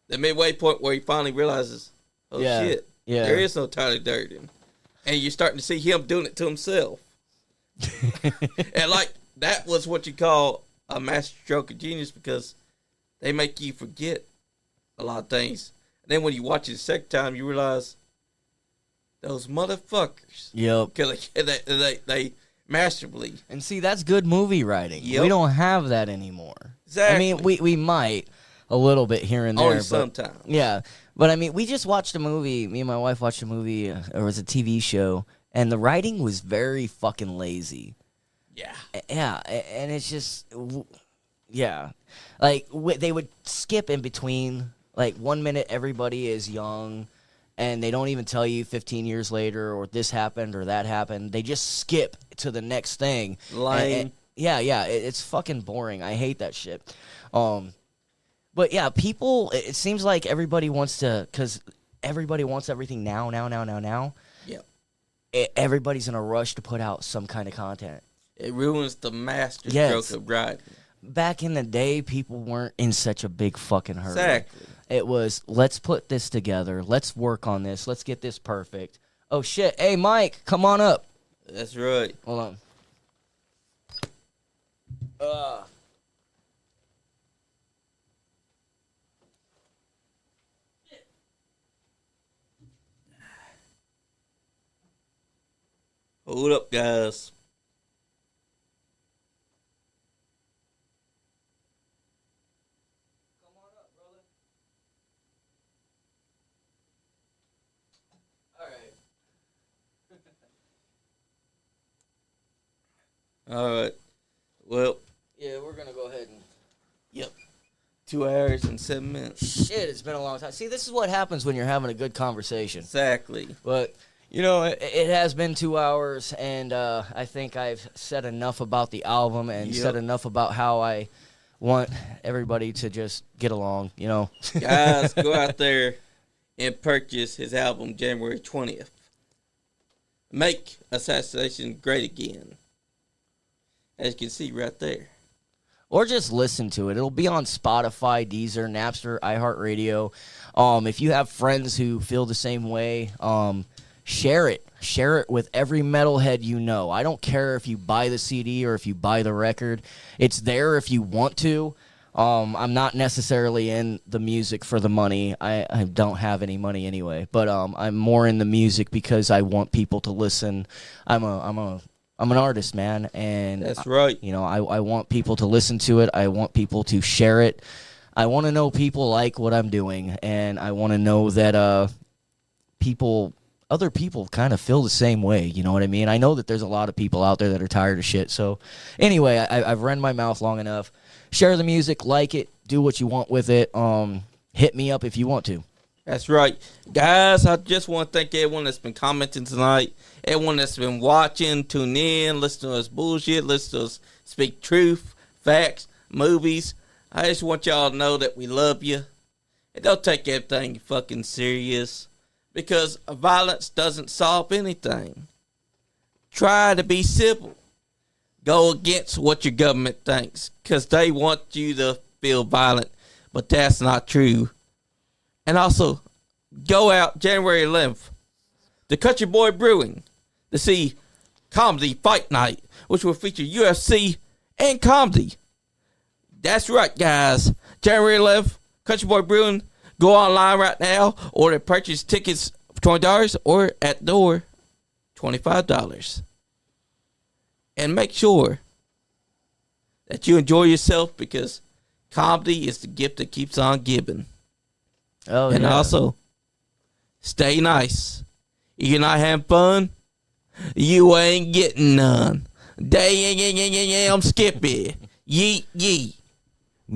the midway point where he finally realizes, oh, shit, there is no Tyler Durden. And you're starting to see him doing it to himself. And, like, that was what you call a master stroke of genius, because they make you forget a lot of things. And then when you watch it the second time, you realize those motherfuckers. Yep. Because they masterfully. And see, that's good movie writing. Yep. We don't have that anymore. Exactly. I mean, we might a little bit here and there. Only sometimes. Yeah. But, I mean, we just watched a movie. Me and my wife watched a movie. It was a TV show. And the writing was very fucking lazy. Yeah. Yeah, and it's just, yeah. Like, they would skip in between. Like, 1 minute everybody is young, and they don't even tell you 15 years later, or this happened or that happened. They just skip to the next thing. Lame. Yeah, it's fucking boring. I hate that shit. But, yeah, people, it seems like everybody wants to, because everybody wants everything now. Yep. Everybody's in a rush to put out some kind of content. It ruins the master stroke of writing. Back in the day, people weren't in such a big fucking hurry. Exactly. It was, let's put this together. Let's work on this. Let's get this perfect. Oh, shit. Hey, Mike, come on up. That's right. Hold on. Hold up, guys. Come on up, brother. All right. All right. Well. Yeah, we're going to go ahead and... Yep. 2 hours and 7 minutes. Shit, it's been a long time. See, this is what happens when you're having a good conversation. Exactly. But... it has been 2 hours, and I think I've said enough about the album and said enough about how I want everybody to just get along, Guys, go out there and purchase his album January 20th. Make Assassination Great Again. As you can see right there. or just listen to it. It'll be on Spotify, Deezer, Napster, iHeartRadio. If you have friends who feel the same way, share it. Share it with every metalhead you know. I don't care if you buy the CD or if you buy the record. It's there if you want to. I'm not necessarily in the music for the money. I don't have any money anyway. But I'm more in the music because I want people to listen. I'm an artist, man, and that's right. I want people to listen to it. I want people to share it. I want to know people like what I'm doing, and I want to know that other people kind of feel the same way. You know what I mean? I know that there's a lot of people out there that are tired of shit. So anyway, I've run my mouth long enough. Share the music, like it, do what you want with it. Hit me up if you want to. That's right. Guys, I just want to thank everyone that's been commenting tonight, everyone that's been watching, tuning in, listening to us bullshit, listening to us speak truth, facts, movies. I just want y'all to know that we love you. And don't take everything fucking serious, because violence doesn't solve anything. Try to be civil. Go against what your government thinks, because they want you to feel violent, but that's not true. And also, go out January 11th to Country Boy Brewing to see Comedy Fight Night, which will feature UFC and comedy. That's right, guys. January 11th, Country Boy Brewing. Go online right now, or to purchase tickets for $20, or at the door, $25. And make sure that you enjoy yourself, because comedy is the gift that keeps on giving. Oh, and yeah. also, stay nice. If you're not having fun, you ain't getting none. Damn, Skippy. Yeet, yeet.